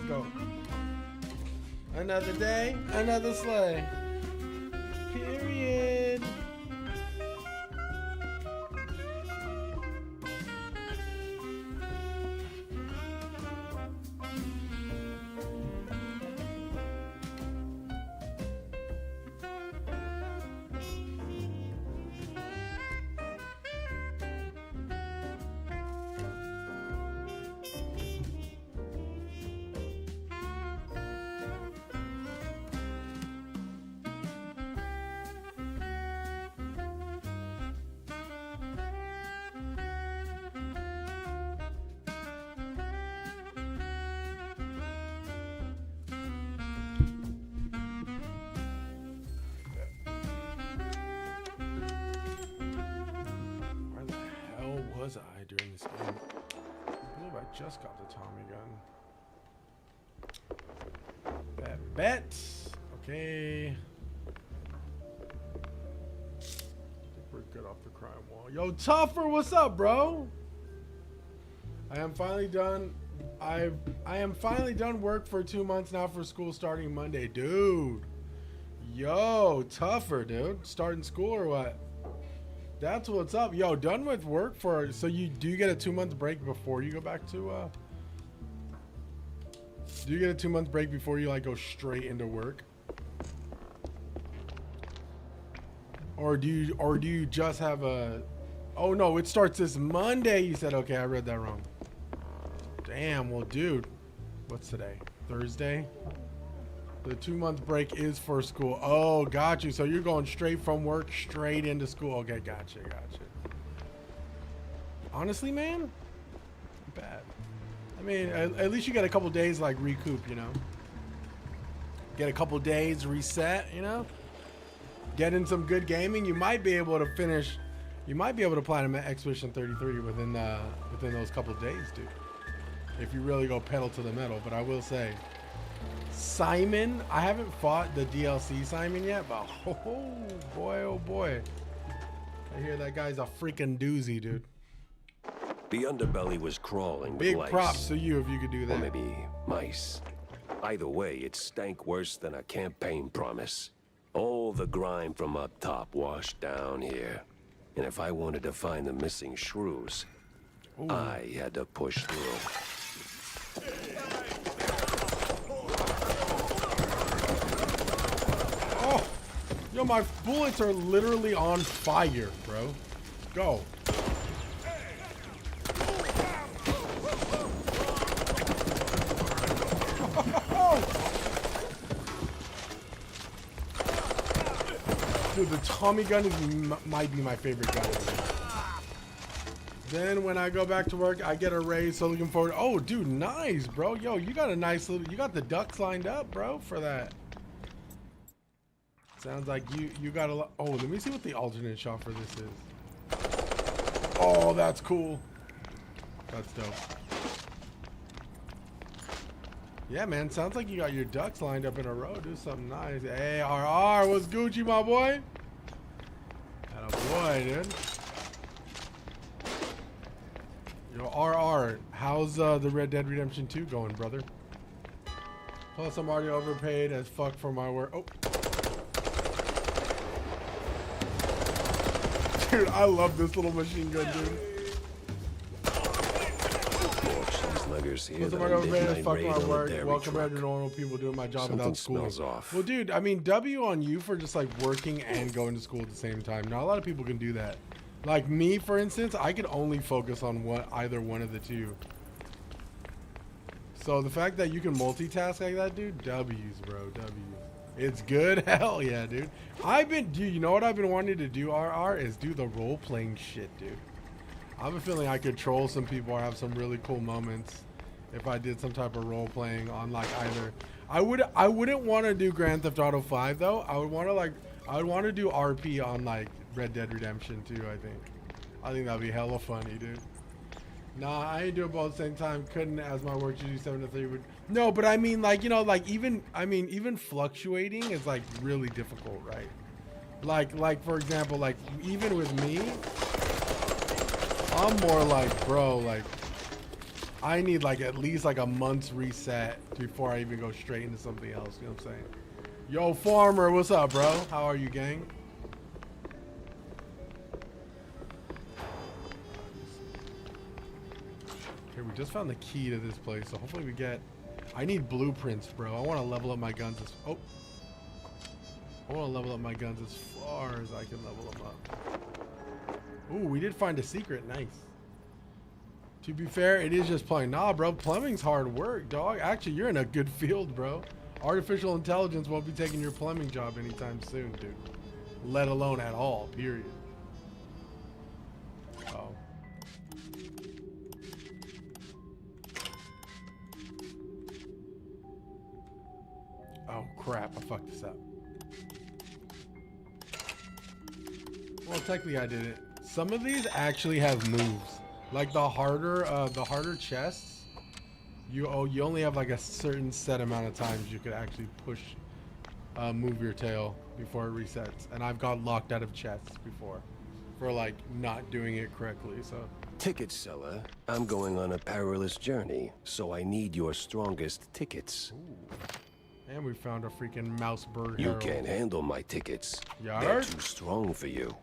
Let's go. Another day, another sleigh. Period. Was I during this game? I believe I just got the Tommy gun. Bet. Okay. I think we're good off the crime wall. Yo, Tougher, what's up, bro? I am finally done. I am finally done work for 2 months now for school starting Monday, dude. Yo, Tougher, dude. Starting school or what? That's what's up. Yo, done with work for, so you get a 2-month break before you go back to, do you get a 2-month break before you like go straight into work? Or do you just have a, oh no, it starts this Monday, you said. Okay, I read that wrong. Damn, well dude, what's today? Thursday? The 2-month break is for school. Oh, got you. So you're going straight from work straight into school. Okay, gotcha. Honestly, man, not bad. I mean, at least you get a couple days like recoup, you know. Get a couple days reset, you know. Get in some good gaming. You might be able to finish. You might be able to platinum Expedition 33 within those couple days, dude. If you really go pedal to the metal. But I will say, Simon, I haven't fought the DLC Simon yet, but oh boy, I hear that guy's a freaking doozy, dude. The underbelly was crawling with Big lice. props to you if you could do that. Or maybe mice. Either way, it stank worse than a campaign promise. All the grime from up top washed down here. And if I wanted to find the missing shrews, I had to push through. Oh, yo, my bullets are literally on fire, bro. Go. Dude, the Tommy gun might be my favorite gun. Then when I go back to work, I get a raise. So looking forward. Oh, dude, nice, bro. Yo, you got a nice little. You got the ducks lined up, bro, for that. Sounds like you got a lot. Oh, let me see what the alternate shot for this is. Oh, that's cool. That's dope. Yeah, man. Sounds like you got your ducks lined up in a row. Do something nice. Hey, RR, what's Gucci, my boy? Attaboy, dude. Yo, RR, how's the Red Dead Redemption 2 going, brother? Plus, I'm already overpaid as fuck for my work. Oh. Dude, I love this little machine gun, dude. Plus, I'm already overpaid as fuck for my work. Welcome back to normal people doing my job without school. Well, dude, I mean, W on you for just like working and going to school at the same time. Not a lot of people can do that. Like me, for instance, I could only focus on either one of the two. So the fact that you can multitask like that, dude, W's, bro, W's. It's good, hell yeah, dude. You know what I've been wanting to do, RR, is do the role-playing shit, dude. I have a feeling I could troll some people or have some really cool moments if I did some type of role-playing on like either. I wouldn't want to do Grand Theft Auto 5 though. I would want to do RP on like Red Dead Redemption 2, I think that'd be hella funny, dude. Nah, I ain't doing both at the same time. Couldn't, as my work to do 7 to 3 would. No, but I mean, like, you know, like even fluctuating is like really difficult, right? Like for example, like even with me, I'm more like, bro, like I need like at least like a month's reset before I even go straight into something else. You know what I'm saying? Yo, farmer, what's up, bro? How are you, gang? Okay, we just found the key to this place, so hopefully we get... I need blueprints, bro. I want to level up my guns as... Oh. I want to level up my guns as far as I can level them up. Ooh, we did find a secret. Nice. To be fair, it is just plumbing. Nah, bro. Plumbing's hard work, dog. Actually, you're in a good field, bro. Artificial intelligence won't be taking your plumbing job anytime soon, dude. Let alone at all, period. Oh. Oh, crap. I fucked this up. Well, technically I did it. Some of these actually have moves. Like the harder chests, you only have like a certain set amount of times you could actually push, move your tail before it resets. And I've got locked out of chests before for like not doing it correctly. So. Ticket seller, I'm going on a perilous journey, so I need your strongest tickets. Ooh. And we found a freaking mouse bird. You herald. can't handle my tickets. Yar? They're too strong for you.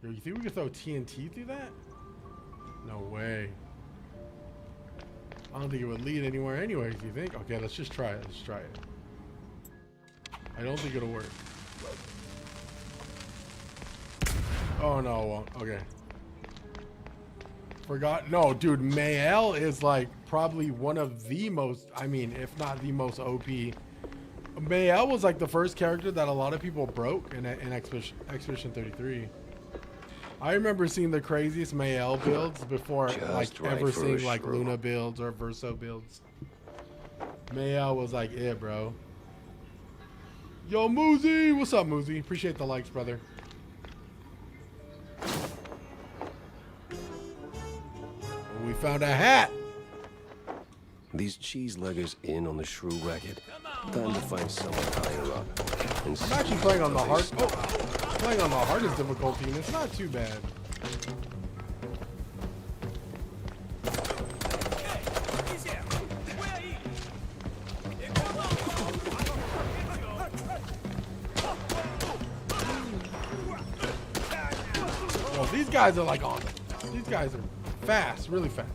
Yo, you think we could throw TNT through that? No way. I don't think it would lead anywhere anyways, you think? Okay, let's just try it. Let's try it. I don't think it'll work. Oh, no, it won't. Okay. Forgot. No, dude, Mael is like probably one of the most, I mean, if not the most OP. Mael was like the first character that a lot of people broke in Expedition 33. I remember seeing the craziest Mael builds before like ever seeing like Luna builds or Verso builds. Mael was like it, bro. Yo, Moozy! What's up, Moozy? Appreciate the likes, brother. We found a hat! These cheese leggers in on the shrew racket. Time to find someone higher up. I'm actually playing on the hard. Oh, playing on the hardest difficulty, and it's not too bad. Well, these guys are like on. These guys are fast, really fast.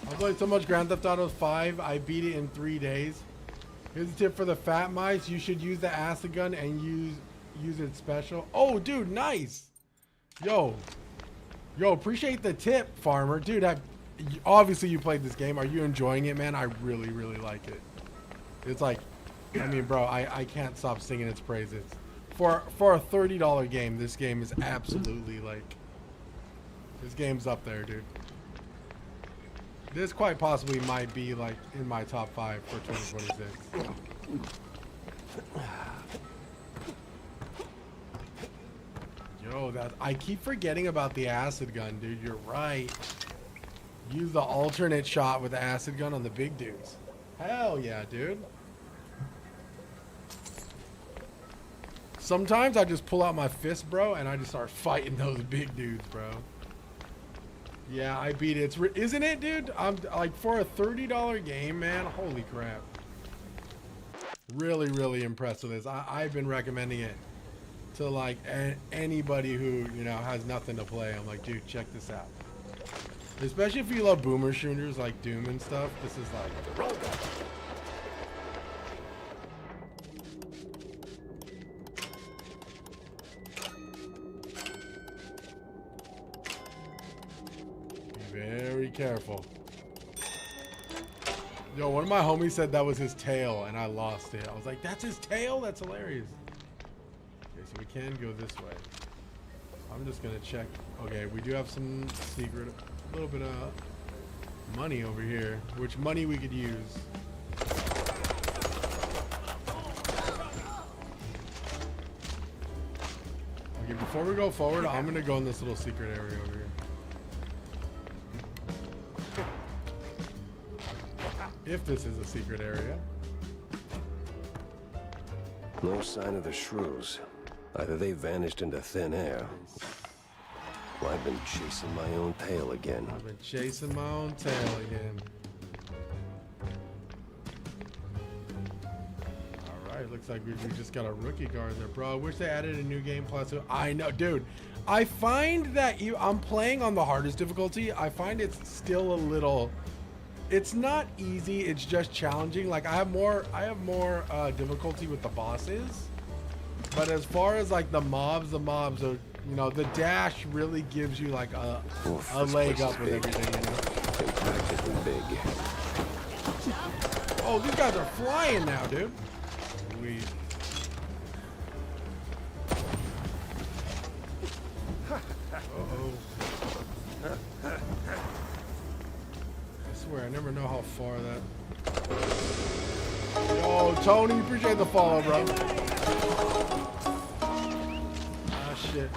I played so much Grand Theft Auto 5, I beat it in 3 days. Here's a tip for the fat mice. You should use the acid gun and use it special. Oh, dude, nice. Yo, appreciate the tip, farmer. Dude, obviously you played this game. Are you enjoying it, man? I really, really like it. It's like, I mean, bro, I can't stop singing its praises. For a $30 game, this game is absolutely like, this game's up there, dude. This quite possibly might be like in my top 5 for 2026. Yo, I keep forgetting about the acid gun, dude. You're right. Use the alternate shot with the acid gun on the big dudes. Hell yeah, dude. Sometimes I just pull out my fist, bro, and I just start fighting those big dudes, bro. Yeah, I beat it. Isn't it, dude? I'm like, for a $30 game, man. Holy crap. Really, really impressed with this. I've been recommending it to like anybody who, you know, has nothing to play. I'm like, dude, check this out. Especially if you love boomer shooters like Doom and stuff. This is like the roll. Very careful. Yo, one of my homies said that was his tail, and I lost it. I was like, that's his tail? That's hilarious. Okay, so we can go this way. I'm just gonna check. Okay, we do have some secret, a little bit of money over here. Which money we could use. Okay, before we go forward, I'm gonna go in this little secret area over here. If this is a secret area. No sign of the shrews. Either they vanished into thin air, or I've been chasing my own tail again. I've been chasing my own tail again. Alright, looks like we just got a rookie guard there, bro. I wish they added a new game plus. I know, dude. I find that I'm playing on the hardest difficulty. I find it's still a little... It's not easy, it's just challenging. Like I have more difficulty with the bosses. But as far as like the mobs are, you know, the dash really gives you like a leg up with everything, you know. Impacted and big. Oh, these guys are flying now, dude. Sweet. Uh-oh. I swear, I never know how far that... Yo, Tony, appreciate the follow, bro. Ah, shit.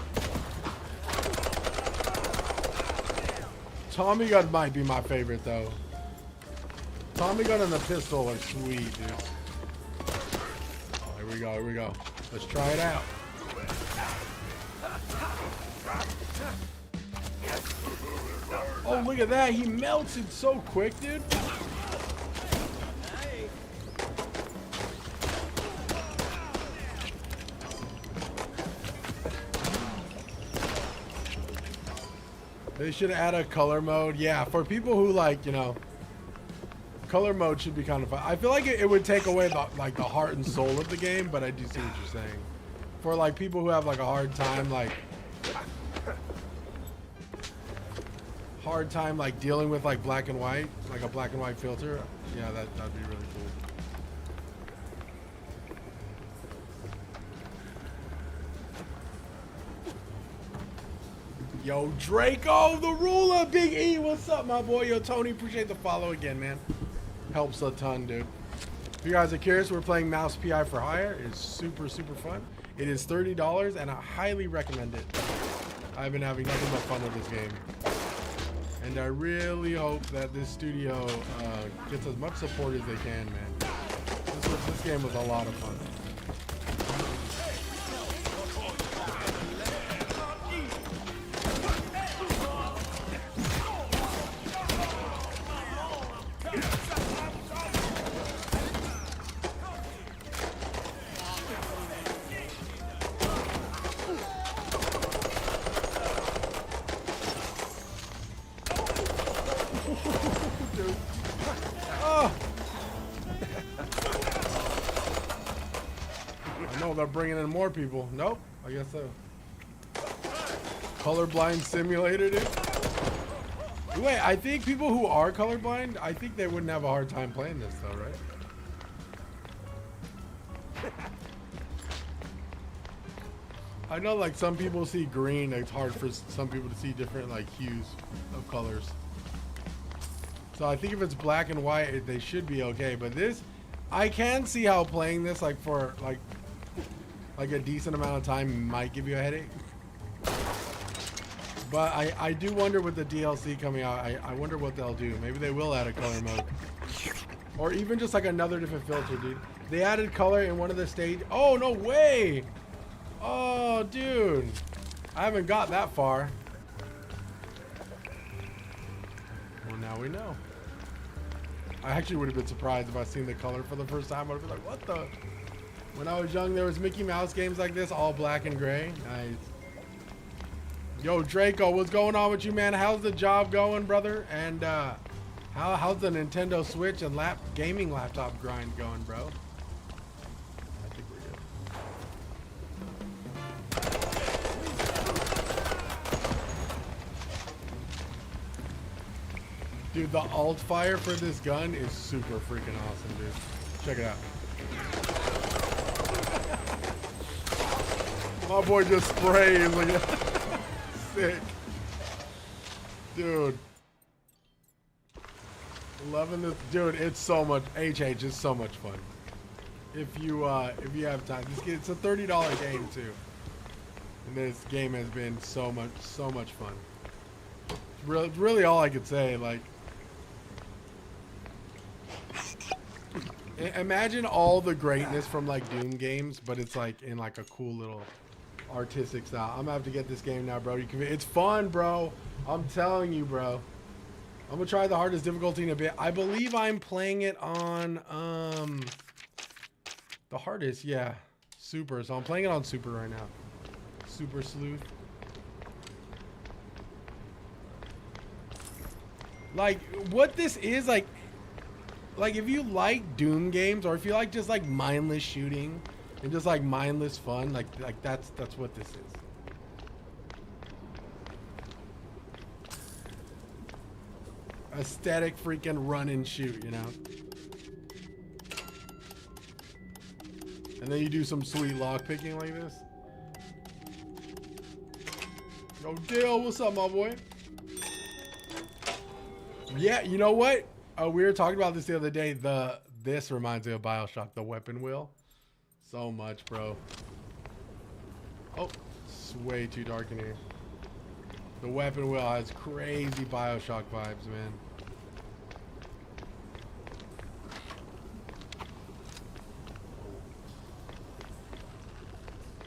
Tommy gun might be my favorite, though. Tommy gun and the pistol are sweet, dude. Oh, here we go, here we go. Let's try it out. Oh, look at that. He melted so quick, dude. They should add a color mode. Yeah, for people who like, you know, color mode should be kind of fun. I feel like it would take away the heart and soul of the game, but I do see what you're saying. For like people who have like a hard time like dealing with like black and white, like a black and white filter. Yeah, that'd be really cool. Yo, Draco, the ruler, Big E, what's up, my boy? Yo, Tony, appreciate the follow again, man. Helps a ton, dude. If you guys are curious, we're playing Mouse PI for Hire. It's super, super fun. It is $30, and I highly recommend it. I've been having nothing but fun with this game. And I really hope that this studio gets as much support as they can, man. This game was a lot of fun. They're bringing in more people. Nope, I guess so. Colorblind simulator, dude. Wait, I think people who are colorblind, I think they wouldn't have a hard time playing this though, right? I know like some people see green, it's hard for some people to see different like hues of colors. So I think if it's black and white, they should be okay. But this, I can see how playing this like for like a decent amount of time might give you a headache. But I do wonder with the DLC coming out, I wonder what they'll do. Maybe they will add a color mode. Or even just like another different filter, dude. They added color in one of the stage. Oh, no way. Oh, dude. I haven't got that far. Well, now we know. I actually would have been surprised if I seen the color for the first time. I would have been like, what the? When I was young, there was Mickey Mouse games like this, all black and gray. Nice. Yo, Draco, what's going on with you, man? How's the job going, brother? And how's the Nintendo Switch and gaming laptop grind going, bro? I think we're good. Dude, the alt fire for this gun is super freaking awesome, dude. Check it out. My boy just sprays like sick. Dude. Loving this. Dude, it's so much. HH is so much fun. If you have time. It's a $30 game too. And this game has been so much fun. It's really all I could say. Like, Imagine all the greatness from like Doom games, but it's like in like a cool little artistic style. I'm gonna have to get this game now, bro. It's fun, bro. I'm telling you, bro. I'm gonna try the hardest difficulty in a bit. I believe I'm playing it on the hardest, yeah, super. So I'm playing it on super right now. Super sleuth. Like what this is like if you like Doom games, or if you like just like mindless shooting and just like mindless fun, like that's what this is. Aesthetic freaking run and shoot, you know. And then you do some sweet lock picking like this. Yo, Dale, what's up, my boy? Yeah, you know what? We were talking about this the other day. This reminds me of BioShock, the weapon wheel. So much, bro. Oh, it's way too dark in here. The weapon wheel has crazy BioShock vibes, man.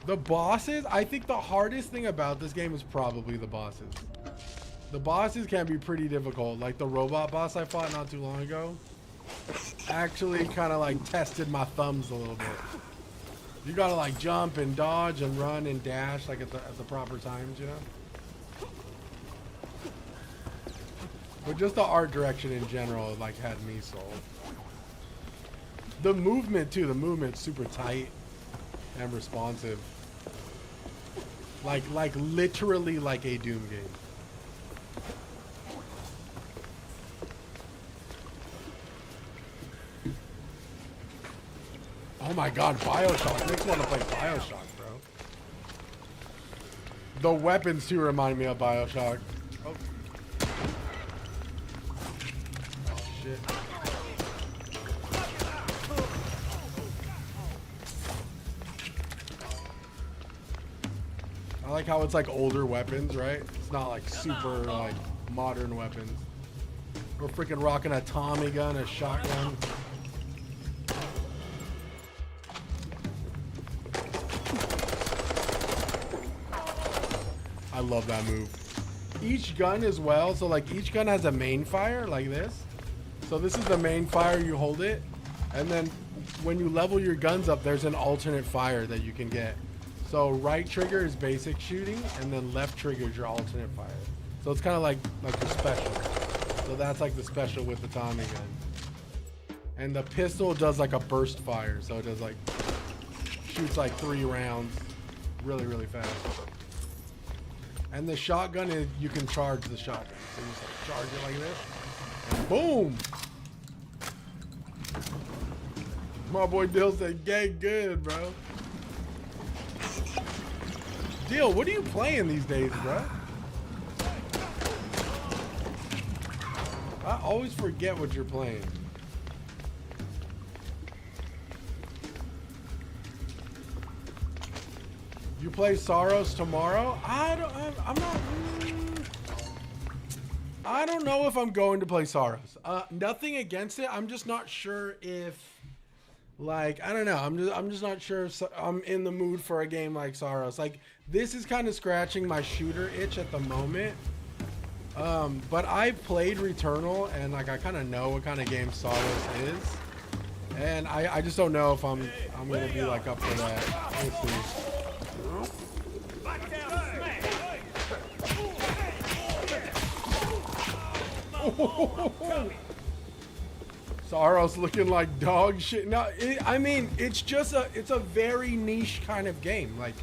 The bosses, I think the hardest thing about this game is probably the bosses. The bosses can be pretty difficult. Like the robot boss I fought not too long ago actually kind of like tested my thumbs a little bit. You gotta like jump and dodge and run and dash like at the proper times, you know? But just the art direction in general like had me sold. The movement too, the movement's super tight and responsive. Like literally like a Doom game. Oh my god, BioShock. Makes me want to play BioShock, bro. The weapons too remind me of BioShock. Oh. Oh shit. I like how it's like older weapons, right? It's not like super like modern weapons. We're freaking rocking a Tommy gun, a shotgun. I love that move. Each gun as well, so like each gun has a main fire like this. So this is the main fire, you hold it, and then when you level your guns up, there's an alternate fire that you can get. So right trigger is basic shooting, and then left trigger is your alternate fire. So it's kind of like the special. So that's like the special with the Tommy gun. And the pistol does like a burst fire, so it does like shoots like 3 rounds really, really fast. And the shotgun is, you can charge the shotgun. So you just like charge it like this. And boom! My boy Dill said, get good, bro. Dill, what are you playing these days, bro? I always forget what you're playing. You play Soros tomorrow? I don't know if I'm going to play Soros. Nothing against it. I'm just not sure if, like, I don't know. I'm just not sure if I'm in the mood for a game like Soros. Like, this is kind of scratching my shooter itch at the moment. But I played Returnal, and like I kind of know what kind of game Soros is, and I just don't know if I'm gonna be like up for that. We'll see. Soros looking like dog shit. No, I mean it's a very niche kind of game. Like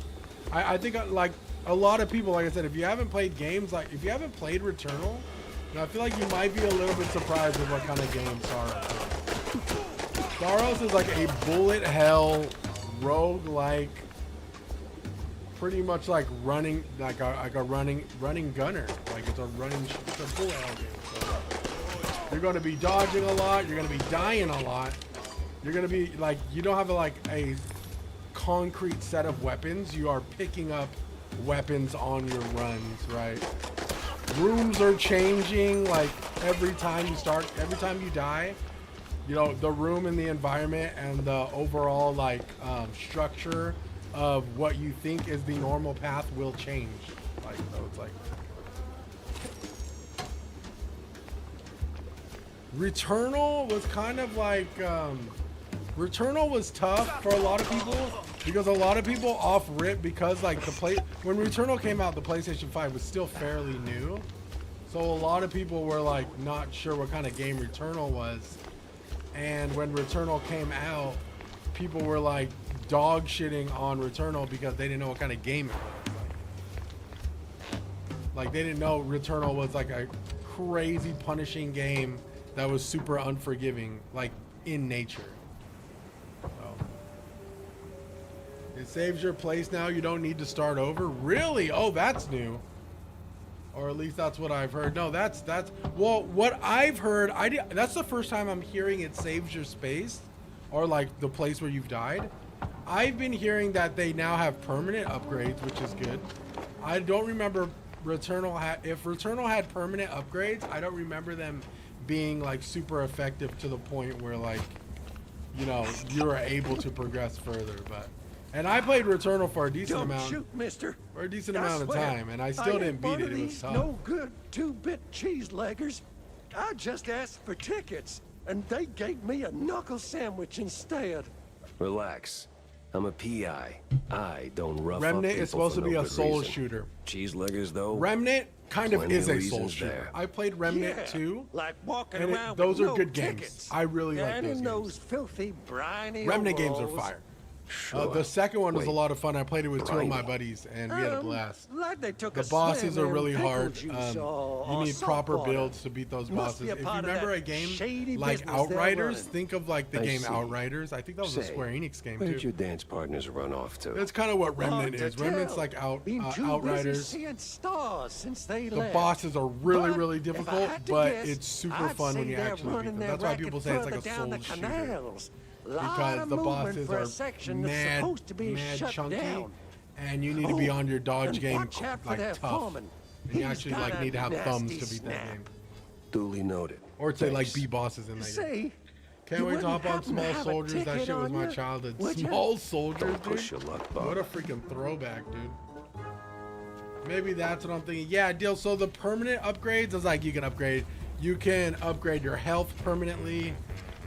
I think like a lot of people, like I said, if you haven't played games, like if you haven't played Returnal, I feel like you might be a little bit surprised with what kind of game Soros is. Soros is like a bullet hell roguelike, pretty much like running like a running gunner. Like it's a bullet hell game. So you're going to be dodging a lot. You're going to be dying a lot. You're going to be like, you don't have a concrete set of weapons. You are picking up weapons on your runs, right? Rooms are changing like every time you die, you know, the room and the environment and the overall like structure of what you think is the normal path will change. Like, so it's like Returnal was kind of like Returnal was tough for a lot of people because a lot of people off rip because like when Returnal came out, the PlayStation 5 was still fairly new. So a lot of people were like not sure what kind of game Returnal was. And when Returnal came out, people were like dog shitting on Returnal because they didn't know what kind of game it was. Like they didn't know Returnal was like a crazy punishing game that was super unforgiving, like in nature. So it saves your place now. You don't need to start over. Really? Oh, that's new. Or at least that's what I've heard. No, that's well, what I've heard, that's the first time I'm hearing it saves your space or like the place where you've died. I've been hearing that they now have permanent upgrades, which is good. I don't remember Returnal if Returnal had permanent upgrades, I don't remember them being like super effective to the point where like, you know, you were able to progress further. But and I played Returnal for a decent amount. Shoot, mister. For a decent amount of time, and I still didn't beat it. It was tough. No good two-bit cheese leggers. I just asked for tickets, and they gave me a knuckle sandwich instead. Relax. I'm a PI. I don't rough Remnant up people is supposed for to be no a good soul reason. shooter. Cheeseleggers, though. Remnant kind of plenty is a of soul reasons shooter. there. I played Remnant Yeah, 2, like walking and around those with are no good games. tickets. I really like and those in games. those filthy, briny Remnant games are overalls. fire. Sure. The second one was a Wait. lot of fun. I played it with two of my Briny. buddies, and we had a blast. Like they took The a bosses slam are in really pickle hard. juice You or need salt proper water. builds to beat those Must bosses. be a If you part of remember that a game shady like business they're Outriders, running. think of like the I game see. Outriders. I think that was a Say, Square Enix game Where'd too. your dance partners run off to? That's kind of what Hard Remnant to is. Remnant's tell. like Been too busy Outriders. seeing stars since they The left. bosses are really, But really if I difficult, had to but guess, it's super I'd fun when say you they're actually beat running them. their That's why racket people say it's like a further down soul the shooter. canals. Lot Because of the movement bosses for a are section that's mad, supposed to be mad shut chunky, down. and you need to be Oh, on your dodge and game watch out for like their tough. foreman. And you He's actually got like a need to have thumbs nasty to beat that snap. game, Duly noted. or to like Thanks. be bosses in that game. Say, Can't you wait to wouldn't hop on happen to Small have a Soldiers. That ticket shit was on my you, childhood. would ya? Small Soldiers, Don't push dude. your luck, Bob. What a freaking throwback, dude. Maybe that's what I'm thinking. Yeah, deal. So the permanent upgrades is like you can upgrade your health permanently,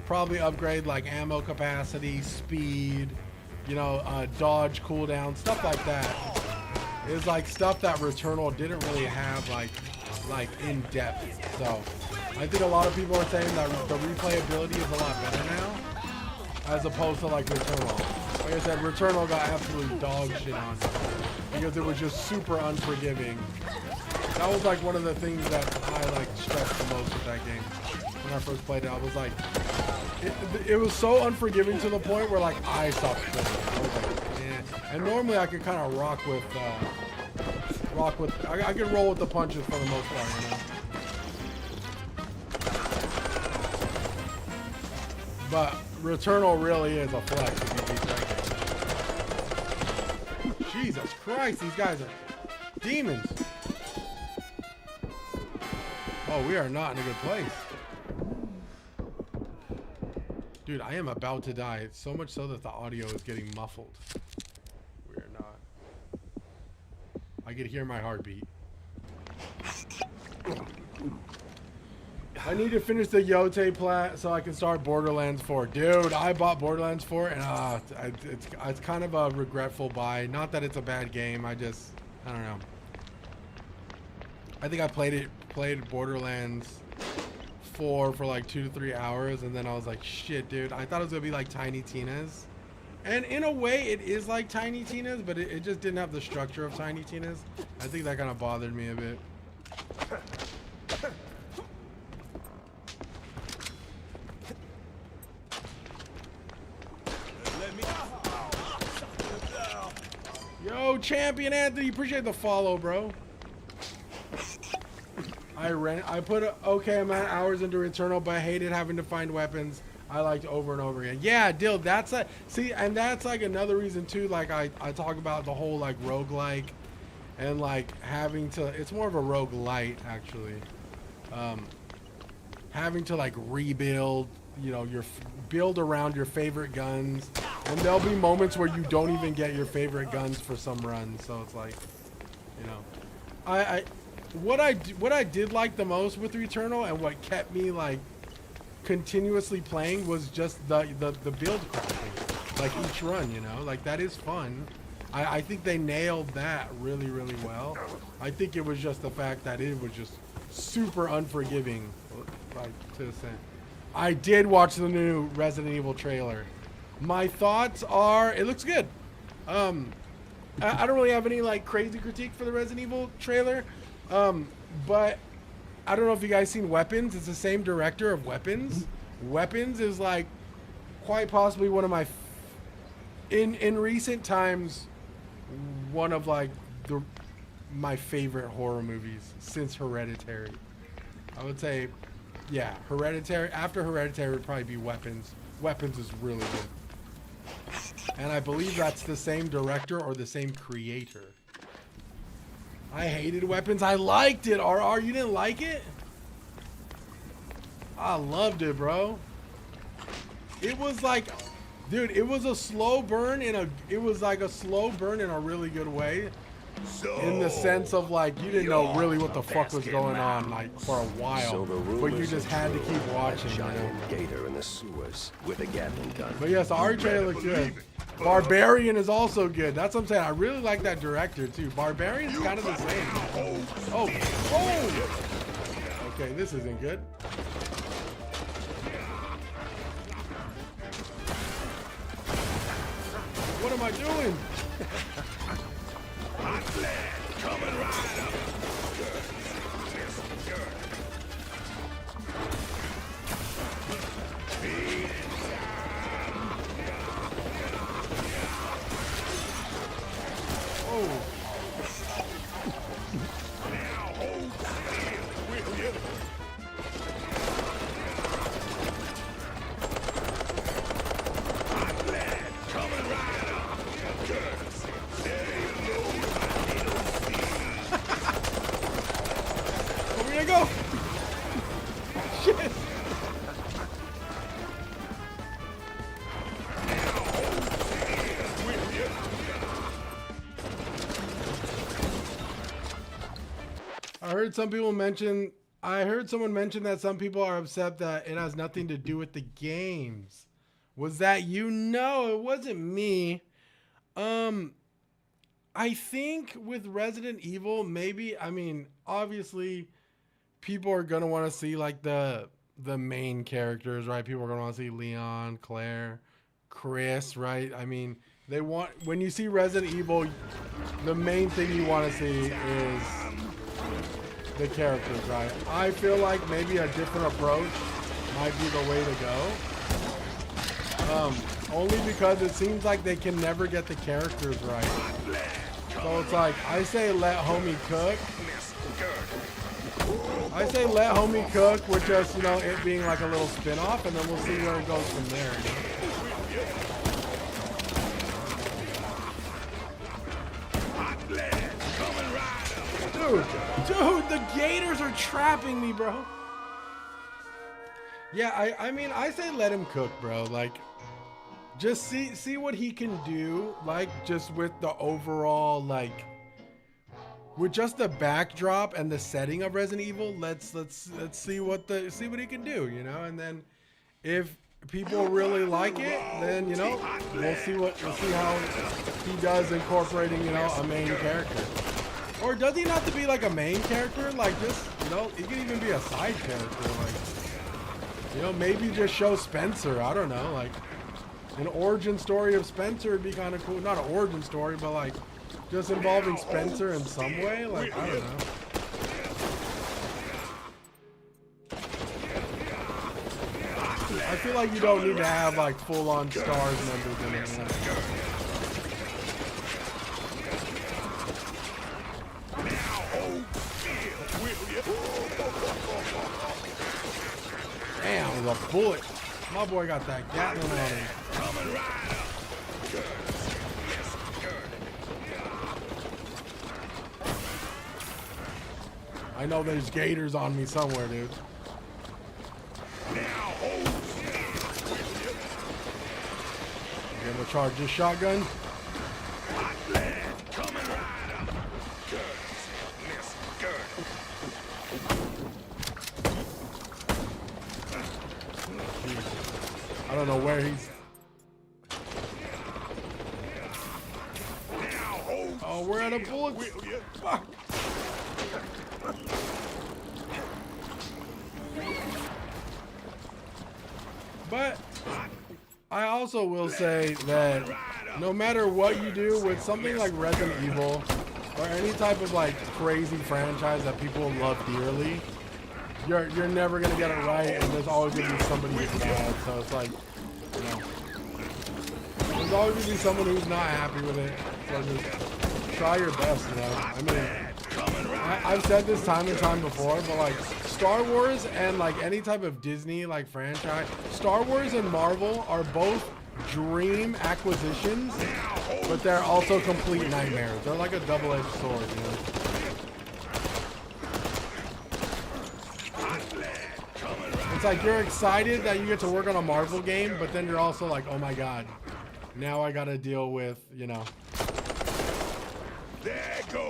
probably upgrade like ammo capacity, speed, you know, dodge cooldown, stuff like that. It's like stuff that Returnal didn't really have like in depth. So I think a lot of people are saying that the replayability is a lot better now, as opposed to like Returnal. Like I said, Returnal got absolute dog shit on it because it was just super unforgiving. That was like one of the things that I like stressed the most with that game when I first played it. I was like, it was so unforgiving to the point where like I stopped playing. I was like, eh. And normally I could kind of rock with, I could roll with the punches for the most part, you know. But Returnal really is a flex if you beat that game. Jesus Christ, these guys are demons. Oh, we are not in a good place. Dude, I am about to die. It's so much so that the audio is getting muffled. We are not. I can hear my heartbeat. I need to finish the Yote plat so I can start Borderlands 4. Dude, I bought Borderlands 4 and it's kind of a regretful buy. Not that it's a bad game. I don't know. I think I played Borderlands 4 for like 2 to 3 hours, and then I was like, shit, dude. I thought it was gonna be like Tiny Tina's, and in a way, it is like Tiny Tina's, but it just didn't have the structure of Tiny Tina's. I think that kind of bothered me a bit. Yo, Champion Anthony, appreciate the follow, bro. I put a okay amount of hours into Returnal, but I hated having to find weapons I liked over and over again. Yeah, Dill, that's a see, and that's like another reason too. Like I talk about the whole like roguelike and like having to. It's more of a roguelite actually. Having to like rebuild you know, build around your favorite guns, and there'll be moments where you don't even get your favorite guns for some runs. So it's like, you know, what I did like the most with Returnal and what kept me like continuously playing was just the build crafting, like each run, you know, like that is fun. I think they nailed that really, really well. I think it was just the fact that it was just super unforgiving, like to the extent. I did watch the new Resident Evil trailer. My thoughts are, it looks good. I don't really have any like crazy critique for the Resident Evil trailer, but I don't know if you guys seen Weapons. It's the same director of Weapons. Weapons is like quite possibly one of my, in recent times, one of like my favorite horror movies since Hereditary. I would say, yeah, Hereditary. After Hereditary would probably be Weapons. Weapons is really good. And I believe that's the same director or the same creator. I hated Weapons. I liked it. RR, you didn't like it? I loved it, bro. It was like, dude, it was a slow burn it was like a slow burn in a really good way. In the sense of like you didn't know really what the fuck was going on like for a while, but you just had to keep watching. Giant gator in the sewers with a Gatling gun. But yes, the art trailer looks good. Barbarian is also good. That's what I'm saying. I really like that director too. Barbarian's kind of the same. Oh. Okay, this isn't good. What am I doing? Coming right up. Oh. Now hold still, will you? I'm glad. Coming right up. Where did I go? Shit. I heard someone mention that some people are upset that it has nothing to do with the games. Was that you? No, it wasn't me. I think with Resident Evil, maybe, I mean, obviously people are going to want to see like the main characters, right? People are going to want to see Leon, Claire, Chris, right? I mean, when you see Resident Evil, the main thing you want to see is the characters, right? I feel like maybe a different approach might be the way to go. Only because it seems like they can never get the characters right. So it's like, I say let homie cook. I say let homie cook with just, you know, it being like a little spin-off, and then we'll see where it goes from there. Dude, the gators are trapping me, bro. Yeah, I mean, I say let him cook, bro. Like, just see what he can do, like, just with the overall, like, with just the backdrop and the setting of Resident Evil. Let's see what he can do, you know. And then if people really like it, then, you know, we'll see how he does incorporating, you know, a main character. Or does he not have to be like a main character? Like, just, you know, he could even be a side character. Like, you know, maybe just show Spencer. I don't know, like an origin story of Spencer would be kind of cool. Not an origin story, but like just involving Spencer in some way. Like, I don't know. I feel like you don't need to have like full-on stars members in it. Damn, the bullet. My boy got that Gatling on him. I know there's gators on me somewhere, dude. charge this shotgun. I don't know where he's. Oh, we're out of bullets. Fuck. But I also will say that no matter what you do with something like Resident Evil or any type of like crazy franchise that people love dearly, you're never gonna get it right, and there's always gonna be somebody who's mad. So it's like, you know, there's always gonna be someone who's not happy with it. So just try your best, you know. I mean, I've said this time and time before, but like Star Wars and like any type of Disney like franchise, Star Wars and Marvel are both dream acquisitions, but they're also complete nightmares. They're like a double-edged sword, you know. It's like you're excited that you get to work on a Marvel game, but then you're also like, oh my god, now I gotta deal with, you know,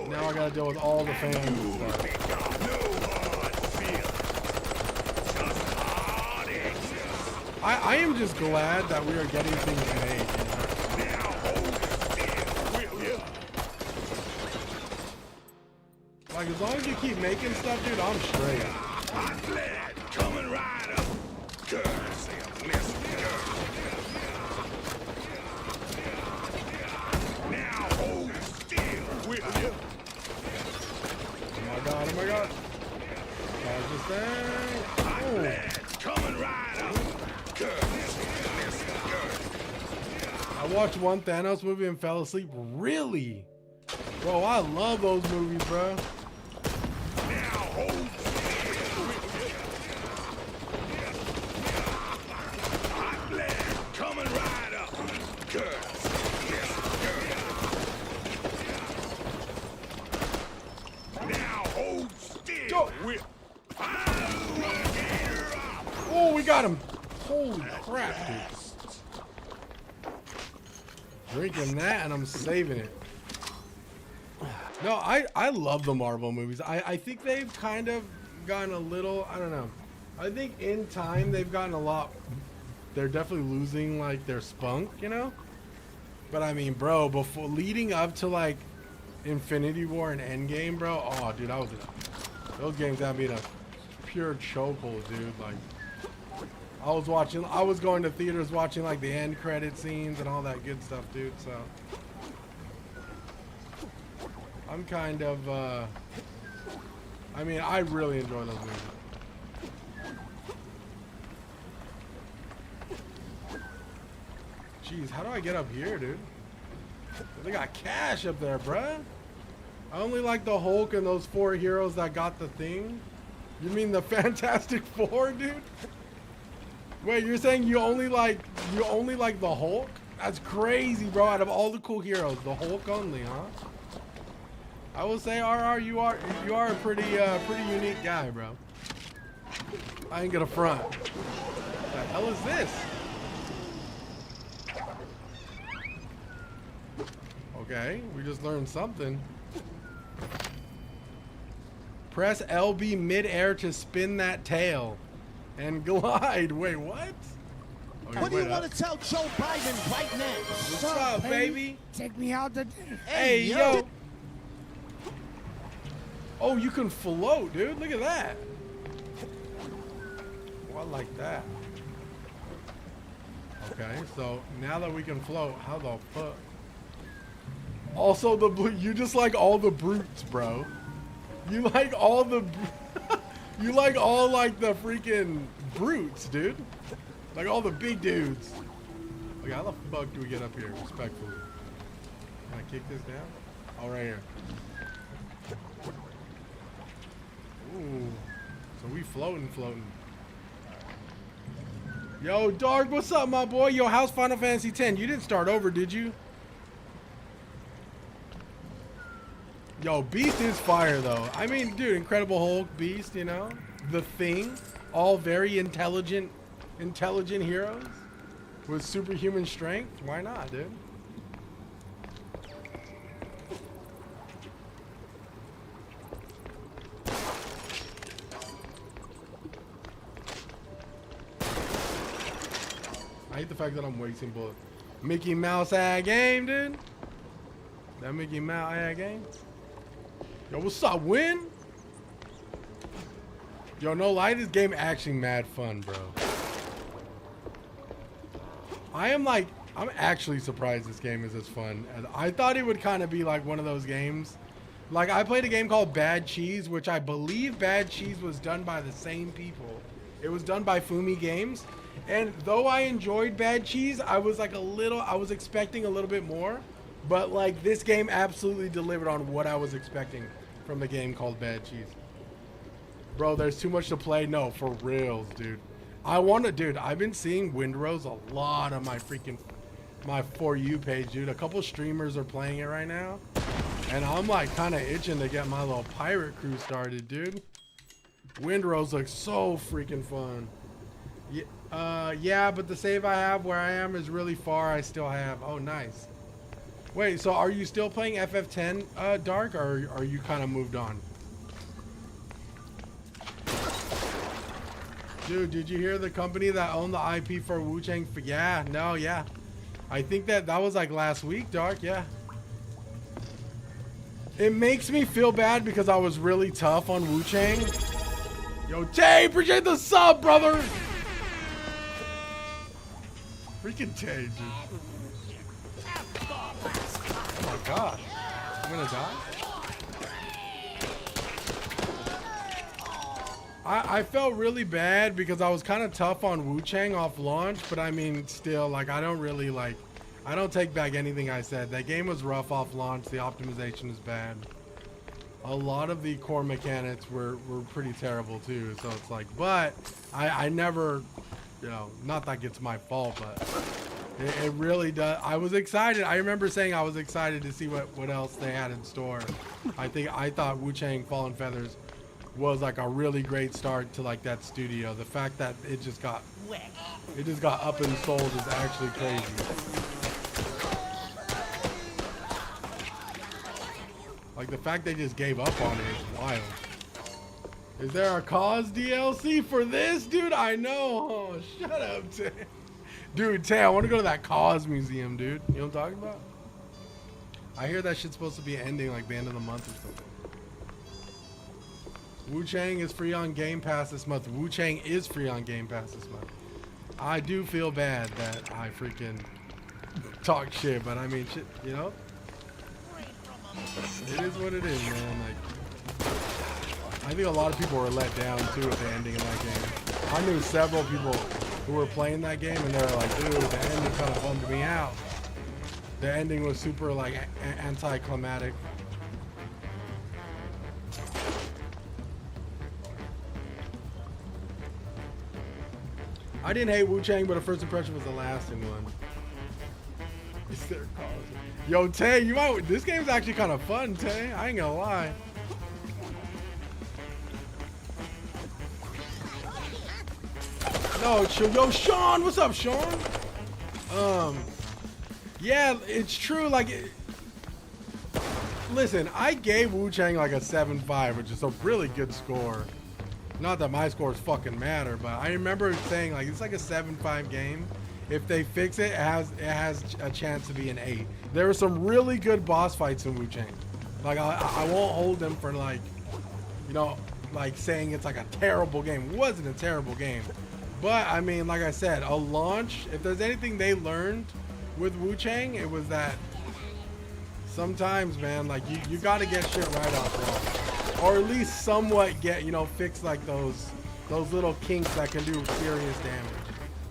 now I gotta deal with all the fans and stuff. I am just glad that we are getting things made, you know? Like, as long as you keep making stuff, dude, I'm straight. Coming right up. Now hold still. Oh my god, oh my god. How's this thing? Oh. Coming right up. I watched one Thanos movie and fell asleep. Really? Bro, I love those movies, bro. Now hold coming right up. Now hold still. Go. Oh, we got him. Holy crap, dude. Drinking that and I'm saving it. No, I love the Marvel movies. I think they've kind of gotten a little, I don't know. I think in time they've gotten a lot, they're definitely losing like their spunk, you know? But I mean, bro, before leading up to like Infinity War and Endgame, bro, oh dude, those games had me in a pure chokehold, dude. Like, I was going to theaters watching like the end credit scenes and all that good stuff, dude. So I'm kind of, I mean, I really enjoy those movies. Jeez, how do I get up here, dude? They got cash up there, bruh. I only like the Hulk and those 4 heroes that got the thing. You mean the Fantastic Four, dude? Wait, you're saying you only like the Hulk? That's crazy, bro. Out of all the cool heroes, the Hulk only, huh? I will say, RR, you are a pretty unique guy, bro. I ain't gonna front. What the hell is this? Okay, we just learned something. Press LB mid-air to spin that tail and glide. Wait, what? Okay, What do you want to tell Joe Biden right now? What's up, baby? Take me out to dinner. Hey, yo. Oh, you can float, dude. Look at that. Oh, I like that. Okay, so now that we can float, how the fuck? Also, the blue. You just like all the brutes, bro. You like all the. You like all like the freaking brutes, dude. Like all the big dudes. Okay, how the fuck do we get up here? Respectfully. Can I kick this down? Oh, right here. Ooh. So we floating. Yo, Dark, what's up, my boy? Yo, how's Final Fantasy X? You didn't start over, did you? Yo, Beast is fire, though. I mean, dude, Incredible Hulk, Beast, you know? The Thing. All very intelligent heroes. with superhuman strength. Why not, dude? I hate the fact that I'm wasting bullets. Mickey Mouse ad game, dude. That Mickey Mouse ad game. Yo, what's up, Win? Yo, no lie, this game actually mad fun, bro. I'm actually surprised this game is as fun. And I thought it would kind of be like one of those games. Like, I played a game called Bad Cheese, which I believe Bad Cheese was done by the same people. It was done by Fumi Games. And though I enjoyed Bad Cheese, I was expecting a little bit more. But like, this game absolutely delivered on what I was expecting from the game called Bad Cheese. Bro, there's too much to play. No, for reals, dude. Dude, I've been seeing Windrose a lot on my For You page, dude. A couple streamers are playing it right now. And I'm like kind of itching to get my little pirate crew started, dude. Windrose looks so freaking fun. Yeah, but the save I have where I am is really far. I still have. Oh, nice. Wait, so are you still playing FF10, Dark, or are you kind of moved on? Dude, did you hear the company that owned the IP for Wu-Chang? Yeah, no, yeah. I think that was like last week, Dark, yeah. It makes me feel bad because I was really tough on Wu-Chang. Yo, Tay, appreciate the sub, brother. Freaking Tay, dude. Oh my god. I'm gonna die? I felt really bad because I was kind of tough on Wu-Chang off launch, but I mean, still, like, I don't take back anything I said. That game was rough off launch. The optimization is bad. A lot of the core mechanics were pretty terrible too. So it's like, but I never, you know, not that it's my fault, but it really does. I was excited. I remember saying I was excited to see what else they had in store. I thought Wu-Chang Fallen Feathers was like a really great start to like that studio. The fact that it just got up and sold is actually crazy. Like, the fact they just gave up on it is wild. Is there a cause DLC for this? Dude, I know. Oh, shut up, Tay. Dude, Tay, I want to go to that cause museum, dude. You know what I'm talking about? I hear that shit's supposed to be ending like the end of the month or something. Wu-Chang is free on Game Pass this month. Wu-Chang is free on Game Pass this month. I do feel bad that I freaking talk shit, but I mean, shit, you know? It is what it is, man. Like, I think a lot of people were let down too with the ending of that game. I knew several people who were playing that game and they were like, dude, the ending kind of bummed me out. The ending was super like anticlimactic. I didn't hate Wu-Chang, but a first impression was the lasting one. Is there a cause? Yo, Tay, this game's actually kind of fun, Tay. I ain't gonna lie. No, yo, Sean, what's up, Sean? Yeah, it's true. Like, listen, I gave Wu-Chang like a 7.5, which is a really good score. Not that my scores fucking matter, but I remember saying like it's like a 7.5 game. If they fix it, it has a chance to be an 8. There were some really good boss fights in Wu-Chang. Like I won't hold them for like, you know, like saying it's like a terrible game. It wasn't a terrible game, but I mean, like I said, a launch. If there's anything they learned with Wu-Chang, it was that sometimes, man, like you got to get shit right off launch, or at least somewhat get, you know, fix like those little kinks that can do serious damage.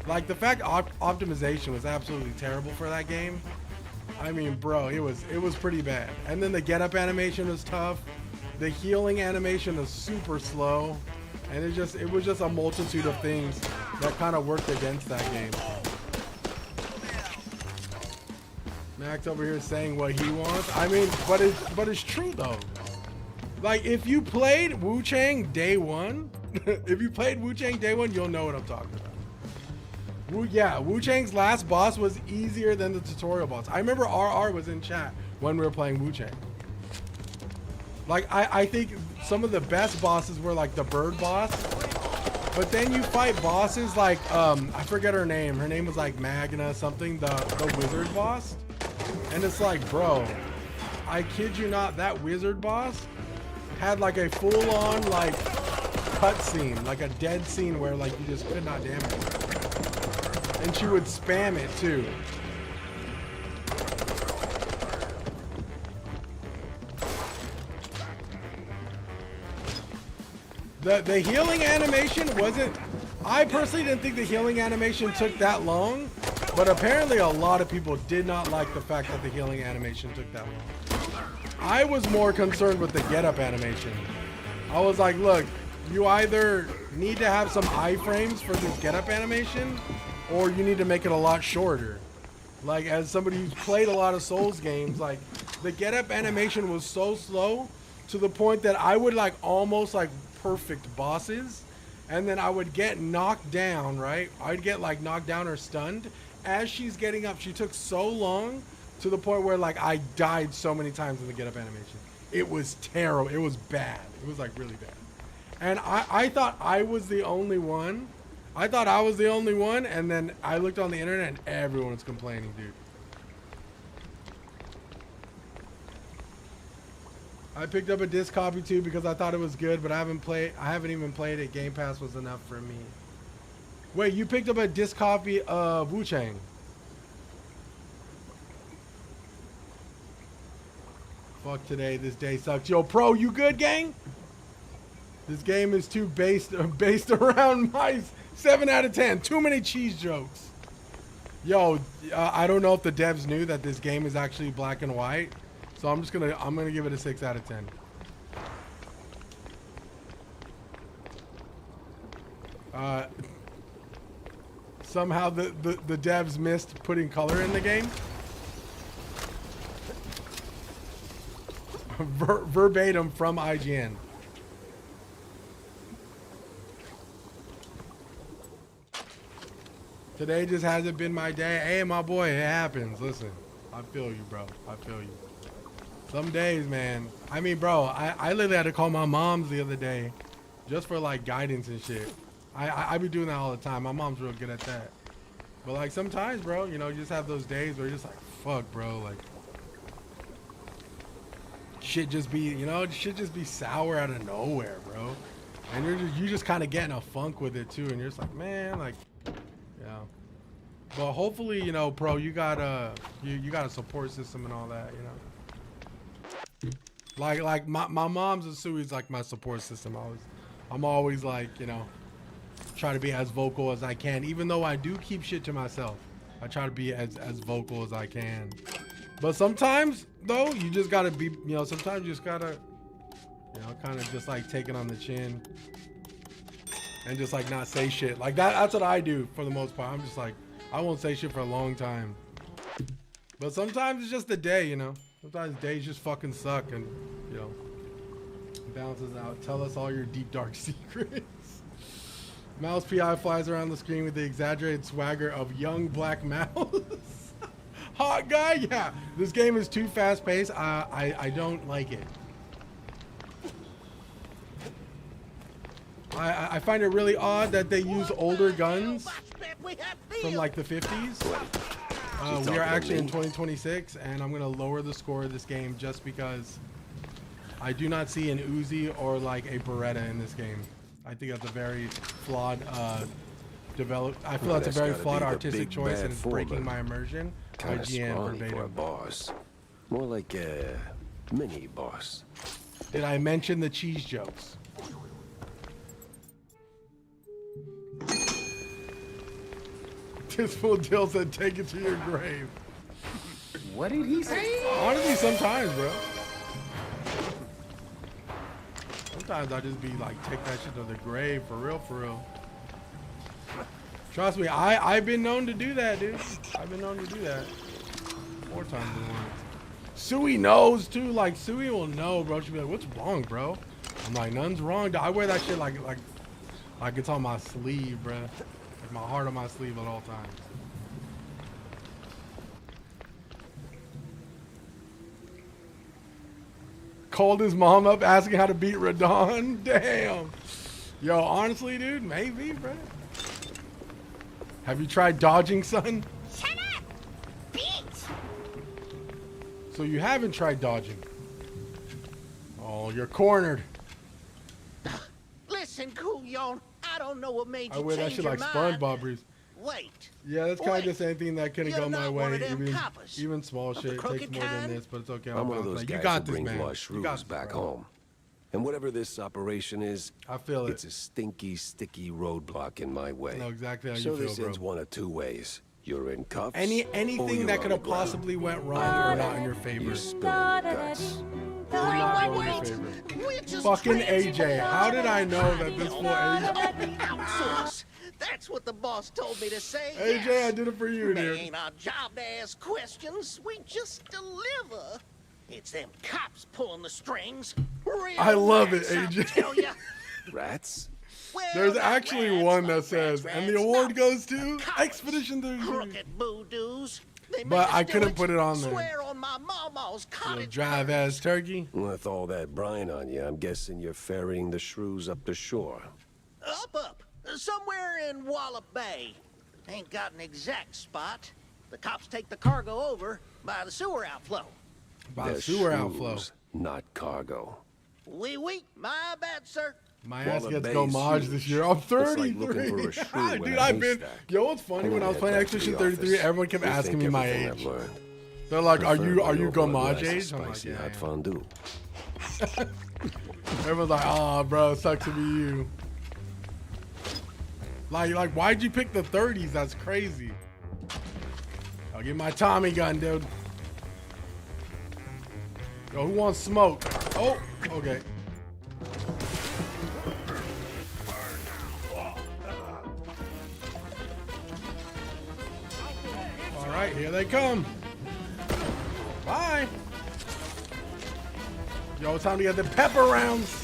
Like the fact optimization was absolutely terrible for that game. I mean, bro, it was pretty bad. And then the get up animation was tough. The healing animation was super slow, and it was just a multitude of things that kind of worked against that game. Max over here saying what he wants. I mean, but it's true though. Like if you played Wu-Chang day one, you'll know what I'm talking about. Yeah, Wu Chang's last boss was easier than the tutorial boss. I remember RR was in chat when we were playing Wu Chang. Like, I think some of the best bosses were like the bird boss. But then you fight bosses like, I forget her name. Her name was like Magna something, the wizard boss. And it's like, bro, I kid you not, that wizard boss had like a full-on like cutscene, like a dead scene where like you just could not damage her. And she would spam it too. The healing animation wasn't, I personally didn't think the healing animation took that long, but apparently a lot of people did not like the fact that the healing animation took that long. I was more concerned with the get up animation. I was like, look, you either need to have some iframes for this get up animation, or you need to make it a lot shorter. Like, as somebody who's played a lot of Souls games, like the get up animation was so slow to the point that I would like almost like perfect bosses, and then I would get knocked down, right? I'd get like knocked down or stunned. As she's getting up, she took so long to the point where like I died so many times in the get up animation. It was terrible. It was bad. It was like really bad. And I thought I was the only one. I thought I was the only one, and then I looked on the internet and everyone was complaining, dude. I picked up a disc copy too because I thought it was good, but I haven't even played it. Game Pass was enough for me. Wait, you picked up a disc copy of Wu Chang? Fuck today, this day sucks. Yo, Pro, you good, gang? This game is too based around my 7 out of 10. Too many cheese jokes. Yo, I don't know if the devs knew that this game is actually black and white. So I'm gonna give it a 6 out of 10. Somehow the devs missed putting color in the game. Verbatim from IGN. Today just hasn't been my day. Hey, my boy, it happens. Listen, I feel you, bro. I feel you. Some days, man. I mean, bro, I literally had to call my mom's the other day just for like guidance and shit. I be doing that all the time. My mom's real good at that. But like sometimes, bro, you know, you just have those days where you're just like, fuck, bro, like shit just be, you know, shit just be sour out of nowhere, bro. And you just kind of get in a funk with it too, and you're just like, man, like, yeah. But hopefully, you know, Pro, you got a support system and all that, you know. Like my mom's and Sui's like my support system. I'm always like, you know, try to be as vocal as I can, even though I do keep shit to myself. I try to be as vocal as I can. But sometimes though, you just gotta be, you know, sometimes you just gotta, you know, kind of just like take it on the chin and just like not say shit. Like that's what I do for the most part. I'm just like, I won't say shit for a long time. But sometimes it's just the day, you know. Sometimes days just fucking suck, and you know, it balances out. Tell us all your deep dark secrets. Mouse PI flies around the screen with the exaggerated swagger of young black mouse. Hot guy, yeah. This game is too fast paced. I don't like it. I find it really odd that they use older guns from like the 50s. We are actually in 2026, and I'm gonna lower the score of this game just because I do not see an Uzi or like a Beretta in this game. I think that's a very flawed I feel that's a very flawed artistic choice, and it's breaking my immersion. IGN verbatim. For a boss. More like a mini boss. Did I mention the cheese jokes? This fool deal said, take it to your grave. What did he say? Honestly, sometimes, bro. Sometimes I just be like, take that shit to the grave, for real, for real. Trust me, I've been known to do that, dude. I've been known to do that. 4 times than once. Sui knows, too. Like, Sui will know, bro. She'll be like, what's wrong, bro? I'm like, nothing's wrong. I wear that shit like it's on my sleeve, bro. My heart on my sleeve at all times. Called his mom up asking how to beat Radon. Damn. Yo, honestly, dude, maybe, bro. Have you tried dodging, son? Shut up! Bitch! So you haven't tried dodging. Oh, you're cornered. Listen, Couillon, I don't know what made I you wish I change should your like mind. SpongeBob Breeze. Wait. Yeah, that's kind of Wait. the same thing that couldn't You're go my not one way. of them Even, coppers. even small Of the shit takes crooked more than kind? this, but it's okay. I'm one of bounce those back. guys You got who this, brings man. lost You got shrews this, back bro. home. And whatever this operation is, I feel it. it's a stinky, sticky roadblock in my way. I know exactly how you so feel, this bro. ends one of two ways. You're in cuffs. or Anything you're that on could the have ground. possibly went wrong or not in your favor. You're spilling your guts. Not Wait, in your wait, favor. We're just Fucking transiting AJ, how did I know that this from fool AJ? outsource. That's what the boss told me to say. AJ, yes. I did it for you, They dude. ain't our job to ask questions. We just deliver. It's them cops pulling the strings. Real I love it, rats, I AJ. tell ya. Rats? Well, There's not actually rats, one not that says, rats, and the rats, award not goes to cowards. Expedition 33. Crooked voodoo's. They But make us I do couldn't it. put it on there. Swear on my mama's You cottage. drive curtains. ass turkey. With all that brine on you, I'm guessing you're ferrying the shrews up the shore. Up. Somewhere in Wallop Bay. Ain't got an exact spot. The cops take the cargo over by the sewer outflow. By They're sewer outflow. shrews, not cargo. Oui, my bad, sir. My ass Wallet gets Bay's gomage huge. this year. I'm It's 33. like looking for a shrew in Dude, a I've been. haystack. Yo, what's funny? And When I was head playing back to Expedition the 33, office. everyone kept asking me Rethink my everything age. I've learned. They're like, "Are you Preferably over a gomage glass of age?" I'm like, Spicy "Yeah." hot fondue. Everyone's like, "Oh, bro, sucks to be you." Like, why'd you pick the 30s? That's crazy. I'll get my Tommy gun, dude. Yo, who wants smoke? Oh, okay. All right, here they come. Bye. Yo, it's time to get the pepper rounds.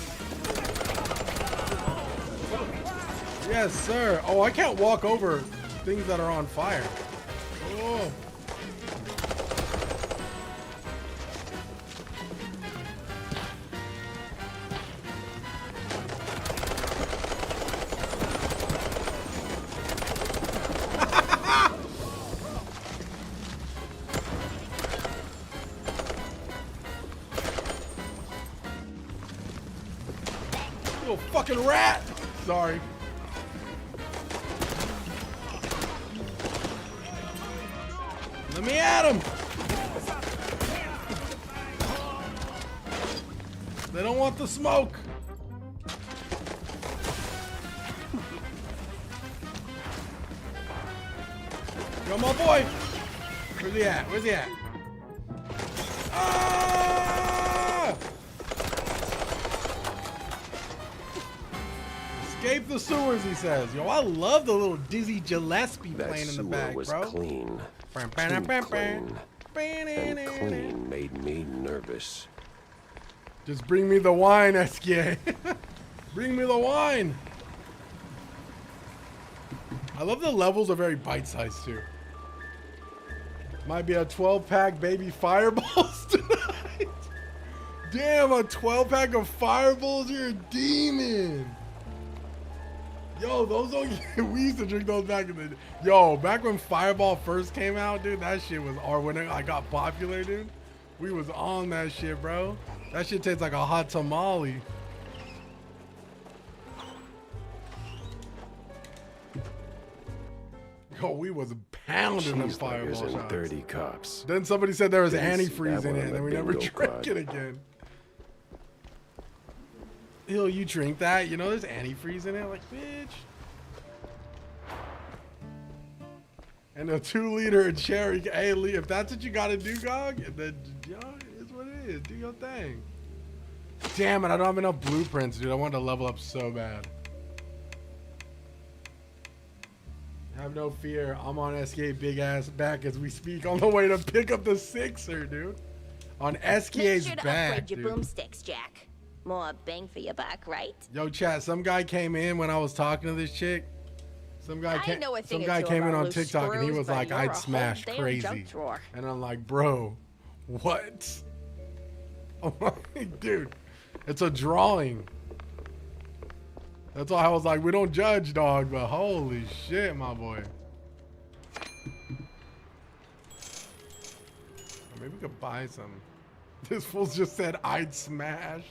Yes, sir. Oh, I can't walk over things that are on fire. Oh. Little fucking rat. Sorry. Let me at him. They don't want the smoke. Yo, my boy. Where's he at? Where's he at? Ah! Escape the sewers, he says. Yo, I love the little Dizzy Gillespie That playing in the sewer back, was bro. clean. Bam, Too bam, bam, clean. bam. And clean made me nervous. Just bring me the wine, SK. Bring me the wine. I love the levels are very bite-sized too. Might be a 12-pack baby fireballs tonight. Damn, a 12-pack of fireballs? You're a demon. Yo, those don't we used to drink those back in the Yo, back when Fireball first came out, dude, that shit was or when I got popular, dude. We was on that shit, bro. That shit tastes like a hot tamale. Yo, we was pounding them fireball Cheeseburgers and shots. dirty cops. Then somebody said there was Didn't see antifreeze that in one it, on and the then we never bingo drank card. it again. Hill, you drink that? You know there's antifreeze in it? Like, bitch. And a 2-liter cherry. Hey, Lee, if that's what you gotta do, Gog, then, you know, it's what it is. Do your thing. Damn it, I don't have enough blueprints, dude. I wanted to level up so bad. Have no fear. I'm on SK big ass back as we speak on the way to pick up the 6er, dude. On Make SK's sure to back, upgrade your dude. boomsticks, Jack. More bang for your buck, right? Yo, chat, some guy came in when I was talking to this chick. Some guy I came, know a thing or two came in about on loose TikTok and he screws, was but like, you're a I'd whole smash damn crazy. junk drawer. And I'm like, bro, what? I'm like, dude, it's a drawing. That's why I was like, we don't judge, dog, but holy shit, my boy. Or maybe we could buy some. This fool just said, I'd smash.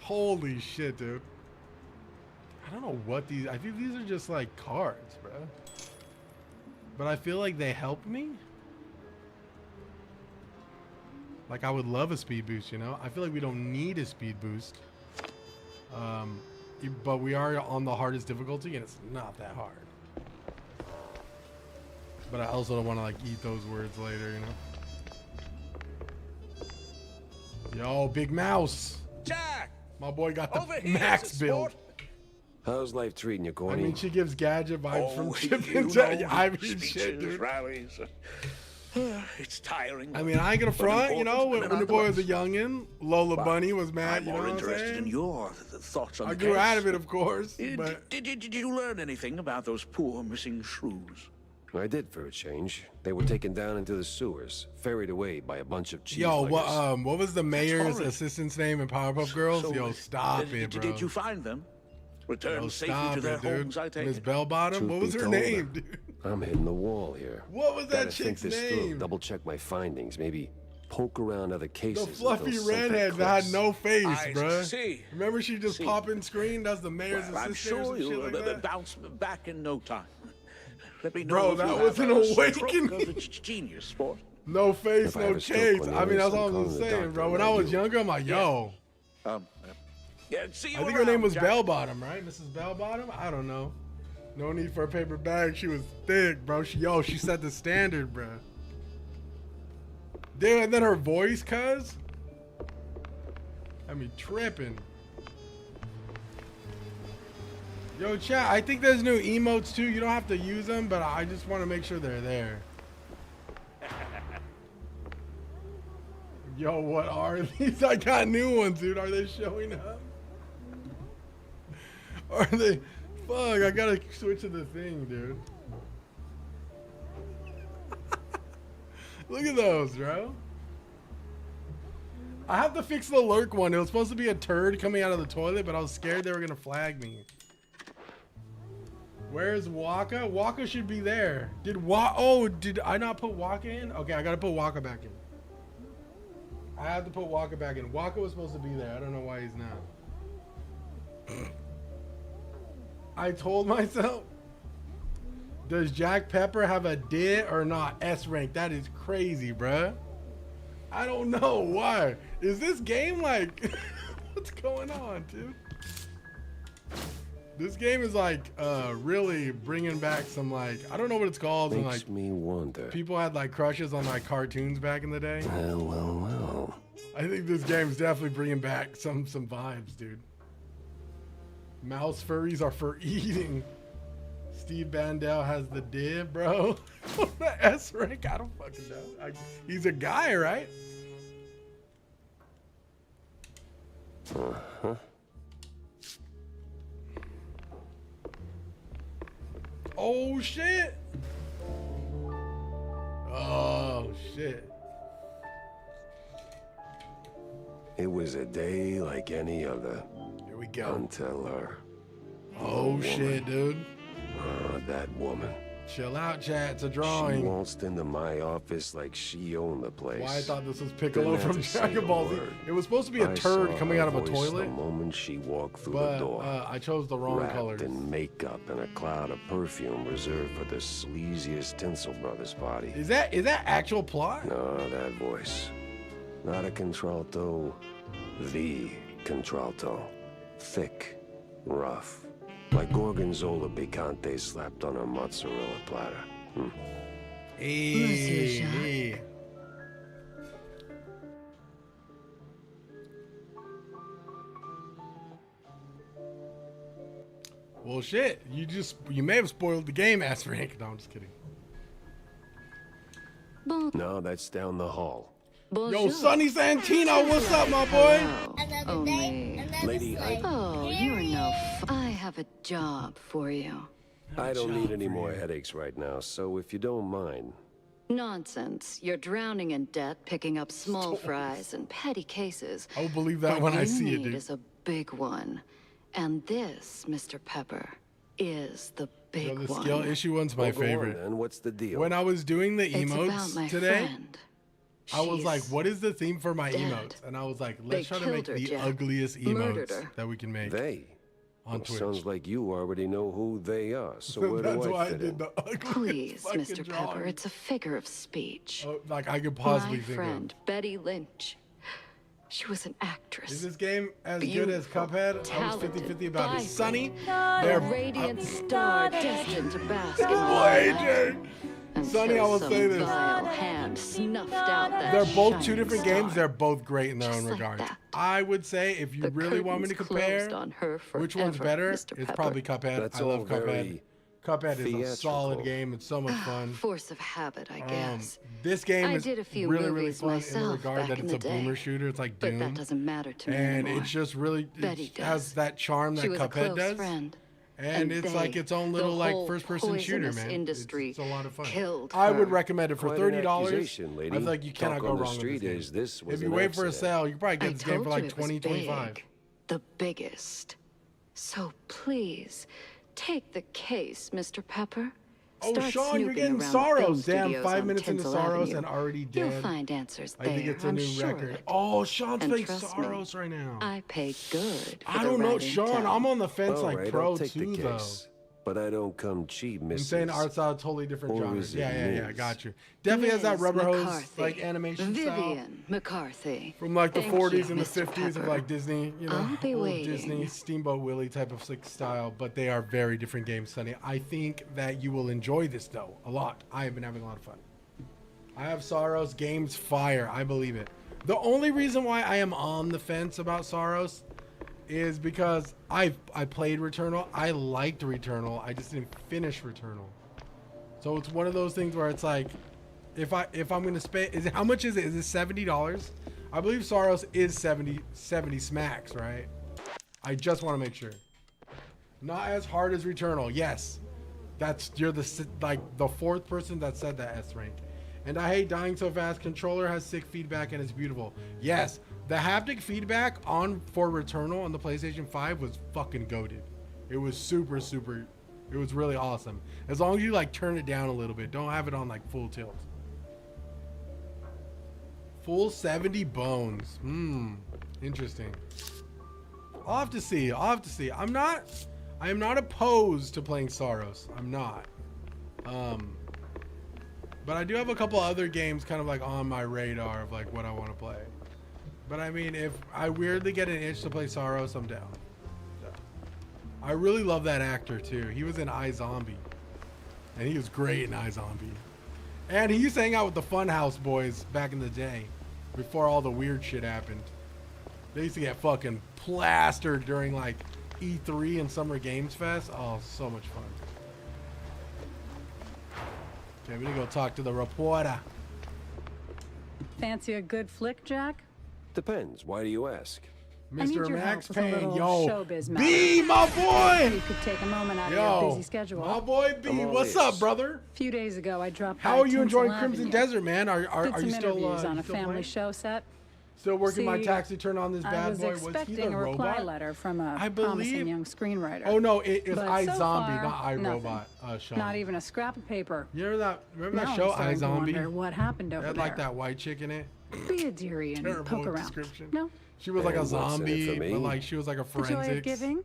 Holy shit, dude. I don't know what these, I think these are just like cards, bro. But I feel like they help me. Like I would love a speed boost, you know? I feel like we don't need a speed boost. But we are on the hardest difficulty and it's not that hard. But I also don't want to like eat those words later, you know? Yo, Big Mouse. Jack! My boy got the Over here, max sport. build. How's life treating you, I Corny? mean, she gives gadget vibes from Oh, Chip you and know, Dale. I mean, speeches, shit, dude. rallies. It's tiring. I mean, I ain't gonna but front, you know, important, when the boy was a nonetheless. youngin', Lola But Bunny was mad, I'm you know more what I'm interested in saying? your thoughts on I the grew case. out of it, of course, Did, but did you learn anything about those poor missing shrews? I did for a change. They were taken down into the sewers, ferried away by a bunch of cheese. yo, what was the mayor's horrid. assistant's name in Powerpuff Girls? So, Yo, stop it, bro. Did you find them? Return Yo, safely stop to their it, dude. homes, I take Miss it. Bell Bottom? Truth What was be her told, name, dude? I'm hitting the wall here. What was that Gotta think chick's this name? through, double check my findings, maybe poke around other The cases. fluffy until something redhead that had clicks. no face, I bruh. see. Remember she just See. pop in screen? That's the mayor's Well, I'm assistant or sure some shit you'll like that? bounce back in no time. Let me know Bro, if that you was have an a stroke awakening. of the genius, sport. No face, If I no have a stroke chase. when I mean, there that's is, all I'm I'm just calling the saying, doctor, bro. When not I was you. younger, I'm like, yo. Yeah, see you I think her name around, was Jack. Bell Bottom, right? Mrs. Bell Bottom? I don't know. No need for a paper bag. She was thick, bro. She set the standard, bro. Dude, and then her voice, cuz. I mean, tripping. Yo, chat, I think there's new emotes too. You don't have to use them, but I just want to make sure they're there. Yo, what are these? I got new ones, dude. Are they showing up? Are they? Fuck, I gotta switch to the thing, dude. Look at those, bro. I have to fix the lurk one. It was supposed to be a turd coming out of the toilet, but I was scared they were gonna flag me. Where's Waka? Waka should be there. Did I not put Waka in? Okay, I gotta put Waka back in. I have to put Waka back in. Waka was supposed to be there. I don't know why he's not. I told myself, does Jack Pepper have a D or not? S rank. That is crazy, bruh. I don't know why. Is this game like, what's going on, dude? This game is like really bringing back some like, I don't know what it's called. And, Makes like me wonder. people had like crushes on like cartoons back in the day. Well. I think this game's definitely bringing back some vibes, dude. Mouse furries are for eating. Steve Bandel has the dib, bro. The S rank, I don't fucking know. He's a guy, right? Uh-huh. Oh shit. Oh shit. It was a day like any other. Here we go. Until her. Oh shit, dude. That woman. Chill out, chat. It's a She drawing. waltzed into my office like she owned the place. Why I thought this was Piccolo Didn't from have to say Dragon a Ball Z. word. It was supposed to be a I turd saw coming her out of a voice toilet, the moment she walked through but the door. I chose the wrong Wrapped colors. in makeup and a cloud of perfume reserved for the sleaziest Tinsel Brothers party. Is that actual plot? No, that voice. Not a contralto, the contralto. Thick, rough. Like Gorgonzola picante slapped on a mozzarella platter. Hey. Well, shit. You may have spoiled the game, ass Frank. No, I'm just kidding. No, that's down the hall. Yo, Sonny Santino, what's up, my boy? Another day, another Lady, slave. Oh, you're no. I have have a job for you. I don't need any more headaches right now, so if you don't mind. Nonsense. You're drowning in debt, picking up small fries and petty cases. I'll believe that What when I you see it, need dude. is a big one. And this, Mr. Pepper, is the Yo, big the one. skill issue one's my Well, go on, favorite. then. What's the deal? When I was doing the It's about emotes my today, friend. I was like, She's what is the theme for my dead. emotes? And I was like, They let's try to make killed her, the Jack. ugliest Murdered emotes her. that we can make They? on Well, Twitch. sounds like you already know who they are, so where That's do why I fit did in? the ugliest Please, fucking Mr. drawing. Pepper, it's a figure of speech. Oh, like I could possibly My think friend, Betty Lynch. She was an of. actress. Is this game as good as Beautiful, Cuphead? I was talented, 50-50 about it. vibrant, Sunny, a they're radiant star destined to bask in the Waging. until Sonny, I will some say this. vile hand snuffed out that They're both two shining different star. games. They're both great in their Just own like regards. that. I would say if you The really want me to curtains compare closed on her which one's forever, better, Mr. it's Pepper. probably Cuphead. That's I all love Cuphead. very Cuphead is a solid theatrical. game. It's so much fun. Force of habit, I guess. This game I is did a few really, movies really fun in the myself regard back that in it's the a day. boomer shooter. It's like But Doom. that doesn't matter to me And anymore. it's just really, Betty it has does. that charm that She was a Cuphead close does. friend. And it's like they, its own the little like whole first-person shooter, poisonous man. Industry It's a lot of fun. killed I would her. recommend it for Quite an $30. accusation, I lady. feel like you cannot Talk go on the wrong with street this is game. this was If you an wait for a accident. sale, you can probably I get this game for told like you it 20, was 25. big, the biggest. So please, take the case, Mr. Pepper. Oh, Start Sean, you're snooping getting around Soros. film Damn, studios 5 on minutes into Tinsel Soros Avenue. and already You'll dead. find answers I there. think it's a I'm new sure of record. it. Oh, Sean's And playing trust me, Soros right now. I pay good for I the don't know, writing Sean. talent. I'm on the fence All like right, pro I'll take too, the though. case. But I don't come cheap, missus. Insane art style, totally different Or genres. is it Yeah, Ms.? got you. Definitely has that Ms. rubber hose McCarthy, like animation style Vivian McCarthy. from like the Thank 40s you, and the Mr. 50s of Pepper. like Disney, you know, I'll be old waiting. Disney Steamboat Willie type of like style. But they are very different games, Sonny. I think that you will enjoy this though a lot. I have been having a lot of fun. I have Soros games fire. I believe it. The only reason why I am on the fence about Soros is because I played Returnal. I liked Returnal. I just didn't finish Returnal. So it's one of those things where it's like, if I'm gonna spend, is it, how much is it? Is it $70? I believe Soros is 70 smacks, right? I just want to make sure. Not as hard as Returnal. Yes, you're the fourth person that said that S rank. And I hate dying so fast. Controller has sick feedback and it's beautiful. Yes, the haptic feedback for Returnal on the PlayStation 5 was fucking goated. It was super. It was really awesome. As long as you like turn it down a little bit. Don't have it on like full tilt. Full 70 bones. Interesting. I'll have to see. I am not opposed to playing Soros. I'm not. But I do have a couple other games kind of like on my radar of like what I want to play. But I mean, if I weirdly get an itch to play Soros, I'm down. I really love that actor too. He was in iZombie. And he was great in iZombie. And he used to hang out with the Funhouse boys back in the day. Before all the weird shit happened. They used to get fucking plastered during like E3 and Summer Games Fest. Oh, so much fun. Okay, we need to go talk to the reporter. Fancy a good flick, Jack? Depends. Why do you ask? I need Mr. your Max help with a Payne, little yo. showbiz B, matter. my You boy! could take a moment out of your Yo, busy schedule. my boy B, I'm all what's ears. up, brother? A few days ago, I dropped How by are you enjoying Tinsel Crimson Avenue. Desert, man? Are Did you some still interviews on you a still family playing? show set. Still working my See, tax return on this I bad was boy? Was he expecting the a reply robot? letter from a I promising believe- young screenwriter. Oh no, it's But iZombie, so far, not iRobot. Sean. Not even a scrap of paper. You remember Now that I'm show starting to wonder iZombie? what happened It over had there. like that white chick in it. Be a dearie and Terrible poke around. description. No? She was like a And what's in it zombie, for me? but like she was like a The joy of forensics. giving?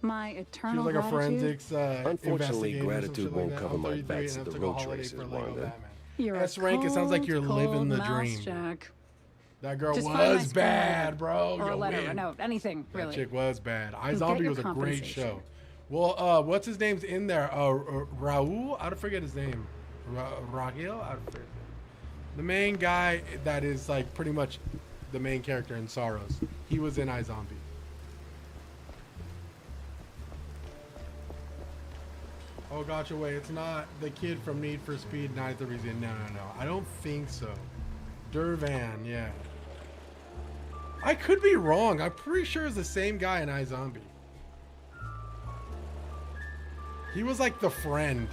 My She eternal was like a gratitude? forensics Unfortunately, investigator or some gratitude shit won't like that. cover I'm my 33 bets and at I the took a road holiday races, for Lego Wanda. Batman. You're a S rank, it sounds like you're living cold the mouse, dream. Jack. That girl Just find my was bad, screenwriter. bro. Or a You letter, win. a note, anything, That really. chick was bad. get iZombie your was a great compensation. show. Well, what's his name's in there? Raul? I don't forget his name. Rahil? I don't forget. The main guy that is like pretty much the main character in Soros. He was in iZombie. Oh, gotcha. Wait, it's not the kid from Need for Speed 9 reason. No. I don't think so. Durvan, yeah. I could be wrong. I'm pretty sure it's the same guy in iZombie. He was like the friend.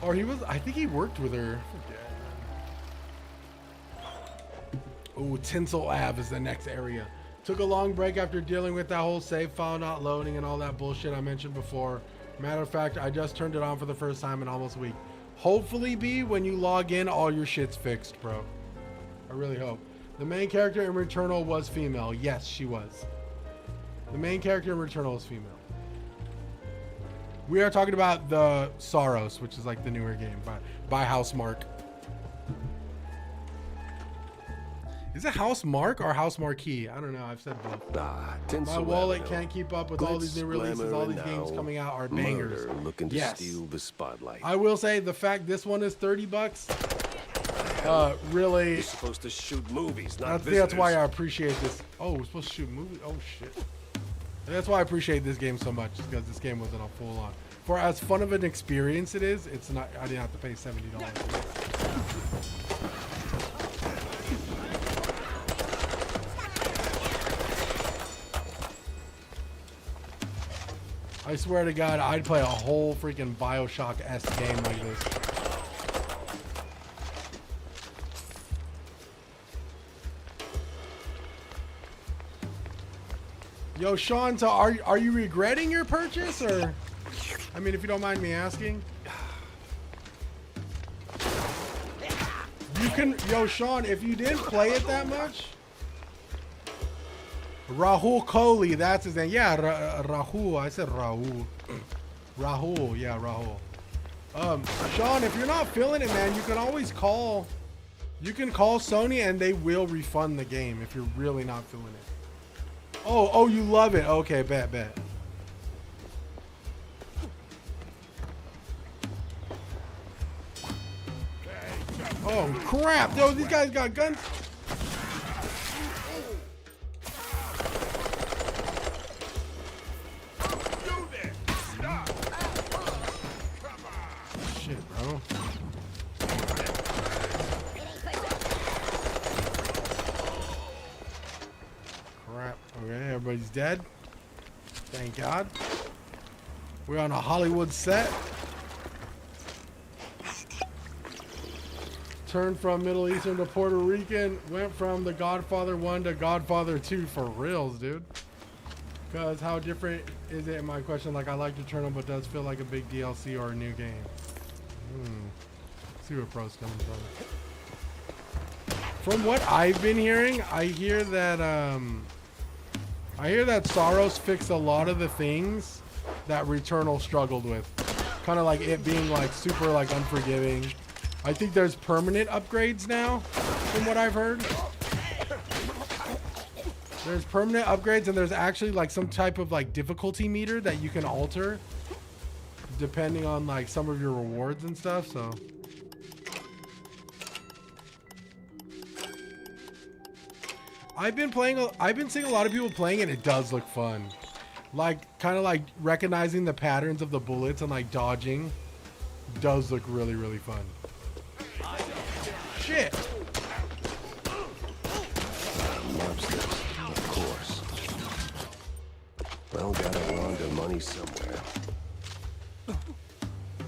Or he was, I think he worked with her. Oh, Tinsel Ave is the next area. Took a long break after dealing with that whole save file not loading and all that bullshit I mentioned before. Matter of fact, I just turned it on for the first time in almost a week. Hopefully, B, when you log in, all your shit's fixed, bro. I really hope. The main character in Returnal was female. Yes, she was. The main character in Returnal is female. We are talking about the Soros, which is like the newer game by Housemark. Is it Housemark or House Marquee? I don't know. I've said both. My wallet can't keep up with all these new releases. All these games coming out are bangers. Looking to steal the spotlight. I will say the fact this one is $30. Really. You're supposed to shoot movies, not visitors. That's why I appreciate this. Oh, we're supposed to shoot movies. Oh shit. That's why I appreciate this game so much, because this game wasn't a full on. For as fun of an experience it is, it's not. I didn't have to pay $70. I swear to God, I'd play a whole freaking Bioshock-esque game like this. Yo, Sean, so are you regretting your purchase, or? I mean, if you don't mind me asking. You can, yo, Sean, if you didn't play it that much. Rahul Kohli, that's his name. Yeah, Rahul. I said Rahul. Rahul, yeah, Rahul. Sean, if you're not feeling it, man, you can always call. You can call Sony and they will refund the game if you're really not feeling it. Oh, you love it. Okay, bet. Oh crap! Yo, these guys got guns. Shit, bro. Crap. Okay, everybody's dead. Thank God. We're on a Hollywood set. Turned from Middle Eastern to Puerto Rican. Went from The Godfather 1 to Godfather 2 for reals, dude. Because how different is it in my question? Like, I like Returnal, but does feel like a big DLC or a new game. See where pro's coming from. From what I've been hearing, I hear that Soros fixed a lot of the things that Returnal struggled with. Kind of like it being like super like unforgiving. I think there's permanent upgrades now, from what I've heard. There's permanent upgrades, and there's actually like some type of like difficulty meter that you can alter depending on like some of your rewards and stuff. So I've been seeing a lot of people playing it. It does look fun. Like kind of like recognizing the patterns of the bullets and like dodging does look really, really fun. Shit. Mobsters, of course. Well, gotta launder money somewhere.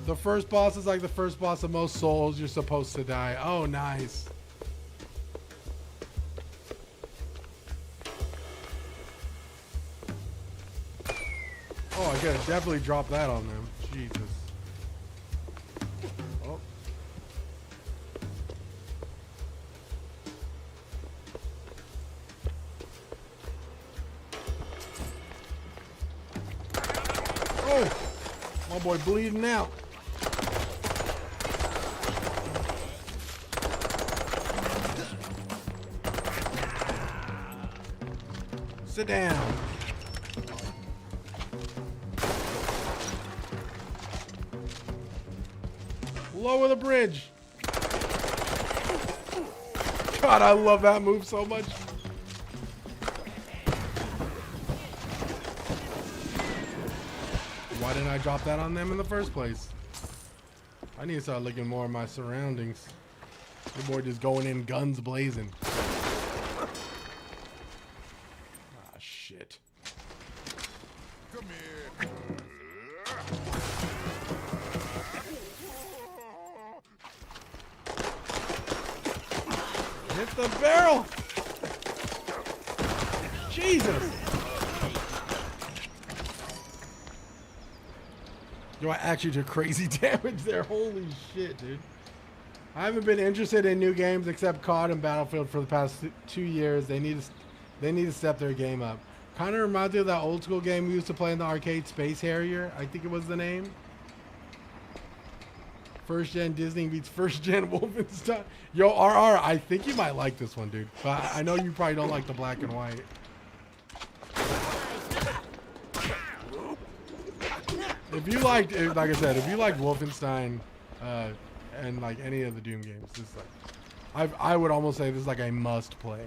The first boss is like the first boss of most Souls. You're supposed to die. Oh, nice. Oh, I gotta definitely drop that on them. Jesus. Oh. Oh, my boy bleeding out. Sit down. Lower the bridge. God, I love that move so much. Why didn't I drop that on them in the first place? I need to start looking more at my surroundings. The boy just going in guns blazing. Ah, shit. Come here. the barrel. Jesus. Yo, I actually took crazy damage there. Holy shit, dude. I haven't been interested in new games except COD and Battlefield for the past 2 years. They need to step their game up. Kind of reminds me of that old school game we used to play in the arcade, Space Harrier, I think it was the name. First gen Disney beats first gen Wolfenstein. Yo, RR, I think you might like this one, dude. But I know you probably don't like the black and white. If you liked, like I said, if you liked Wolfenstein and like any of the Doom games, this is like, I would almost say this is like a must play.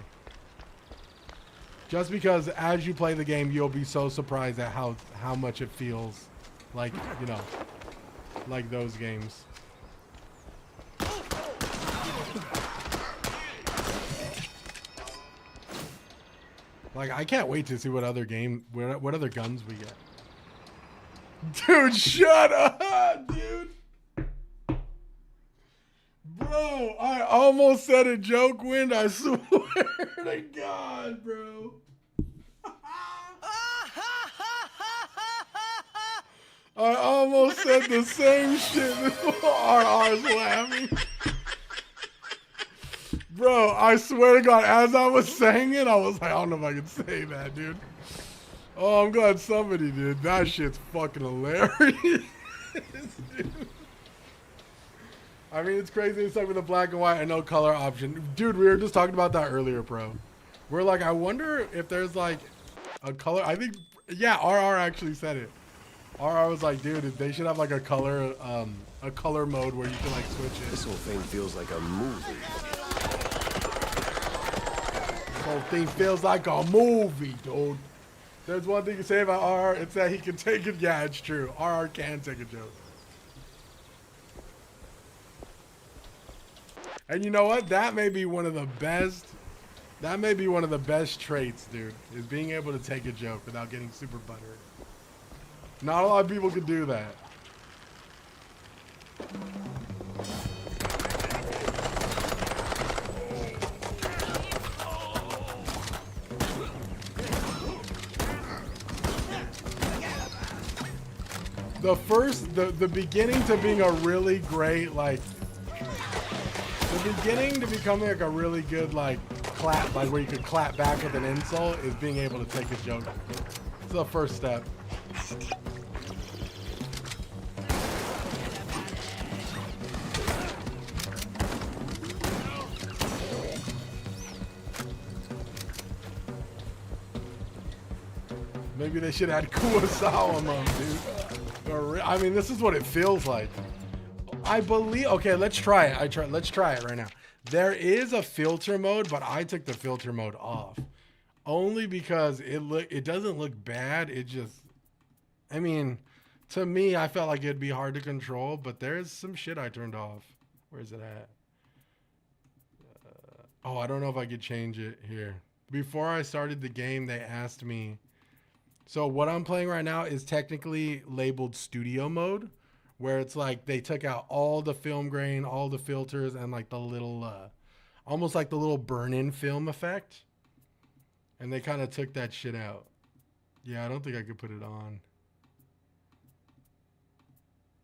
Just because as you play the game, you'll be so surprised at how much it feels like, you know, like those games. Like, I can't wait to see what other guns we get. Dude, shut up, dude. Bro, I almost said a joke wind, I swear to God, bro. I almost said the same shit before RR's laughing. Bro, I swear to God, as I was saying it, I was like, I don't know if I can say that, dude. Oh, I'm glad somebody did. That shit's fucking hilarious, dude. I mean, it's crazy. It's like with the black and white and no color option. Dude, we were just talking about that earlier, bro. We're like, I wonder if there's like a color. I think, yeah, RR actually said it. RR was like, dude, they should have like a color mode where you can like switch it. This whole thing feels like a movie. This whole thing feels like a movie, dude. There's one thing you say about RR, it's that he can take it. Yeah, it's true. RR can take a joke. And you know what? That may be one of the best. That may be one of the best traits, dude, is being able to take a joke without getting super buttered. Not a lot of people can do that. The beginning to being a really great, like, the beginning to becoming like a really good, like, clap, like where you could clap back with an insult is being able to take a joke. It's the first step. Maybe they should add Kurosawa mom, dude. I mean, this is what it feels like. I believe. Okay, let's try it. Let's try it right now. There is a filter mode, but I took the filter mode off, only because it doesn't look bad. It just, I mean, to me, I felt like it'd be hard to control. But there's some shit I turned off. Where's it at? Oh, I don't know if I could change it here. Before I started the game, they asked me. So what I'm playing right now is technically labeled studio mode, where it's like they took out all the film grain, all the filters, and like the little, almost like the little burn-in film effect. And they kind of took that shit out. Yeah, I don't think I could put it on.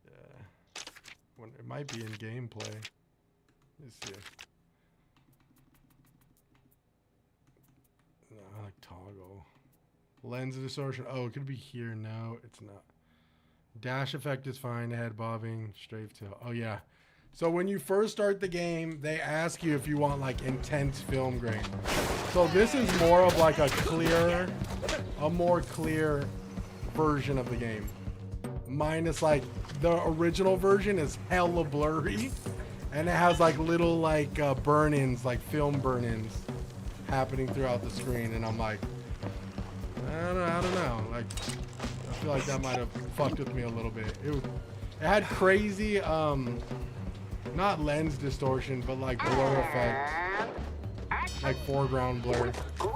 Yeah. It might be in gameplay. Let's see. No, I like toggle. Lens distortion. Oh, it could be here. No, it's not. Dash effect is fine. Head bobbing, strafe tail. Oh yeah. So when you first start the game, they ask you if you want like intense film grain. So this is more of like a more clear version of the game. Minus like the original version is hella blurry, and it has like little like burn-ins, like film burn-ins happening throughout the screen, and I'm like, I don't know. Like, I feel like that might have fucked with me a little bit. It had crazy, not lens distortion, but like blur effect, like foreground blur. But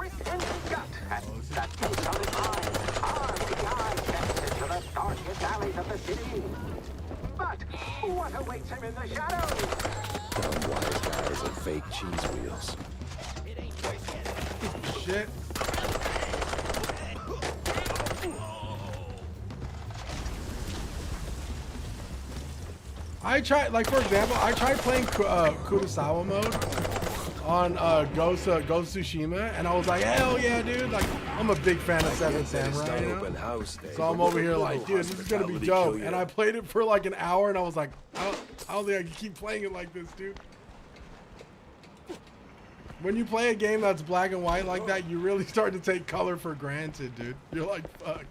what awaits him in the shadows? Dumb wise guys and fake cheese wheels. shit. I tried, like, for example, I tried playing Kurosawa mode on Ghost of Tsushima, and I was like, hell yeah, dude. Like, I'm a big fan of Seven Samurai, you know? So I'm over here like, dude, this is gonna be dope. And I played it for like an hour, and I was like, I don't think I can keep playing it like this, dude. When you play a game that's black and white like that, you really start to take color for granted, dude. You're like, fuck.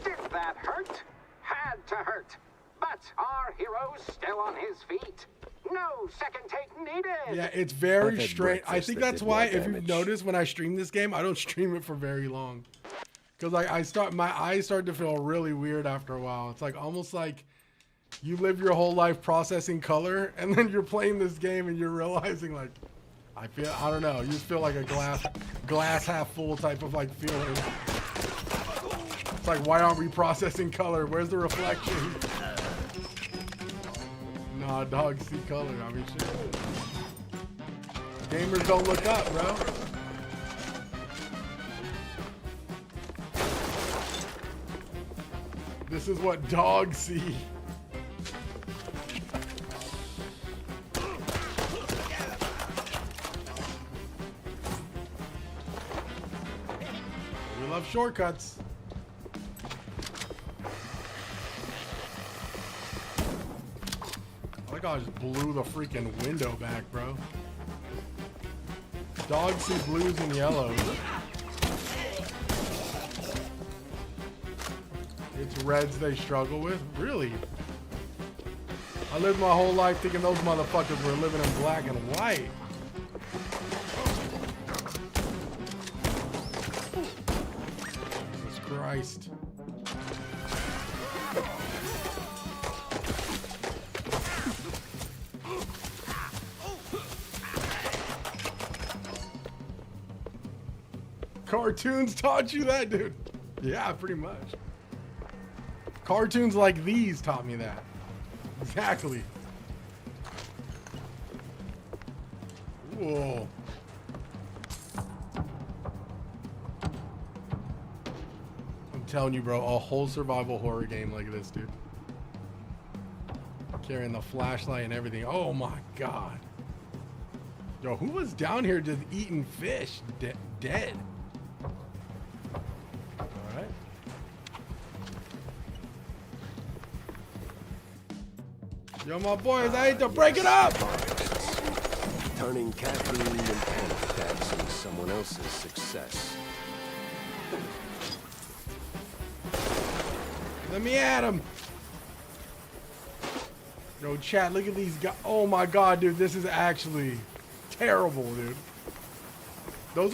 Did that hurt? Had to hurt. But our hero's still on his feet. No second take needed. Yeah, it's very strange. I think that's why, if you've noticed, when I stream this game, I don't stream it for very long. Because like my eyes start to feel really weird after a while. It's like almost like you live your whole life processing color, and then you're playing this game and you're realizing like, I don't know, you just feel like a glass half full type of like feeling. It's like, why aren't we processing color? Where's the reflection? Nah, dogs see color. I mean, shit. Gamers don't look up, bro. This is what dogs see. We love shortcuts. I just blew the freaking window back, bro. Dogs see blues and yellows. It's reds they struggle with? Really? I lived my whole life thinking those motherfuckers were living in black and white. Jesus Christ. Cartoons taught you that, dude? Yeah, pretty much. Cartoons like these taught me that. Exactly. Whoa. I'm telling you, bro, a whole survival horror game like this, dude. Carrying the flashlight and everything. Oh my god. Yo, who was down here just eating fish? Dead. Yo, my boys, I hate to break it up! Turning caffeine and panic attacks into someone else's success. Let me at him. Yo, chat, look at these guys. Oh my god, dude, this is actually terrible, dude. Those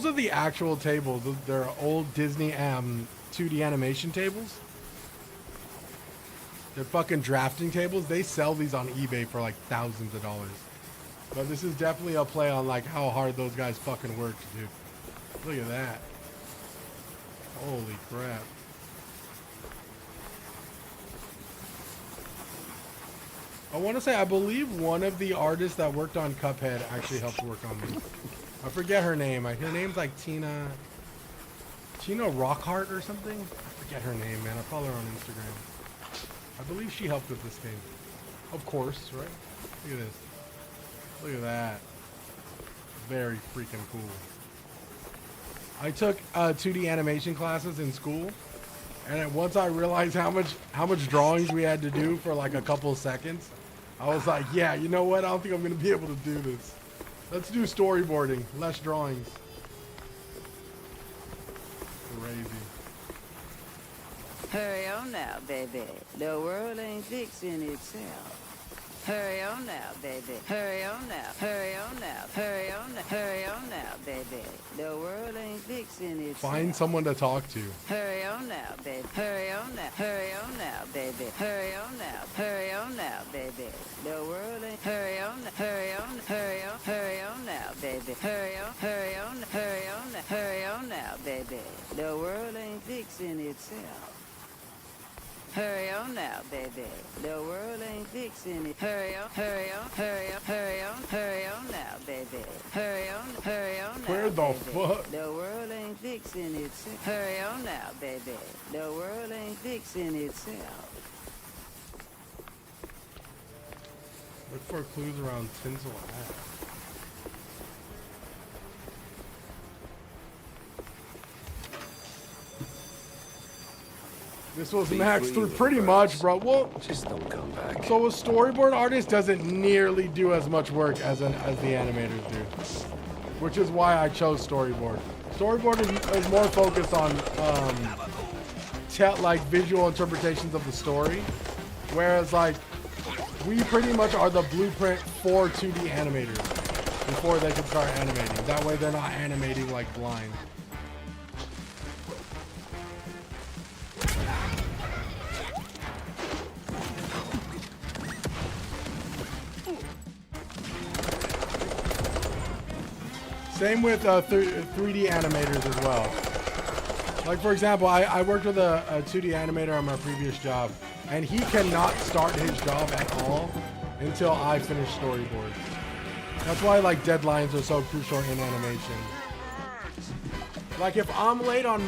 are the actual tables. They're old Disney 2D animation tables. They're fucking drafting tables. They sell these on eBay for like thousands of dollars. But this is definitely a play on like how hard those guys fucking worked, dude. Look at that. Holy crap. I want to say, I believe one of the artists that worked on Cuphead actually helped work on this. I forget her name. Her name's like Tina Rockhart or something? I forget her name, man. I follow her on Instagram. I believe she helped with this game. Of course, right? Look at this. Look at that. Very freaking cool. I took 2D animation classes in school, and once I realized how much drawings we had to do for like a couple of seconds, I was like, yeah, you know what? I don't think I'm gonna be able to do this. Let's do storyboarding, less drawings. Crazy. Hurry on now, baby. The world ain't fixing itself. Hurry on now, baby. Hurry on now. Hurry on now. Hurry on now. Hurry on now, baby. The world ain't fixing itself. Find someone to talk to. Hurry on now, baby. Hurry on now. Hurry on now, baby. Hurry on now. Hurry on now, baby. The world ain't. Hurry on. Hurry on. Hurry on. Hurry on now, baby. Hurry on. Hurry on. Hurry on. Hurry on now, baby. The world ain't fixing itself. Hurry on now, baby. The world ain't fixing it. Hurry on, hurry on, hurry on, hurry on, hurry on now, baby. Hurry on now, Where the baby. fuck? The world ain't fixing itself. Hurry on now, baby. The world ain't fixing itself. Look for clues around Tinsel Ave. This was Be Max free, through little pretty birds. much, bro. Well, Just don't come back. so a storyboard artist doesn't nearly do as much work as the animators do, which is why I chose storyboard. Storyboard is more focused on like visual interpretations of the story, whereas like we pretty much are the blueprint for 2D animators before they can start animating. That way they're not animating like blind. Same with 3D animators as well. Like for example, I worked with a 2D animator on my previous job, and he cannot start his job at all until I finish storyboards. That's why like deadlines are so crucial in animation. Like if I'm late on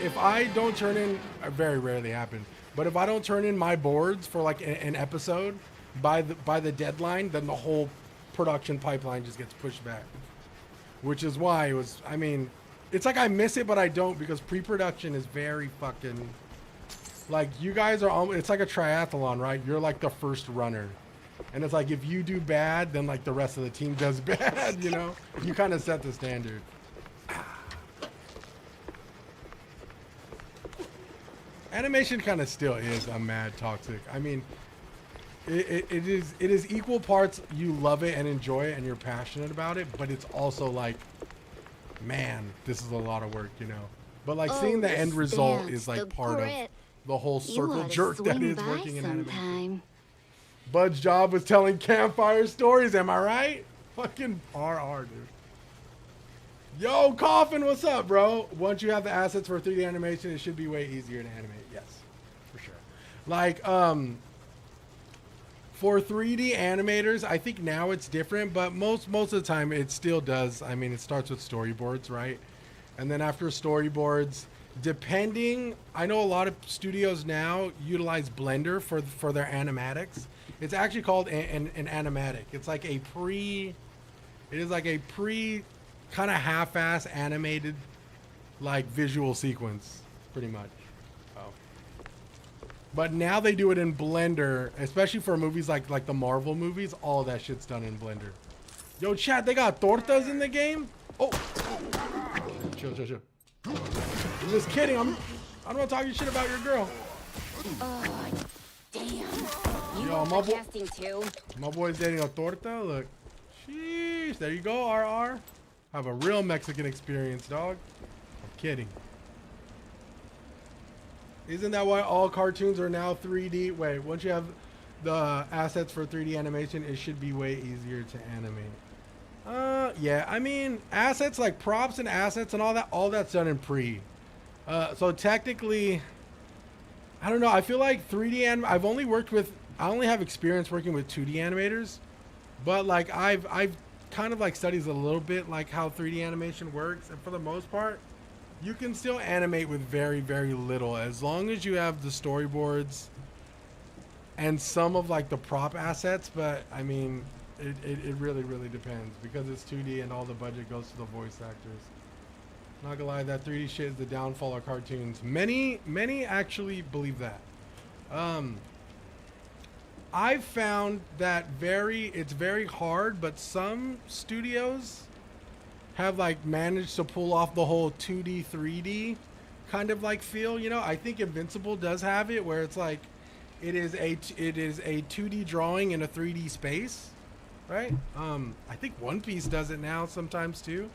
if I don't turn in, very rarely happen, but if I don't turn in my boards for like an episode by the deadline, then the whole production pipeline just gets pushed back. Which is why it was, I mean, it's like I miss it, but I don't, because pre-production is very fucking, like you guys are, it's like a triathlon, right? You're like the first runner. And it's like, if you do bad, then like the rest of the team does bad, you know? You kind of set the standard. Animation kind of still is a mad toxic. I mean, it is equal parts you love it and enjoy it and you're passionate about it, but it's also like, man, this is a lot of work, you know? But like seeing the end result is like part of the whole circle jerk that is working in animation. Bud's job was telling campfire stories, am I right? Fucking RR, dude. Yo, Coffin, what's up, bro? Once you have the assets for 3D animation, it should be way easier to animate. Yes, for sure. Like, for 3D animators, I think now it's different, but most of the time it still does. I mean, it starts with storyboards, right? And then after storyboards, depending, I know a lot of studios now utilize Blender for their animatics. It's actually called an animatic. It's like a pre kind of half-ass animated like visual sequence, pretty much. But now they do it in Blender, especially for movies like the Marvel movies. All that shit's done in Blender. Yo, chat, they got tortas in the game? Oh. Chill. I'm just kidding. I don't want to talk shit about your girl. Oh, damn. Yo, my boy's dating a torta. Look. Sheesh. There you go, RR. Have a real Mexican experience, dog. I'm kidding. Isn't that why all cartoons are now 3D? Wait, once you have the assets for 3D animation, it should be way easier to animate. Yeah, I mean, assets like props and assets and all that's done in pre. So technically, I don't know. I feel like 3D I only have experience working with 2D animators, but like I've kind of like studies a little bit like how 3D animation works, and for the most part, you can still animate with very, very little as long as you have the storyboards and some of like the prop assets. But I mean, it really, really depends because it's 2D and all the budget goes to the voice actors. Not gonna lie, that 3D shit is the downfall of cartoons. Many actually believe that. I've found that it's very hard, but some studios have like managed to pull off the whole 2D 3D kind of like feel, you know. I think Invincible does have it where it's like it is a 2D drawing in a 3D space, right? I think One Piece does it now sometimes too.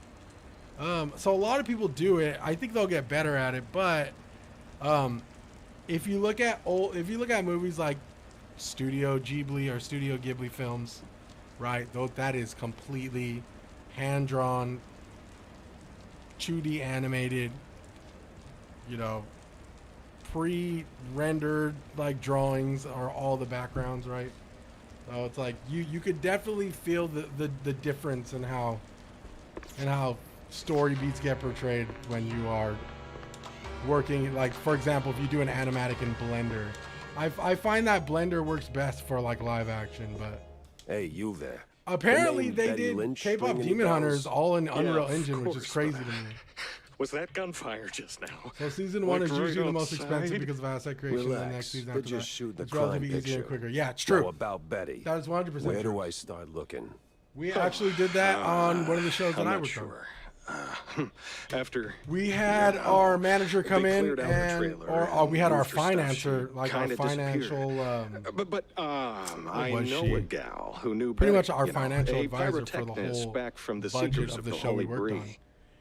So a lot of people do it. I think they'll get better at it, but if you look at movies like Studio Ghibli or Studio Ghibli films, right? That is completely hand-drawn, 2D animated, you know, pre-rendered like drawings are all the backgrounds, right? So it's like you could definitely feel the difference in how story beats get portrayed when you are working. Like, for example, if you do an animatic in Blender, I find that Blender works best for like live action, but Hey, you there. apparently The name they Betty did Lynch K-pop ring any Demon bells? Hunters all in Unreal of Engine, which is course, crazy but to me. Was that gunfire just now? So season 1 Like is usually right the most outside? expensive because of asset creation. The next Relax. season They're after just that, shooting the it's crime relatively easier picture. and quicker. Yeah, it's true. Now about Betty. That is 100% Where true. do I start looking? We actually did that on one of the shows that I'm I not worked sure. After We had our manager come they in, cleared out the and trailer or we had our moved her stuff, financer, she like our kinda financial. But I was know she? a gal who knew Pretty Betty, much our you know, financial a advisor for the pyrotechnist whole back from the budget Seekers of of the the show we Holy worked Bree. on.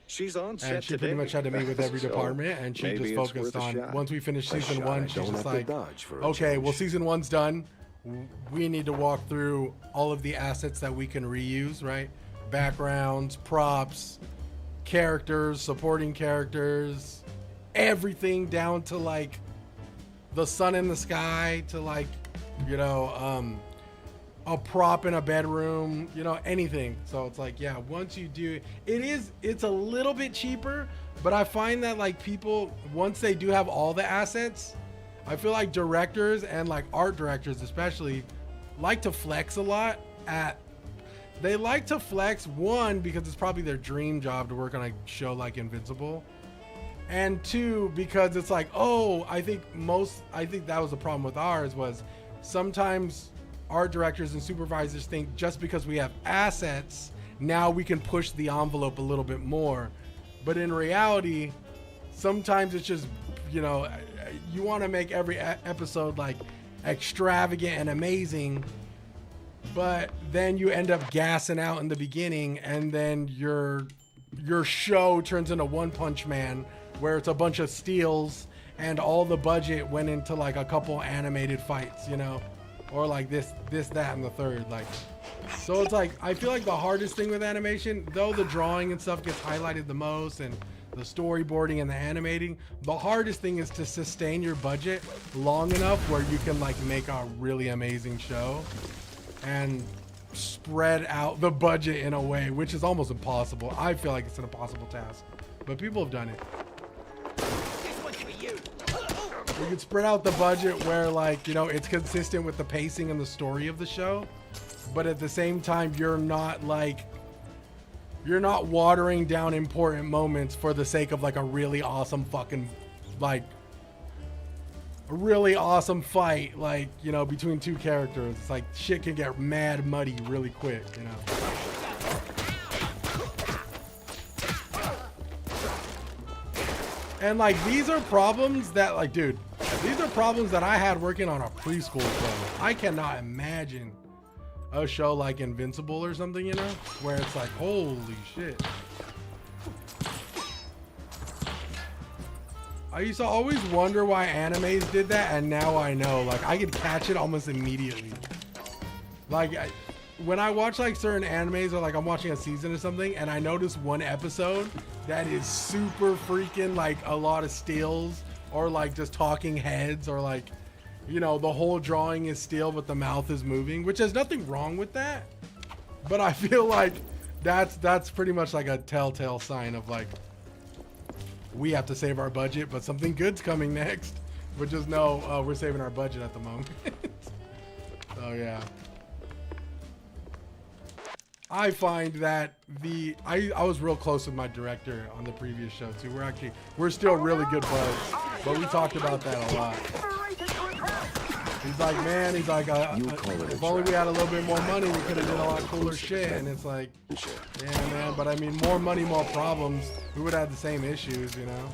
She's on set And she pretty today. much had to meet with every So department, and she maybe just it's focused worth a on. shot. Once we finished A season shot 1, I she's don't just have to like, dodge for a okay, well change." season 1's done. We need to walk through all of the assets that we can reuse, right? Backgrounds, props, characters, supporting characters, everything down to like the sun in the sky to like, you know, a prop in a bedroom, you know, anything. So it's like, yeah, once you do it's a little bit cheaper, but I find that like people, once they do have all the assets, I feel like directors and like art directors especially like to flex a lot they like to flex, one, because it's probably their dream job to work on a show like Invincible, and two, because it's like, oh, I think that was the problem with ours, was sometimes art directors and supervisors think just because we have assets, now we can push the envelope a little bit more. But in reality, sometimes it's just, you know, you want to make every episode like extravagant and amazing, but then you end up gassing out in the beginning, and then your show turns into One Punch Man, where it's a bunch of steals and all the budget went into like a couple animated fights, you know, or like this, that, and the third. Like, so it's like, I feel like the hardest thing with animation, though the drawing and stuff gets highlighted the most, and the storyboarding and the animating, the hardest thing is to sustain your budget long enough where you can like make a really amazing show and spread out the budget in a way which is almost impossible. I feel like it's an impossible task, but people have done it. You can spread out the budget where, like, you know, it's consistent with the pacing and the story of the show, but at the same time you're not watering down important moments for the sake of like a really awesome fucking, like, a really awesome fight, like, you know, between two characters. It's like shit can get mad muddy really quick, you know. And like, these are problems that, like, dude, these are problems that I had working on a preschool show. I cannot imagine a show like Invincible or something, you know, where it's like, holy shit. I used to always wonder why animes did that, and now I know. Like, I could catch it almost immediately. Like, when I watch like certain animes, or like I'm watching a season or something, and I notice one episode that is super freaking like a lot of stills, or like just talking heads, or like, you know, the whole drawing is still but the mouth is moving, which there's nothing wrong with that, but I feel like that's pretty much like a telltale sign of like, we have to save our budget, but something good's coming next. But just know, we're saving our budget at the moment. So yeah, I find that I was real close with my director on the previous show too. We're still really good buds, but we talked about that a lot. He's like, man, he's like, if only we had a little bit more money, we could have done a lot cooler shit. And it's like, yeah, man, but I mean, more money, more problems. We would have the same issues, you know?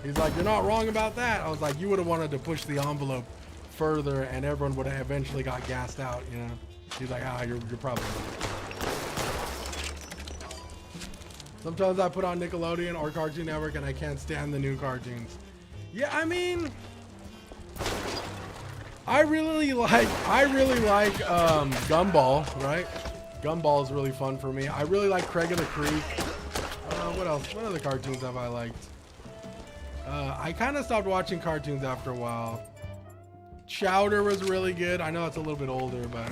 He's like, you're not wrong about that. I was like, you would have wanted to push the envelope further, and everyone would have eventually got gassed out, you know? He's like, you're probably right. Sometimes I put on Nickelodeon or Cartoon Network, and I can't stand the new cartoons. Yeah, I mean, I really like Gumball, right? Gumball is really fun for me. I really like Craig of the Creek. What else? What other cartoons have I liked? I kind of stopped watching cartoons after a while. Chowder was really good. I know it's a little bit older, but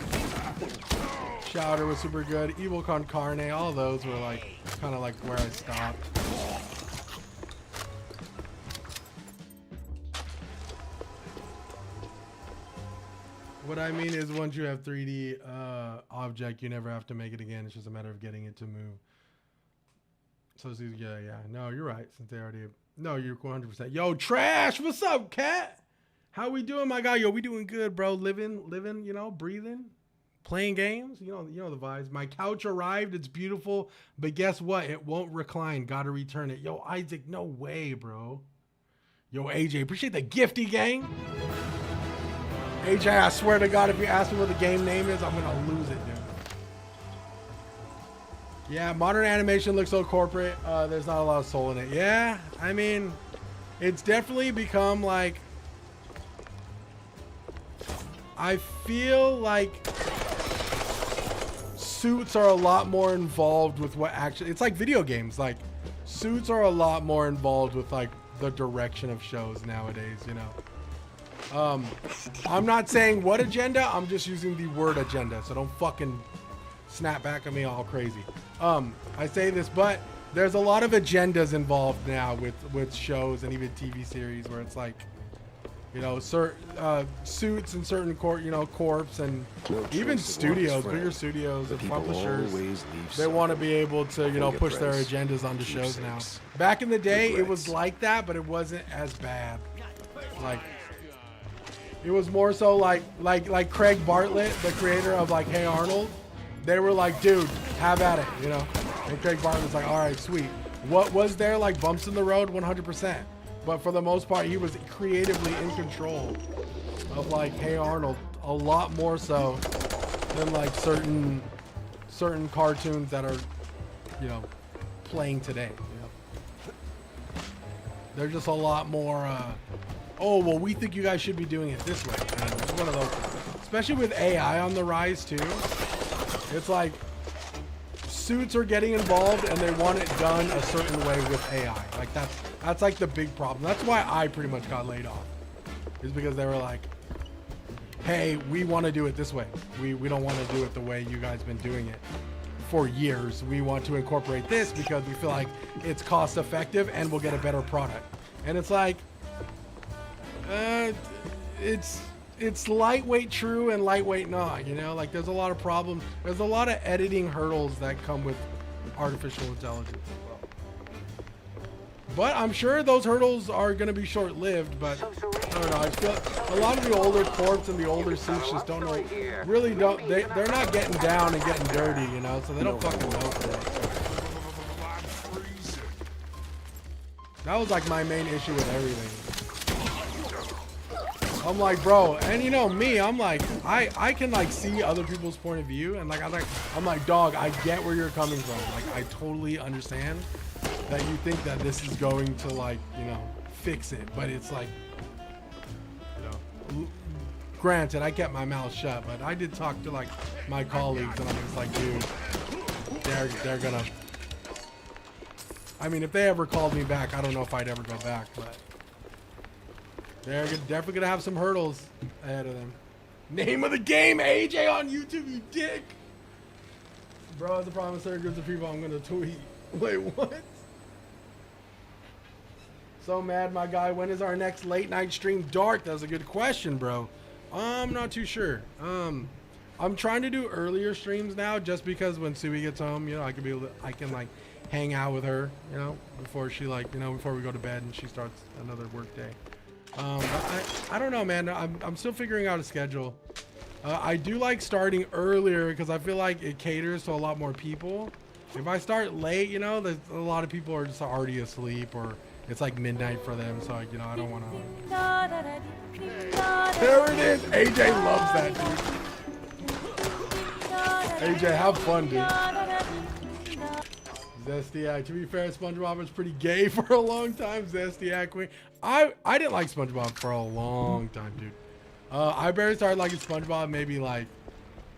Chowder was super good. Evil Con Carne, all those were like kind of like where I stopped. What I mean is once you have 3D object, you never have to make it again. It's just a matter of getting it to move. So yeah. No, you're right. Since they already, no, you're 100%. Yo, Trash, what's up, cat? How we doing, my guy? Yo, we doing good, bro. Living, you know, breathing, playing games. You know the vibes. My couch arrived. It's beautiful, but guess what? It won't recline. Gotta return it. Yo, Isaac, no way, bro. Yo, AJ, appreciate the gifty gang. AJ, I swear to God, if you ask me what the game name is, I'm gonna lose it, dude. Yeah, modern animation looks so corporate. There's not a lot of soul in it. Yeah, I mean, it's definitely become like, I feel like Suits are a lot more involved with what actually, it's like video games. Like Suits are a lot more involved with like the direction of shows nowadays, you know. I'm not saying what agenda, I'm just using the word agenda, so don't fucking snap back at me all crazy. I say this, but there's a lot of agendas involved now with shows and even TV series where it's like, you know, Suits and certain corps and even studios, bigger studios and publishers, they want to be able to, you know, push their agendas onto shows now. Back in the day, it was like that, but it wasn't as bad. Like, it was more so like Craig Bartlett, the creator of like Hey Arnold. They were like, dude, have at it, you know. And Craig Bartlett's like, all right, sweet. What was there like bumps in the road? 100%. But for the most part, he was creatively in control of like Hey Arnold a lot more so than like certain cartoons that are, you know, playing today. You know? They're just a lot more. Oh well, we think you guys should be doing it this way. And it's one of those, especially with AI on the rise too. It's like Suits are getting involved and they want it done a certain way with AI. Like that's like the big problem. That's why I pretty much got laid off. Is because they were like, hey, we want to do it this way. We don't want to do it the way you guys been doing it for years. We want to incorporate this because we feel like it's cost effective and we'll get a better product. And it's like, it's lightweight true and lightweight not, you know, like there's a lot of problems. There's a lot of editing hurdles that come with artificial intelligence as well. But I'm sure those hurdles are going to be short-lived, but I don't know. I feel a lot of the older corps and the older Suits just don't know, really don't, they're not getting down and getting dirty, you know, so they don't fucking know for it. That was like my main issue with everything. I'm like, bro, and you know me, I'm like, I can like see other people's point of view, and like I'm like, dog, I get where you're coming from. Like, I totally understand that you think that this is going to like, you know, fix it, but it's like, you know, granted, I kept my mouth shut, but I did talk to like my colleagues, and I was like, dude, they're gonna. I mean, if they ever called me back, I don't know if I'd ever go back, but. They're definitely going to have some hurdles ahead of them. Name of the game, AJ on YouTube, you dick. Bro, as a promissory group of people, I'm going to tweet. Wait, what? So mad, my guy. When is our next late night stream? Dark. That was a good question, bro. I'm not too sure. I'm trying to do earlier streams now just because when Sui gets home, you know, I can like hang out with her, you know, before she like, you know, before we go to bed and she starts another work day. I don't know, man. I'm still figuring out a schedule. I do like starting earlier because I feel like it caters to a lot more people. If I start late, you know, there's a lot of people are just already asleep or it's like midnight for them. So, you know, I don't want to. There it is. AJ loves that, dude. AJ, have fun, dude. Zestiac. To be fair, SpongeBob was pretty gay for a long time. Zestiac Queen. I didn't like SpongeBob for a long time, dude. I barely started liking SpongeBob maybe like,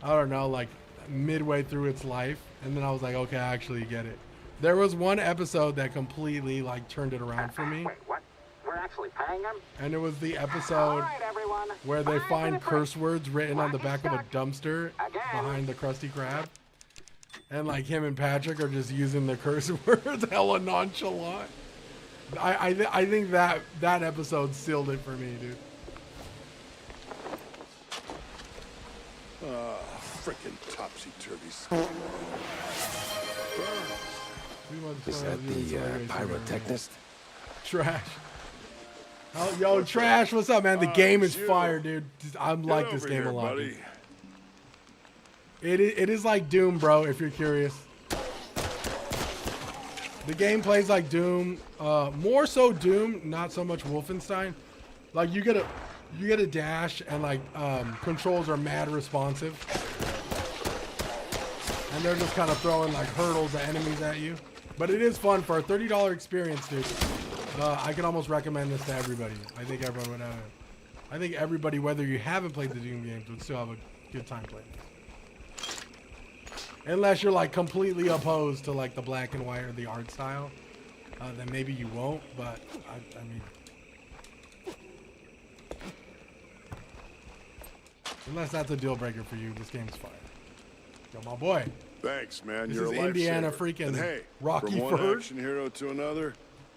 I don't know, like midway through its life. And then I was like, okay, I actually get it. There was one episode that completely like turned it around for me. Wait, what? Where actually paying him? And it was the All episode right, everyone. where they Time for find the curse quiz. words written on the Clock back is of a stuck. dumpster Again. behind the Krusty Krab. And like him and Patrick are just using the curse words hella nonchalant. I think that episode sealed it for me, dude. Frickin' topsy-turvies. Is that the pyrotechnist? Trash. Oh, yo, Trash, what's up, man? The game is you. fire, dude. I like this over game here, a lot. buddy. Dude. It is like Doom, bro, if you're curious. The game plays like Doom. More so Doom, not so much Wolfenstein. Like you get a dash and like controls are mad responsive. And they're just kind of throwing like hurdles of enemies at you. But it is fun for a $30 experience, dude. I can almost recommend this to everybody. I think everyone would have it. I think everybody, whether you haven't played the Doom games, would still have a good time playing it. Unless you're like completely opposed to like the black and white or the art style, then maybe you won't. But I mean, unless that's a deal breaker for you, this game's fire. Yo, my boy. Thanks, man. This You're is a Indiana lifesaver. freaking And hey, Rocky from one Ford. action hero to another,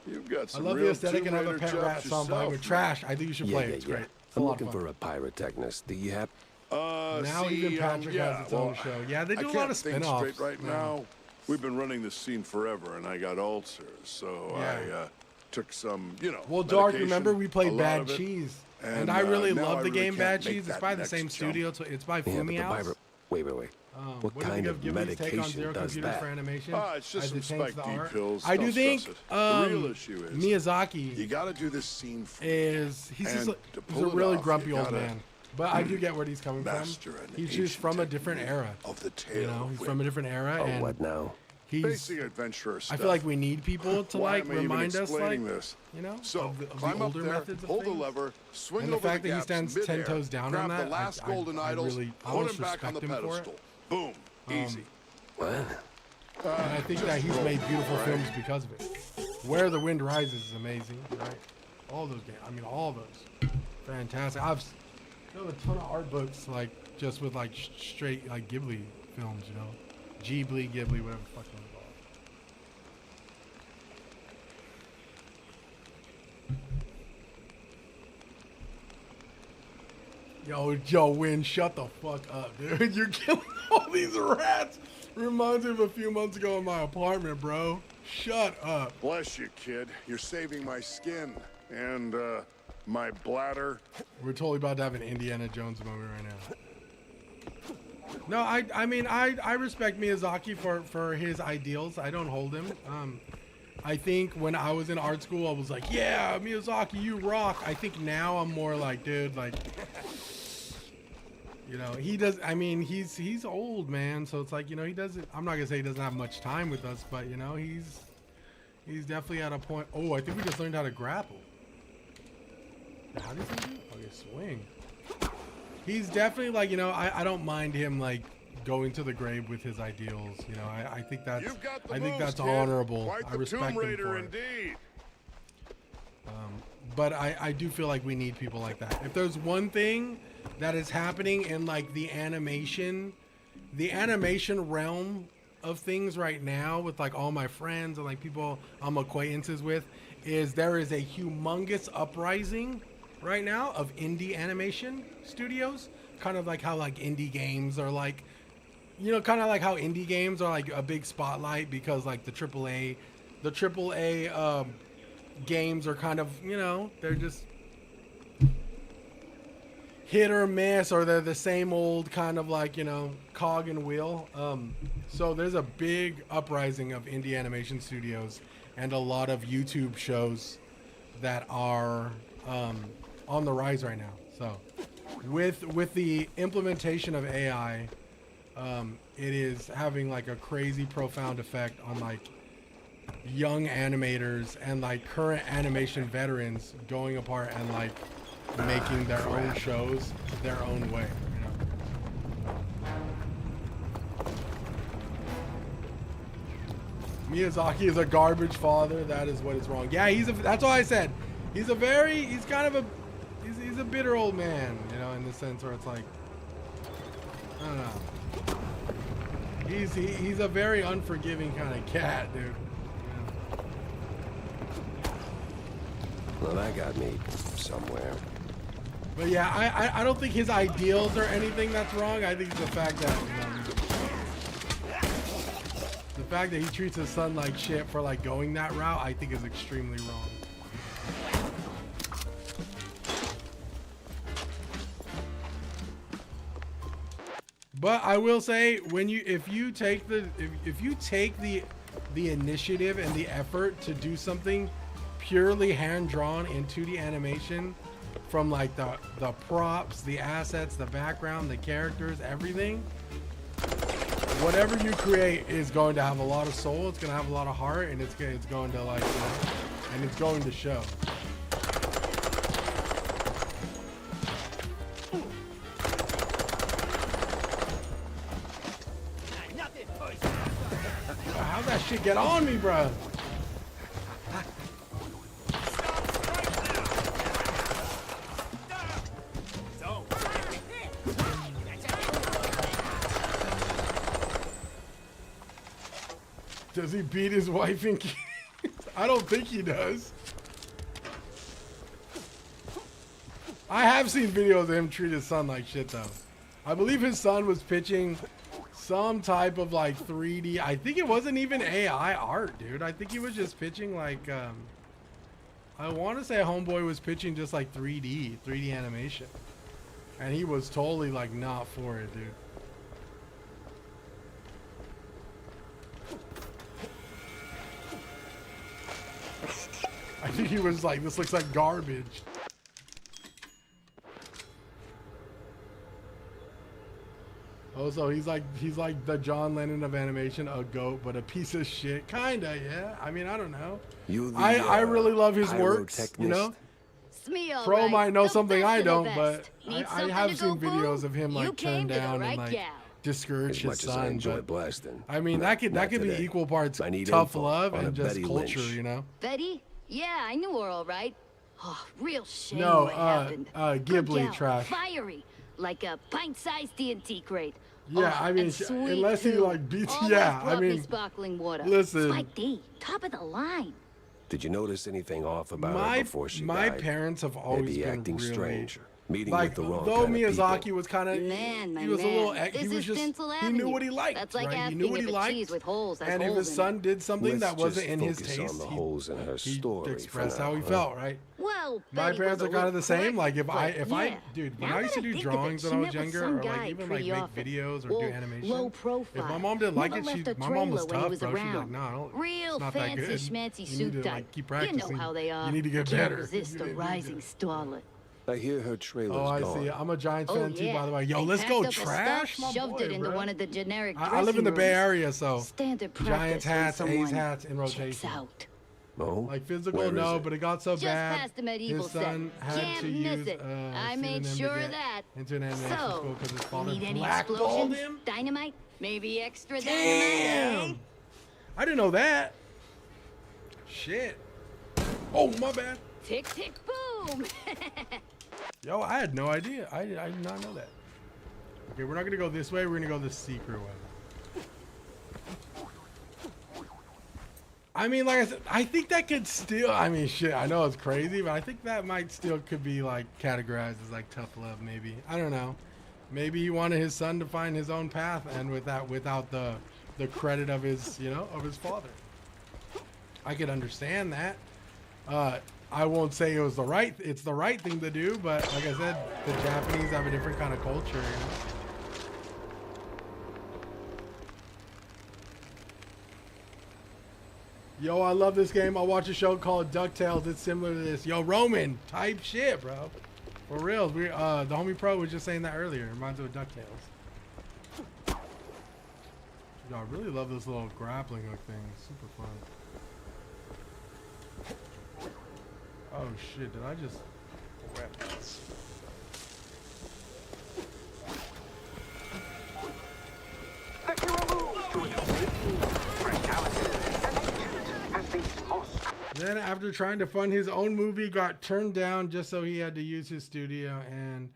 you've got I some love the real aesthetic and I have a Tomb pet Raider rat chops song by with yourself, Trash. I think you should play it. It's great. It's a I'm lot of looking fun. for a pyrotechnist. Do you have? Now even Patrick has its own show. Yeah, they do a lot of I can't think spin-offs. straight right now. We've been running this scene forever, and I got ulcers, so Yeah. I took some, Well, Dark, medication, remember we a played lot Bad of it, Cheese. and And I really now love I the really game can't Bad make Cheese. It's that by the next same jump. studio. It's by Yeah, but Fumi the House. Wait. What do you kind think of Ghibli's take on medication Zero does Computers that? for animation? It's just as some it taints spike the D art? pills. I do Don't think stress it. The real issue is Miyazaki you got to do this scene he's and to he's pull a it really off, grumpy you old gotta man. But I do get where he's coming from. master an He's just ancient from a different technique era. of the tail You know, he's whip. from a different era, Oh, and what now? he's. Basic adventurer I stuff. feel like we need people to Why like am I even remind us, like, explaining this? you know, So, of the climb up older there, methods of pull the things. lever, swing And the over fact the that he gaps stands midair, 10 toes down grab on that, the last golden I idols, really put almost him back on the respect him for it. pedestal. Boom. Easy. What? And I think that he's made beautiful films because of it. Where the Wind Rises is amazing, right? All those games. I mean, all those. Fantastic. I've done a ton of art books, like, just with, like, straight, like, Ghibli films, you know? Ghibli, whatever the fuck you want to call it. Yo, Win, shut the fuck up, dude. You're killing all these rats. Reminds me of a few months ago in my apartment, bro. Shut up. Bless you, kid. You're saving my skin and my bladder. We're totally about to have an Indiana Jones moment right now. No, I mean, I respect Miyazaki for his ideals. I don't hold him. I think when I was in art school, I was like, yeah, Miyazaki, you rock. I think now I'm more like, dude, like, you know, he does. I mean, he's old, man. So it's like, you know, he doesn't. I'm not gonna say he doesn't have much time with us, but you know, he's definitely at a point. Oh, I think we just learned how to grapple. How does he do? Okay, swing. He's definitely like, you know, I don't mind him like going to the grave with his ideals. You know, I think that's that's honorable. Quite I the respect Tomb him Raider for it. indeed. But I do feel like we need people like that. If there's one thing that is happening in like the animation realm of things right now with like all my friends and like people I'm acquaintances with, is there is a humongous uprising right now of indie animation studios. Kind of like how like indie games are like, you know, kind of like how indie games are like a big spotlight because like the AAA games are kind of, you know, they're just hit or miss, or they're the same old kind of like, you know, cog and wheel. So there's a big uprising of indie animation studios and a lot of YouTube shows that are on the rise right now. So with the implementation of AI, it is having like a crazy profound effect on like young animators and like current animation veterans going apart and like making their own shows their own way, you know. Miyazaki is a garbage father. That is what is wrong. Yeah, that's why I said he's kind of a, he's a bitter old man, you know, in the sense where it's like, I don't know. He's a very unforgiving kind of cat, dude. Well, that got me somewhere. But yeah, I don't think his ideals are anything that's wrong. I think it's the fact that he treats his son like shit for like going that route, I think is extremely wrong. But I will say, if you take the initiative and the effort to do something purely hand drawn in 2D animation, from like the props, the assets, the background, the characters, everything, whatever you create is going to have a lot of soul. It's going to have a lot of heart, and it's going to like, and it's going to show. How'd that shit get on me, bro? Does he beat his wife and kids? I don't think he does. I have seen videos of him treat his son like shit, though. I believe his son was pitching some type of like 3D. I think it wasn't even AI art, dude. I think he was just pitching like, I want to say Homeboy was pitching just like 3D animation. And he was totally like not for it, dude. I think he was like, this looks like garbage. Oh, so he's like the John Lennon of animation, a goat, but a piece of shit. Kinda, yeah. I mean, I don't know. I really love his works, you know? Pro might know something I don't, but I have seen videos of him like turn down and like discourage his son. But I mean, that could be equal parts tough love and just culture, you know? Betty? Yeah, I knew her all right. Oh, real shame No, what happened. Good Ghibli gal, trash. Fiery, like a pint-sized TNT crate. Yeah, Oh, I mean, and sweet unless he too. like beats, Always yeah, I brought me mean, sparkling water. listen. Spike D, top of the line. Did you notice anything off about her my before she my died? parents have always Maybe been acting really strange, meeting like, with the wrong though kind of Miyazaki people. was kind of, Man, he was a little, this he was is just, Stencil he knew Avenue. what he liked, That's like right? He asking knew what if he a liked, cheese with holes has and if holes his in son it. did something that Let's wasn't just in his focus taste, on the holes in her he story expressed for how now, he huh? felt, right? Well, My Betty parents was are a kind of little the same. quick, Like but yeah. dude, when Now I used to that I do think of it, drawings she when I was met with younger, some or like guy even like pretty make often. videos or Well, do animation. low If profile. my mom didn't like Never it, left a my mom was trailer when he tough, was bro. She'd be around. like, nah, I don't, Real it's not that fancy good. schmancy You suit need to type. like keep You practicing. know how they are. You need to get Can't better. resist a rising starlet. I hear her trailer's Oh, I gone. see. I'm a Giants Oh, fan too, yeah. by the way. Yo, They let's packed go up his trash, stuff, my shoved boy, it into bro. one of the generic I live in the Bay dressing Area, so Standard Giants practice when hats, A's someone hats in checks rotation. out. Oh? Like physical, Where is no, it? but it got so Just bad. past the medieval His son set. had Can't to miss use it. I made pseudonym to sure get of that. into an animation So, school because his father need any blackballed explosions? him. Dynamite? Maybe extra Damn! dynamite, I didn't know that. Shit. Oh, my bad. Tick, tick, boom! Yo, I had no idea. I did not know that. Okay, we're not gonna go this way. We're gonna go the secret way. I mean, like I said, I think that could still. I mean, shit. I know it's crazy, but I think that might still could be like categorized as like tough love. Maybe, I don't know. Maybe he wanted his son to find his own path, and without the credit of his, you know, of his father. I could understand that. I won't say it's the right thing to do, but like I said, the Japanese have a different kind of culture, you know? Yo, I love this game. I watch a show called DuckTales. It's similar to this. Yo, Roman, type shit, bro. For real. The homie pro was just saying that earlier. It reminds me of DuckTales. Yo, I really love this little grappling hook thing. It's super fun. Oh shit, did I just wet this? The hero moves to an open field. Brutality is as these most Then after trying to fund his own movie, got turned down just so he had to use his studio and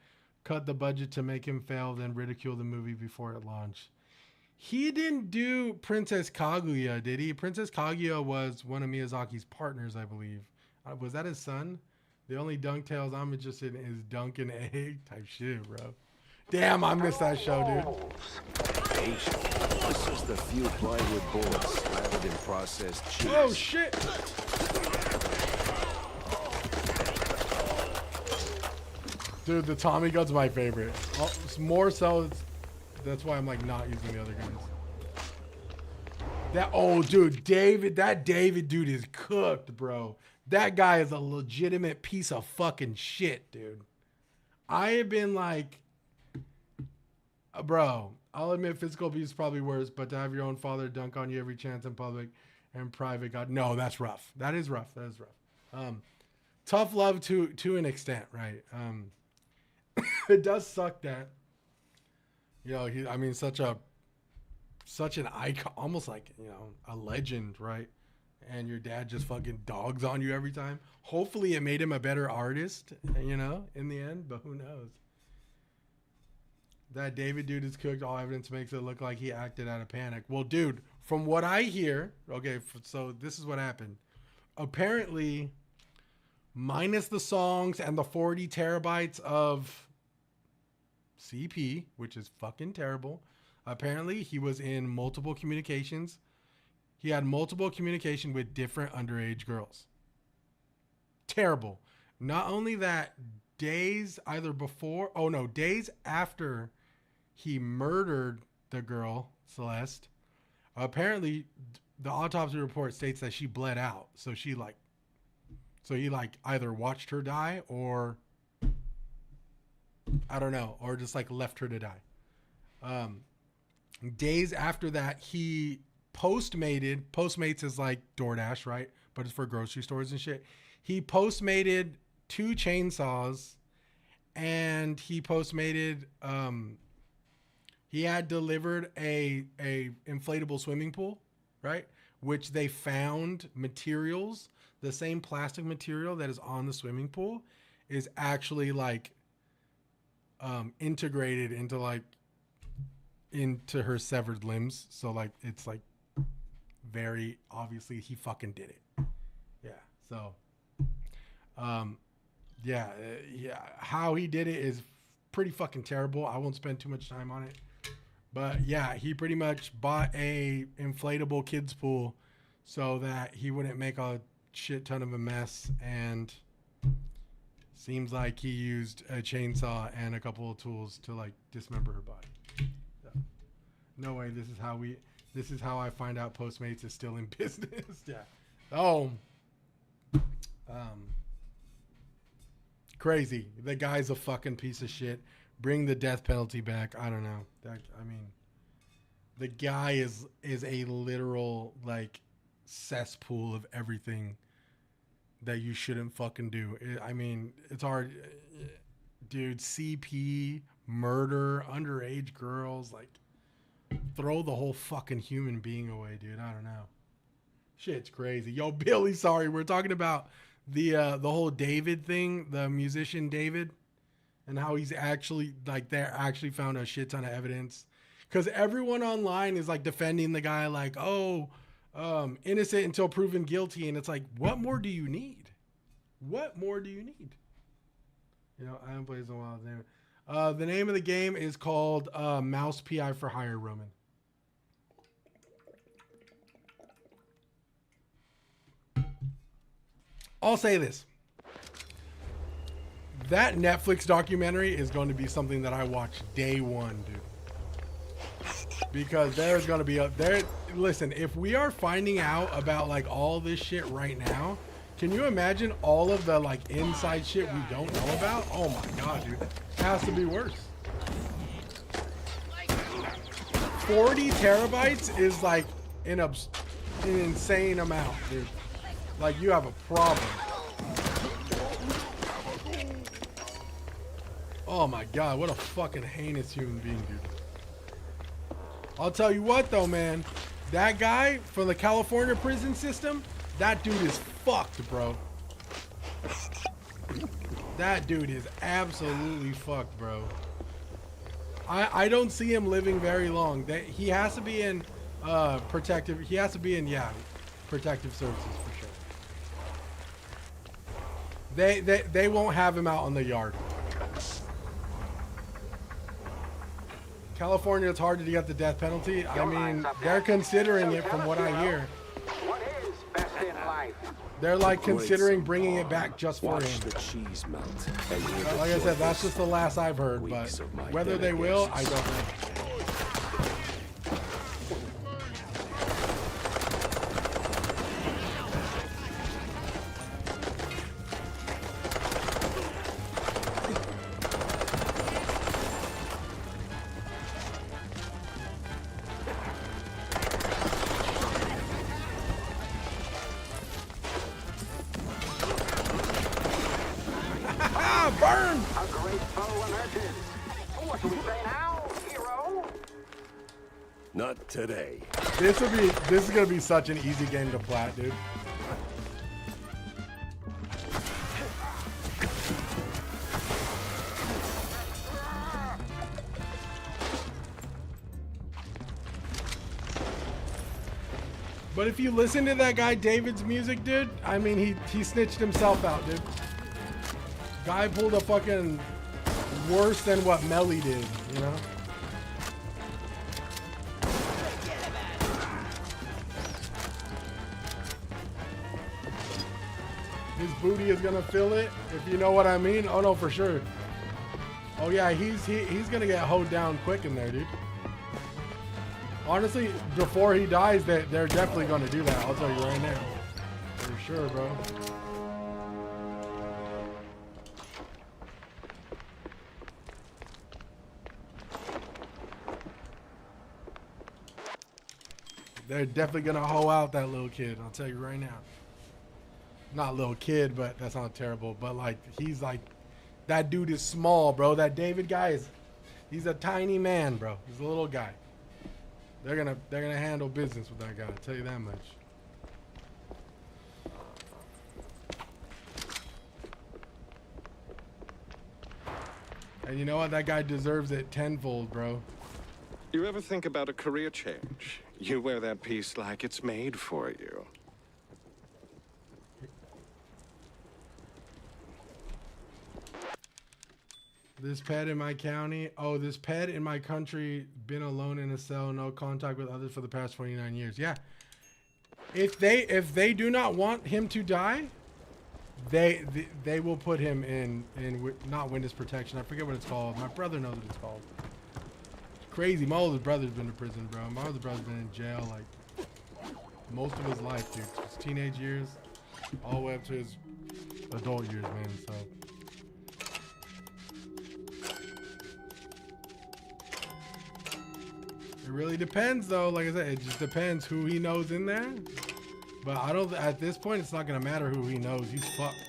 cut the budget to make him fail, then ridicule the movie before it launched. He didn't do Princess Kaguya, did he? Princess Kaguya was one of Miyazaki's partners, I believe. Was that his son? The only DuckTales I'm interested in is Dunk and Egg type shit, bro. Damn, I missed that show, dude. Ancient. This is the few plywood boards slathered in processed cheese. Oh, shit. Dude, the Tommy gun's my favorite. Oh, it's more so, that's why I'm like not using the other guns. That, oh, dude, that David dude is cooked, bro. That guy is a legitimate piece of fucking shit, dude. I have been like, bro, I'll admit physical abuse is probably worse, but to have your own father dunk on you every chance in public and private, God, no, that's rough. That is rough. That is rough. Tough love to an extent, right? It does suck that, you know, such an icon, almost like, you know, a legend, right? And your dad just fucking dogs on you every time. Hopefully it made him a better artist, you know, in the end, but who knows? That David dude is cooked. All evidence makes it look like he acted out of panic. Well, dude, from what I hear, okay, so this is what happened. Apparently, minus the songs and the 40 terabytes of CP, which is fucking terrible. Apparently, he was in multiple communications. He had multiple communication with different underage girls. Terrible. Not only that, days after he murdered the girl, Celeste, apparently the autopsy report states that she bled out. So he either watched her die or I don't know, or just like left her to die. Days after that, he Postmates is like DoorDash, right? But it's for grocery stores and shit. He Postmated 2 chainsaws, and he Postmated, he had delivered a inflatable swimming pool, right? Which they found materials, the same plastic material that is on the swimming pool is actually like integrated into her severed limbs. So like, it's like very obviously he fucking did it. Yeah. So, yeah. How he did it is pretty fucking terrible. I won't spend too much time on it, but yeah, he pretty much bought a inflatable kids pool so that he wouldn't make a shit ton of a mess. And seems like he used a chainsaw and a couple of tools to like dismember her body. So, no way. This is how I find out Postmates is still in business. Yeah. Oh. Crazy. The guy's a fucking piece of shit. Bring the death penalty back. I don't know. The guy is a literal like cesspool of everything that you shouldn't fucking do. It's hard. Dude, CP, murder, underage girls, like throw the whole fucking human being away, dude. I don't know. Shit's crazy. Yo, Billy, sorry. We're talking about the whole David thing, the musician David, and how he's actually like they actually found a shit ton of evidence. Because everyone online is like defending the guy, like, innocent until proven guilty, and it's like, what more do you need? What more do you need? You know, I haven't played this in a while. The name of the game is called Mouse PI for Hire, Roman. I'll say this. That Netflix documentary is going to be something that I watch day one, dude. Because there's going to be listen, if we are finding out about like all this shit right now, can you imagine all of the like inside shit we don't know about? Oh my God, dude. It has to be worse. 40 terabytes is like an insane amount, dude. Like you have a problem. Oh my God, what a fucking heinous human being, dude. I'll tell you what though, man. That guy from the California prison system, That dude is fucked, bro. That dude is absolutely fucked, bro. I don't see him living very long. He has to be in protective. He has to be in protective services for sure. They won't have him out on the yard. California, it's hard to get the death penalty. I mean, they're considering it from what I hear. What is best in life? They're like considering bringing it back just for Watch him. the cheese melt. And hear the Like I said, that's joyous just the last I've heard, but squeaks of my whether they dinner will, guests. I don't know. Burn! A great foe emerges. What do we say now, hero? Not today. This is gonna be such an easy game to plat, dude. But if you listen to that guy David's music, dude, I mean he snitched himself out, dude. Guy pulled a fucking worse than what Melly did, you know? His booty is gonna fill it, if you know what I mean. Oh no, for sure. Oh yeah, he's gonna get hoed down quick in there, dude. Honestly, before he dies, they're definitely gonna do that. I'll tell you right now, for sure, bro. They're definitely gonna hoe out that little kid. I'll tell you right now. Not little kid, but that's not terrible. But like, he's like, that dude is small, bro. That David guy he's a tiny man, bro. He's a little guy. They're gonna handle business with that guy. I'll tell you that much. And you know what? That guy deserves it tenfold, bro. You ever think about a career change? You wear that piece like it's made for you. This pet in my county. Oh, this pet in my country been alone in a cell, no contact with others for the past 29 years. Yeah. If they do not want him to die, they will put him in not witness protection. I forget what it's called. My brother knows what it's called. It's crazy. My older brother's been to prison, bro. My older brother's been in jail like most of his life, dude. His teenage years, all the way up to his adult years, man. So. It really depends, though. Like I said, it just depends who he knows in there. But I don't. At this point, it's not gonna matter who he knows. He's fucked.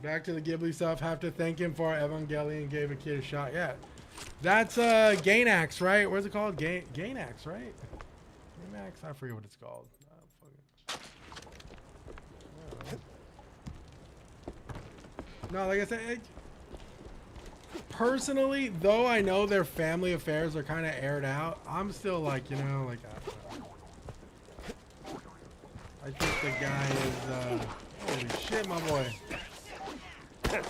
Back to the Ghibli stuff. Have to thank him for Evangelion gave a kid a shot. Yeah, that's Gainax, right? Where's it called? Gainax, right? Gainax. I forget what it's called. No, like I said. Personally, though I know their family affairs are kind of aired out, I'm still like, you know, like, I think the guy is, holy shit, my boy. I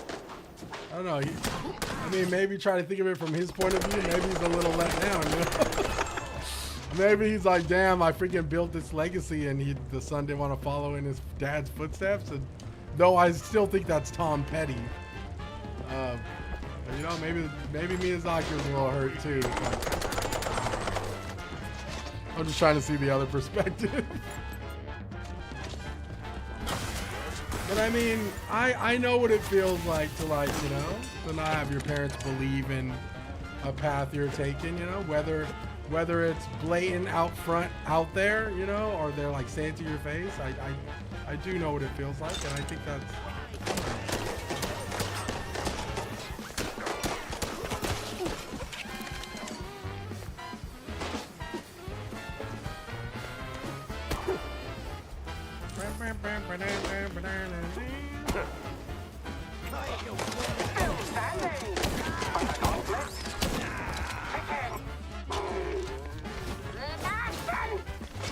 don't know. I mean, maybe try to think of it from his point of view. Maybe he's a little let down, you know? Maybe he's like, damn, I freaking built this legacy and the son didn't want to follow in his dad's footsteps. And though I still think that's Tom Petty. You know, maybe Miyazaki was a little hurt too. I'm just trying to see the other perspective. But I mean, I know what it feels like to, like, you know, to not have your parents believe in a path you're taking, you know, whether it's blatant out front out there, you know, or they're like say it to your face. I do know what it feels like, and I think that's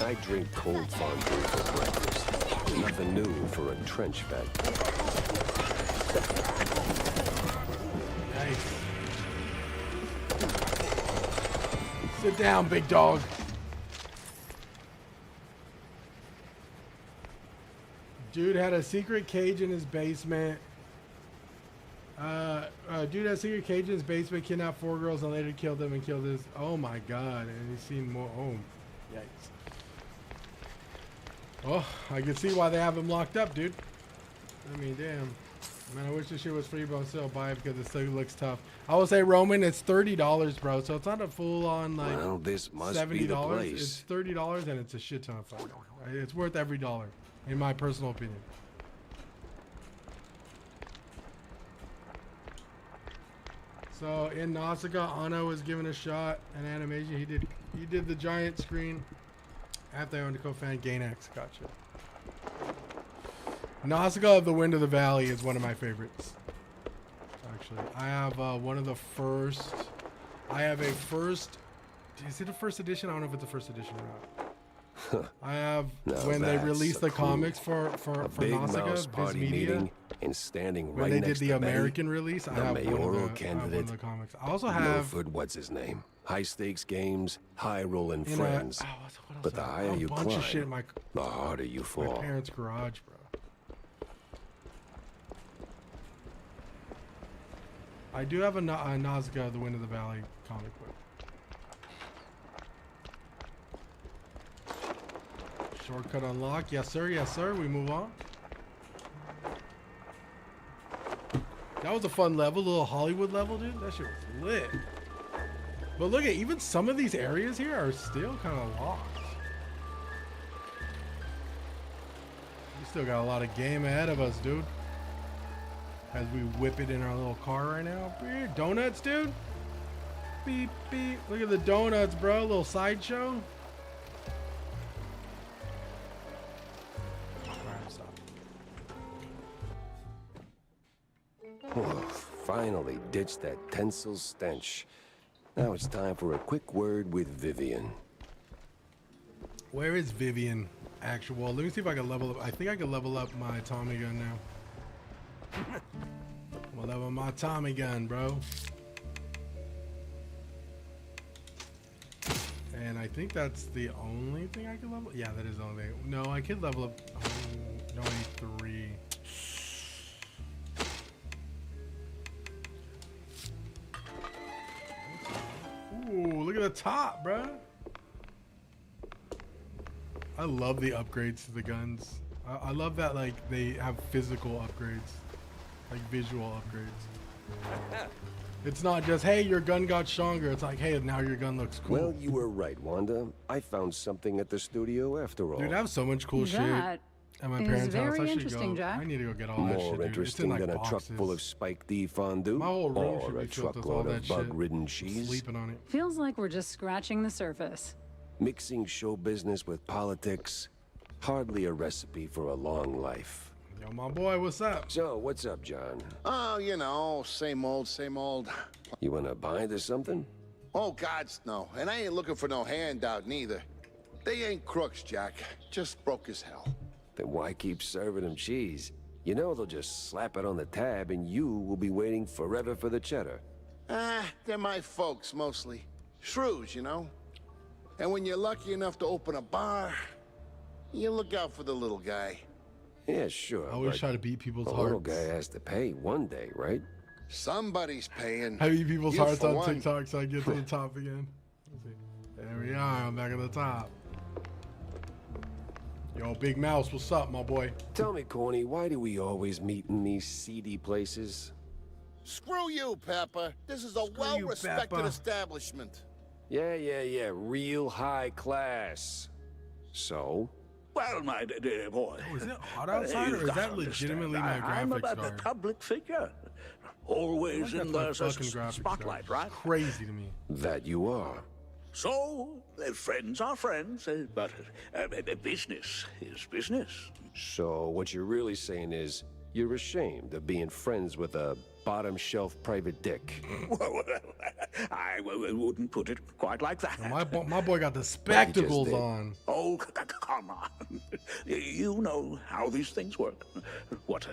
I drink cold fondue for breakfast. Nothing new for a trench vet. Nice. Sit down, big dog. Dude had a secret cage in his basement. Dude had a secret cage in his basement, kidnapped 4 girls, and later killed them and killed his. Oh my god! And he's seen more. Oh, yikes! Oh, I can see why they have him locked up, dude. I mean, damn. Man, I wish this shit was free, but I'll still buy it because it still looks tough. I will say, Roman, it's $30, bro. So it's not a full-on like Well, this must $70. be the place. It's $30, and it's a shit ton of fun. Right? It's worth every dollar, in my personal opinion. So in Nausicaa, Anna was given a shot, an animation. He did the giant screen. After I owned a co-fan, Gainax. Gotcha. Nausicaa of the Wind of the Valley is one of my favorites. Actually, I have one of the first. I have a first. Is it a first edition? I don't know if it's a first edition or not. I have Now when they that's released a the clue. comics for A big Nausicaa, mouse Viz party Media. meeting and standing When right they next did the to Betty, American release, I the have one of mayoral the, I have one candidate. of the comics. I also have Milford, what's his name? High stakes games, high rolling in a- friends. what else But the I have? higher you a bunch climb, of shit in my the harder you fall. parents' garage, bro. I do have a Nausicaa, the Wind of the Valley comic book. Shortcut unlocked. Yes, sir. Yes, sir. We move on. That was a fun level, a little Hollywood level, dude. That shit was lit. But look at even some of these areas here are still kind of locked. We still got a lot of game ahead of us, dude. As we whip it in our little car right now. Beer, donuts, dude. Beep, beep. Look at the donuts, bro. Little sideshow. Finally ditched that tensile stench. Now it's time for a quick word with Vivian. Where is Vivian? Actual. Let me see if I can level up. I think I can level up my Tommy gun now. We'll level my Tommy gun, bro. And I think that's the only thing I can level. Yeah, that is the only thing. No, I could level up. No, I need 3. Ooh, look at the top, bro. I love the upgrades to the guns. I love that, like, they have physical upgrades, like visual upgrades. It's not just, hey, your gun got stronger. It's like, hey, now your gun looks cool. Well, you were right, Wanda. I found something at the studio after all. Dude, I have so much cool shit That at my is parents' house. very I should interesting, go. Jack. I need to go get all that shit, More dude. interesting it's in, than like, a truck full of boxes. spiked beef fondue My whole room should or be a filled with all truckload that of shit. bug-ridden cheese. Sleeping on it. Feels like we're just scratching the surface. Mixing show business with politics, hardly a recipe for a long life. Yo, my boy, what's up? So, what's up, John? Oh, you know, same old, same old. You wanna buy this something? Oh, gods, no. And I ain't looking for no handout, neither. They ain't crooks, Jack. Just broke as hell. Then why keep serving them cheese? You know they'll just slap it on the tab and you will be waiting forever for the cheddar. Ah, they're my folks, mostly. Shrews, you know? And when you're lucky enough to open a bar, you look out for the little guy. Yeah, sure. I always but try to beat people's the hearts. little guy has to pay one day, right? Somebody's paying. I beat people's You hearts for on one. TikTok so I get to the top again. Let's see. There we are. I'm back at the top. Yo, Big Mouse, what's up, my boy? Tell me, Corny, why do we always meet in these seedy places? Screw you, Pepper. This is a well-respected Pepper. establishment. Yeah. Real high class. So? Well, my dear boy. Oh, is it hot outside, you've or is got that to legitimately understand, my I'm graphics a card? public figure. Always That's in my the fucking graphics spotlight, card. right? It's crazy to me. That you are. So, Friends are friends, but business is business. So what you're really saying is you're ashamed of being friends with a bottom shelf private dick. Well, I wouldn't put it quite like that. My boy got the spectacles on. Oh, come on. You know how these things work. What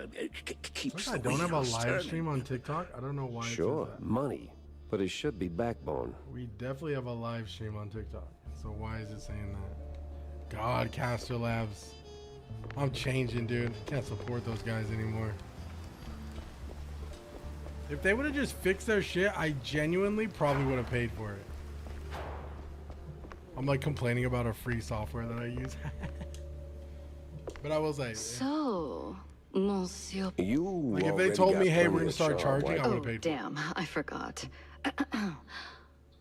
keeps I the don't have a wheels live turning. stream on TikTok. I don't know why. Sure, money, but it should be backbone. We definitely have a live stream on TikTok. So why is it saying that? God, Caster Labs. I'm changing, dude. Can't support those guys anymore. If they would have just fixed their shit, I genuinely probably would have paid for it. I'm like complaining about a free software that I use. But I will say, So, Monsieur. You like if they told me, hey, we're gonna start charging, I would have paid for it. Damn, I forgot.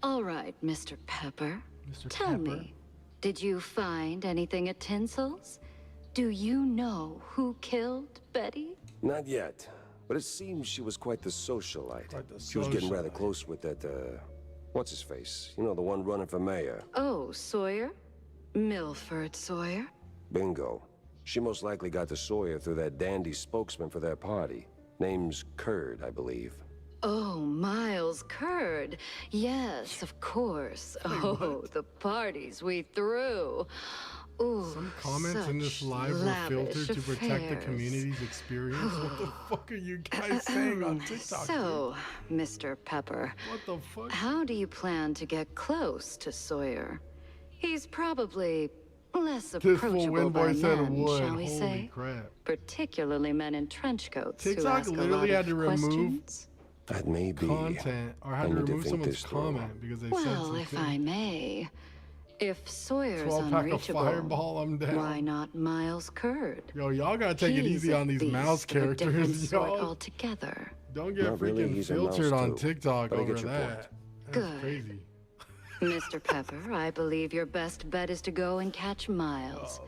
All right, Mr. Pepper. Tell me, did you find anything at Tinsel's? Do you know who killed Betty? Not yet, but it seems she was quite the socialite. She was getting rather close with that, what's his face? You know, the one running for mayor. Oh, Sawyer? Milford Sawyer? Bingo. She most likely got to Sawyer through that dandy spokesman for their party. Name's Curd, I believe. Oh, Miles Curd. Yes, of course. Oh, the parties we threw. Ooh, some comments in this live were filtered to protect the community's experience. What the fuck are you guys saying on TikTok? So, Mr. Pepper, what the fuck? How do you plan to get close to Sawyer? He's probably less approachable by men, shall we Holy say? Crap. Particularly men in trench coats who TikTok ask literally a lot had to of remove questions. That may be content, or had to remove someone's comment because they said Well, something. if I may, if Sawyer's 12-pack of unreachable, Fireball, I'm down. why not Miles Curd? Yo, y'all gotta take it He's easy a on these beast mouse of a different characters, sort y'all. altogether. Don't get Not really, freaking he's a mouse filtered on too. TikTok But I over get your that. point. That's Good. crazy. Mr. Pepper, I believe your best bet is to go and catch Miles.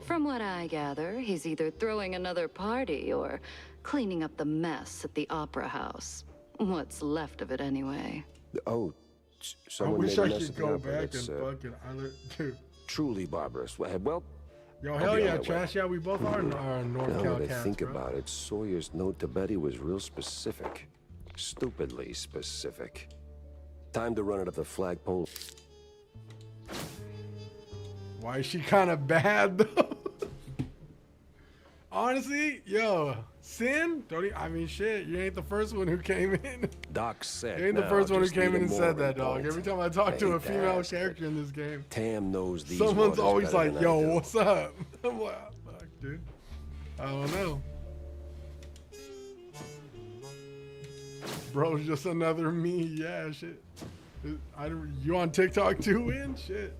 From what I gather, he's either throwing another party or cleaning up the mess at the Opera House. What's left of it, anyway. Oh, I someone wish made a I mess could at the go opera. back It's, and fucking dude. truly barbarous. Well, Yo, I'll hell be on yeah, my way. Trash. Yeah, we both are North Now Cal that I cats, think bro. about it, Sawyer's note to Betty was real specific. Stupidly specific. Time to run it up the flagpole. Why is she kind of bad though? Honestly, yo, Sin. I mean, shit. You ain't the first one who came in. Doc said. You ain't the now, first one who just came need in a and said mooring that, dog. bolt. Every time I talk to Hate a to female ask, but character in this game, Tam knows these someone's waters always better like, than I "Yo, do. what's up?" I'm like, "Fuck, dude. I don't know." Bro's just another me. Yeah, shit. You on TikTok too, Win? Shit.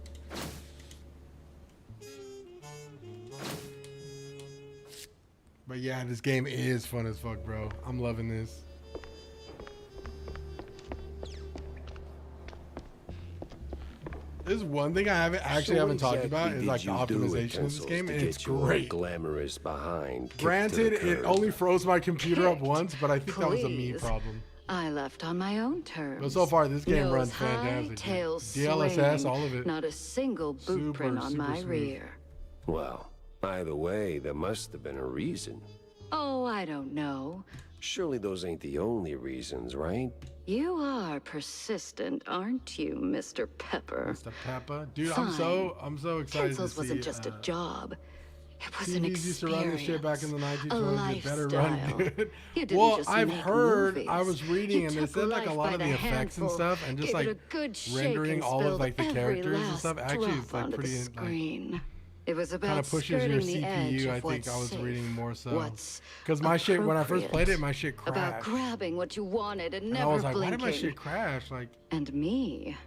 But yeah, this game is fun as fuck, bro. I'm loving this. There's one thing I haven't talked about is like the optimization of this game, and it's great. Glamorous behind. kick to Granted, the it curb. only froze my computer up once, but I think that was a me Please. problem. I left on my own terms. But so far, this game Nose runs high, fantastic, dude. tail DLSS, swinging, all of it. Not a single boot Super, print on super my smooth. rear. Well, either way, there must have been a reason. Oh, I don't know. Surely those ain't the only reasons, right? You are persistent, aren't you, Mr. Pepper? Mr. Pepper, dude, Fine. I'm so excited Tinsel's to see. wasn't just a job. It was an TVs experience. used to run this shit back in the a 1920s. It better run lifestyle. good. You didn't Well, just I've make heard, movies. I was reading, You and they took said like a life lot by of the effects and handful, stuff, and just gave it like a good shake rendering and all of spilled like the every characters and last stuff. Actually, drop it's like onto pretty the like screen. It was kind about of pushes your skirting the edge CPU. I of think what's I was safe, reading more so what's because my shit when I first played it, appropriate, my shit about crashed. grabbing what you wanted and And never I was like, blinking. why did my shit crash? Like, And me,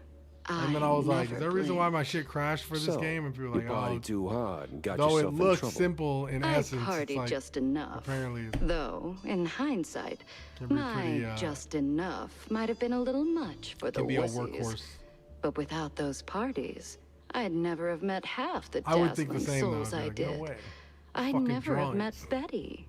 and then I was like, is never there a reason why blinked. my shit crashed for this So, game? And people you were like, partied oh, too hard and got though it yourself in looks trouble. simple in I essence, partied it's like just enough. apparently Though, in hindsight, Can be my pretty, just enough might have been a little much for the can be a wussies. workhorse. But without those parties, I'd never have met half the I would think the dazzling same though. souls I'd I be like, did. no way. I'd Fucking never have drawings. met Betty.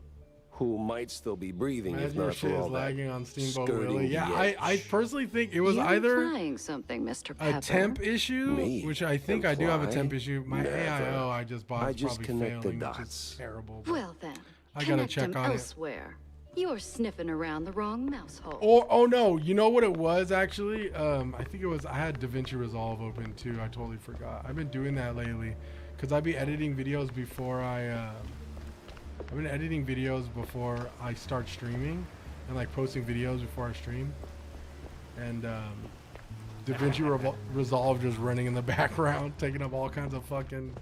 who might still be breathing if Imagine your not for shit is all that lagging on Steamboat skirting Willie. the Yeah, edge. I personally think it was You're either implying something, Mr. Pepper. a temp issue, Me? which I think I do have a temp Imply? issue. My Never. AIO I just bought I is just probably connect the failing, which is dots. terrible. but Well then, I gotta connect check him on it. elsewhere. You're sniffing around the wrong mouse hole. Or oh no, you know what it was actually? I think it was I had DaVinci Resolve open too. I totally forgot. I've been doing that lately, cause I be editing videos before I've been editing videos before I start streaming, and like posting videos before I stream, and DaVinci Resolve just running in the background, taking up all kinds of fucking.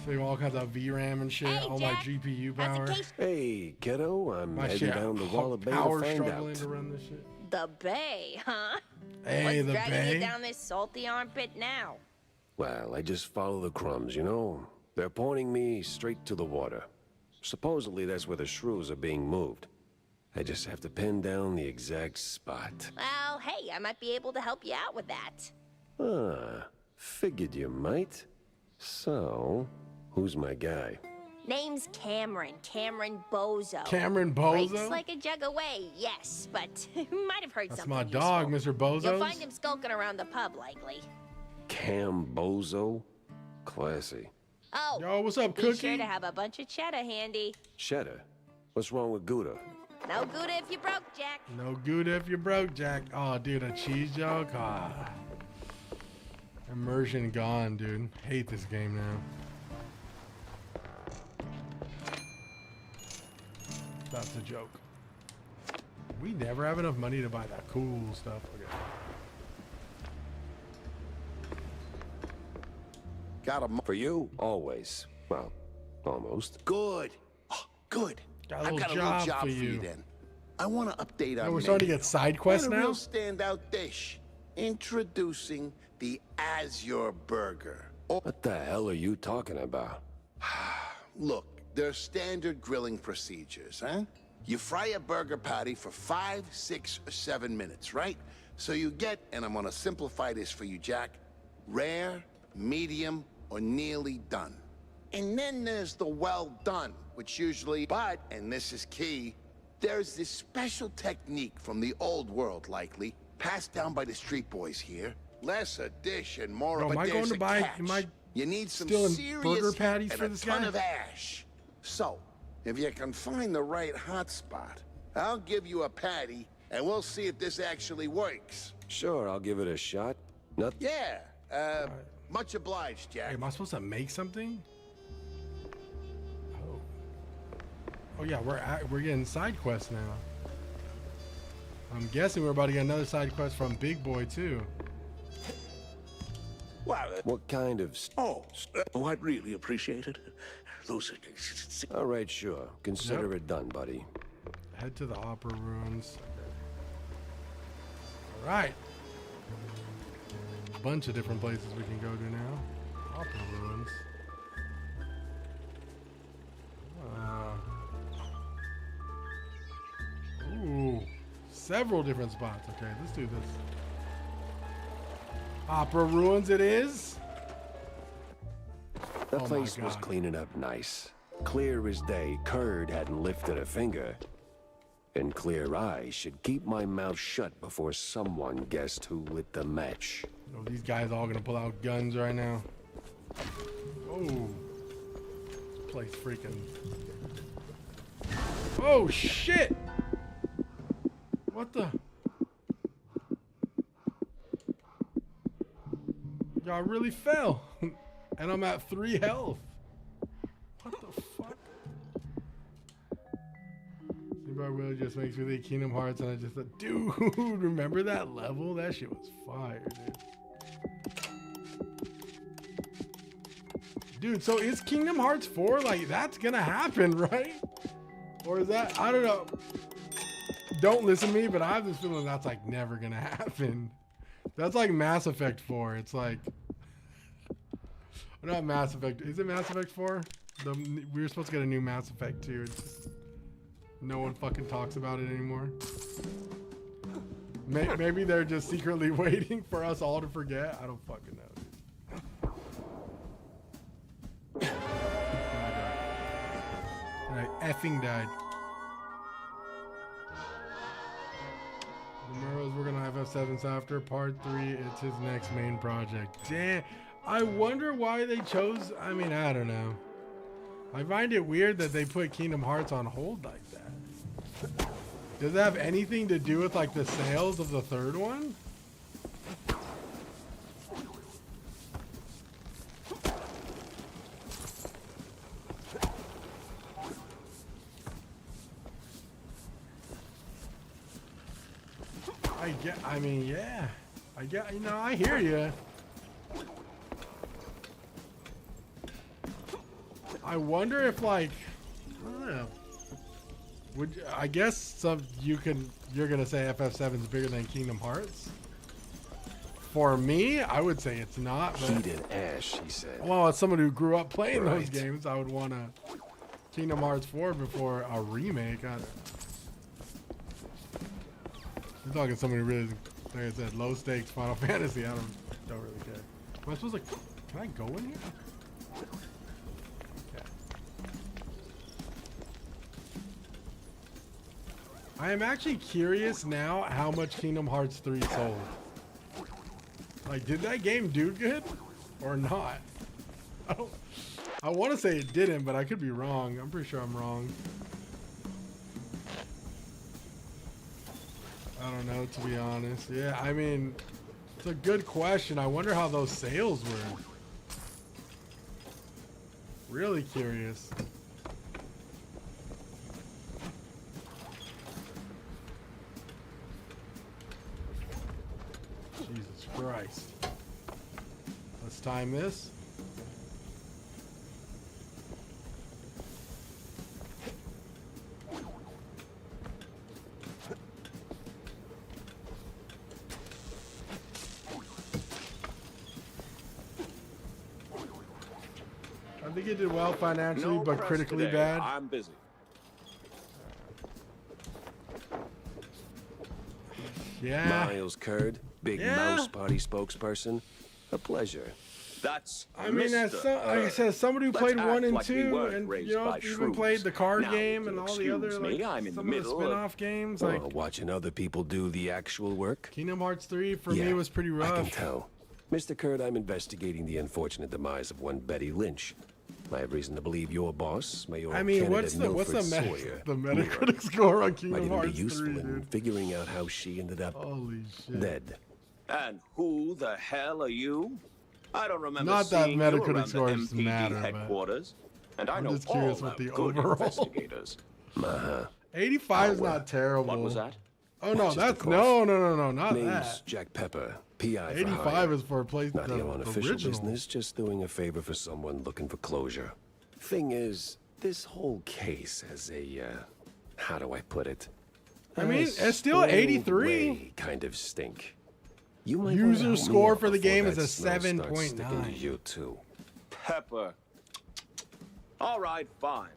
Saving all kinds of VRAM and shit, all my GPU power. Hey, kiddo, I'm My heading shit, down to Walla Bay to power find struggling out. to run this shit. The Bay, huh? Hey, What's the dragging Bay. you down this salty armpit now? Well, I just follow the crumbs, you know? They're pointing me straight to the water. Supposedly that's where the shrews are being moved. I just have to pin down the exact spot. Well, hey, I might be able to help you out with that. Ah, figured you might. So, who's my guy? Name's Cameron Bozo. Cameron Bozo? Breaks like a jug away, yes, but might have heard That's something my dog, useful. Mr. Bozo. You'll find him skulking around the pub, likely. Cam Bozo? Classy. Oh, yo, what's up, be Cookie? sure to have a bunch of cheddar handy. Cheddar? What's wrong with Gouda? No Gouda if you broke, Jack. No good if you broke, Jack. Oh, dude, a cheese joke? Ah. Immersion gone, dude. Hate this game now. That's a joke. We never have enough money to buy that cool stuff. Okay. Got him. For you, always. Well, almost. Good. Oh, good. Got a I've little got a job little job for for you. you then. I want to update our we're starting to menu. get side quests Got a now? real standout dish. Introducing the Azure Burger. Oh, What the hell are you talking about? look, they're standard grilling procedures, huh? You fry a burger patty for 5, 6, or 7 minutes, right? So you get, and I'm gonna simplify this for you, Jack, rare, medium, or nearly done. And then there's the well done, which usually, but, and this is key, there's this special technique from the old world, likely, passed down by the street boys here. Less a dish and more Bro, of a am I there's going to a buy- catch. am I You need some stealing serious burger heat patties and for a this ton guy? of ash. So, if you can find the right hot spot, I'll give you a patty, and we'll see if this actually works. Sure, I'll give it a shot. Not Yeah, much obliged, Jack. Hey, am I supposed to make something? Oh. Oh yeah, we're getting side quests now. I'm guessing we're about to get another side quest from Big Boy too. Well, what kind of... I'd really appreciate it. Those... All right, sure. Consider it done, buddy. Head to the Opera Ruins. All right. Bunch of different places we can go to now. Opera Ruins. Ooh, several different spots. Okay, let's do this. Opera Ruins it is. The Oh my place was God. cleaning up nice. Clear as day, Curd hadn't lifted a finger. And clear eyes should keep my mouth shut before someone guessed who lit the match. Oh, these guys all gonna pull out guns right now. Oh, this place freaking. Oh shit! What the? Y'all really fell, and I'm at 3 health. What the fuck? Anybody really just makes me think Kingdom Hearts, and I just thought, dude, remember that level? That shit was fire, dude. Dude, so is Kingdom Hearts 4 like that's gonna happen, right? Or is that, I don't know. Don't listen to me, but I have this feeling that's like never gonna happen. That's like Mass Effect 4. It's like, not Mass Effect. Is it Mass Effect 4? We were supposed to get a new Mass Effect 2. It's just, no one fucking talks about it anymore. Maybe they're just secretly waiting for us all to forget. I don't fucking know. effing died. Tomorrow's we're gonna have F7s after part 3. It's his next main project. Damn. I wonder why they chose. I mean, I don't know. I find it weird that they put Kingdom Hearts on hold like that. Does it have anything to do with like the sales of the third one? I mean, yeah. I get, you know, I hear you. I wonder if, like, I don't know. I guess you're gonna say FF7 is bigger than Kingdom Hearts. For me, I would say it's not. But, Heat and ash, he said. well, as someone who grew up playing those games, I would want a Kingdom Hearts 4 before a remake. I don't know. I'm talking someone who really, like I said, low stakes Final Fantasy. I don't really care. Am I supposed to? Can I go in here? Okay. I am actually curious now how much Kingdom Hearts 3 sold. Like, did that game do good or not? I want to say it didn't, but I could be wrong. I'm pretty sure I'm wrong. I don't know, to be honest. Yeah, I mean, it's a good question. I wonder how those sales were. Really curious. Jesus Christ. Let's time this. I think it did well financially, but critically bad. I'm busy. Yeah. Miles Curd, Big Mouse Party spokesperson. A pleasure. That's. I mean, as like I said, somebody who played 1 and 2, and you know, even played the card game and all the other like I'm in some the of the middle spin-off games. Like watching other people do the actual work. Kingdom Hearts 3 for me was pretty rough. I can tell. Mr. Curd, I'm investigating the unfortunate demise of one Betty Lynch. I have reason to believe your boss, Mayor what's the Metacritic score on Kingdom Hearts 3, might even be useful in dude? figuring out how she ended up dead. And who the hell are you? I don't remember Not that seeing you Metacritic around the scores MPD matter, headquarters. And I I'm know just curious all what the them good overall. investigators. 85 is not terrible. What was that? Oh no, that's no, not Name's that. Jack Pepper, PI for 85 hire. is for a place Not here on the official original. business, just doing a favor for someone looking for closure. Thing is, this whole case has a, how do I put it? I mean, it's still 83. Kind of stink. You might User score for the game is a 7.9. 7.9. You too. Pepper. All right, fine.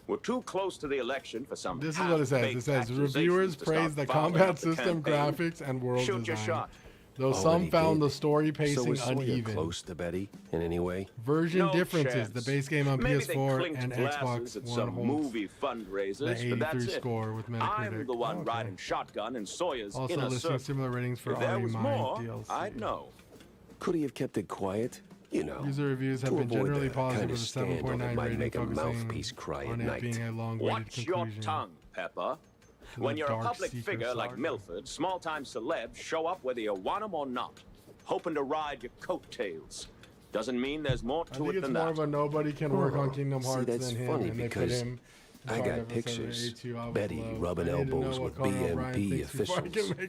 We're too close to the election for some. This is what it says. It says reviewers praise the combat system, graphics, and world Shoot your design. shot. Though some found the story So pacing was Sawyer uneven. close to Betty in any way? Version No differences. chance. The base game on Maybe they PS4 clinked and glasses Xbox at One some holds movie fundraisers, the but that's 83 it. score with Metacritic. I'm the one Okay. riding shotgun in Sawyer's Also inner listing circle. similar ratings for If there Already was Mine more, DLC. I'd know. Could he have kept it quiet? You know, User reviews have to been avoid generally the positive kind with of a scandal that 7.9 might rating, make a focusing mouthpiece cry on at it night. being a long-waited Watch conclusion. your tongue, Pepper. to When the you're a Dark public Seeker figure like saga. Milford, small-time celebs show up whether you want them or not, hoping to ride your coattails. Doesn't mean there's more I to think it it's than more that. of a nobody can work on Kingdom See, Hearts that's than him, funny and they put because him. I got pictures. Betty rubbing elbows with BMP officials.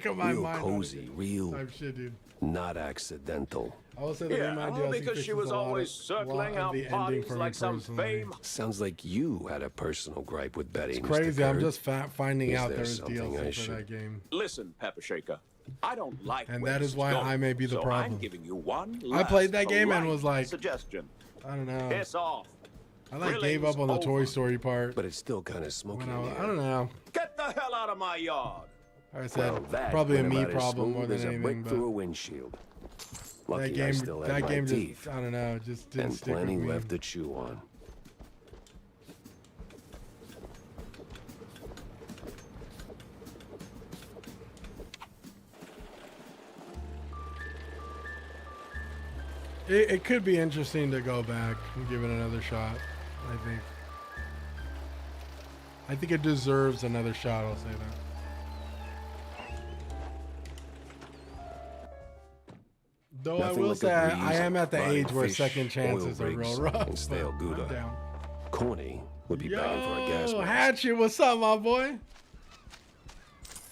Real cozy, real type shit, dude. not accidental. I will say the Yeah, Remind well, DLC because she fixes was a lot always of- circling lot of out the ending parties for me like some personally. fame. Sounds like you had a personal gripe with Betty. It's Mr. crazy. I'm Curd. just finding Is out there there's something I DLC for should- that game. Listen, Pepper Shaker, I don't like And where that this is why going, I may be the so problem. I'm giving you one I played that last game and polite was like, suggestion. I don't know. Piss off. I like Grilling's gave up on the Toy over. Story part. But it's still kind of smoky. When in I here. don't know. Get the hell out of my yard. Like I said, Well, that probably a went me about as problem more smooth than as a anything. brick But through a windshield. Lucky that game, I still had that my game teeth. just, I don't know, just didn't And stick plenty with me. left to chew on. It could be interesting to go back and give it another shot. I think it deserves another shot. I'll say that. Though I will say I am at the age where second chances are real rough. And stale Gouda. I'm down. Corny would be begging for a gas mask. Hatchet, what's up, my boy?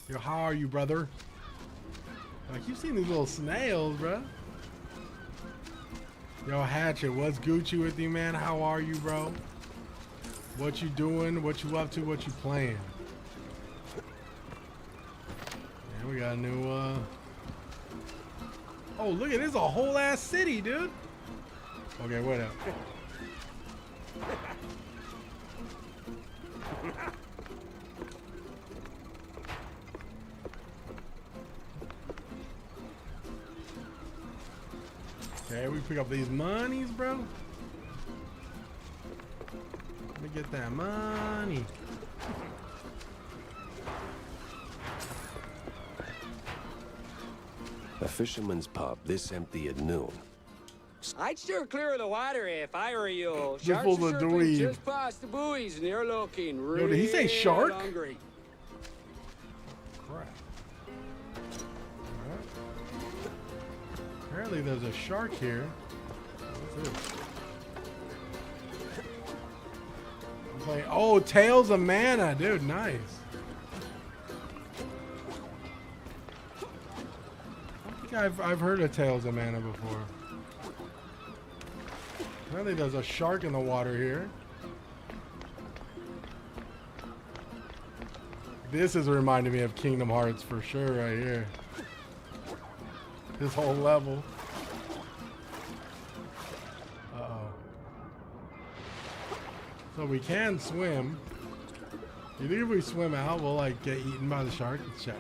Yo, how are you, brother? Like, you've seen these little snails, bro. Yo, Hatchet, what's Gucci with you, man? How are you, bro? What you doing? What you up to? What you playing? Yeah, we got a new, Oh, look at this, a whole ass city, dude. Okay, what up? Okay, we pick up these monies, bro. Let me get that money. A fisherman's pub this empty at noon. I'd steer clear of the water if I were you. Just Sharks full are of circling dweeb. just past the buoys and they're looking Yo, did he say shark? hungry. Crap. Alright. Apparently there's a shark here. What's this? I'm playing, oh, Tales of Mana, dude, nice. I think I've heard of Tales of Mana before. Apparently there's a shark in the water here. This is reminding me of Kingdom Hearts for sure right here. This whole level. Uh-oh. So we can swim. You think if we swim out, we'll like get eaten by the shark? Let's check.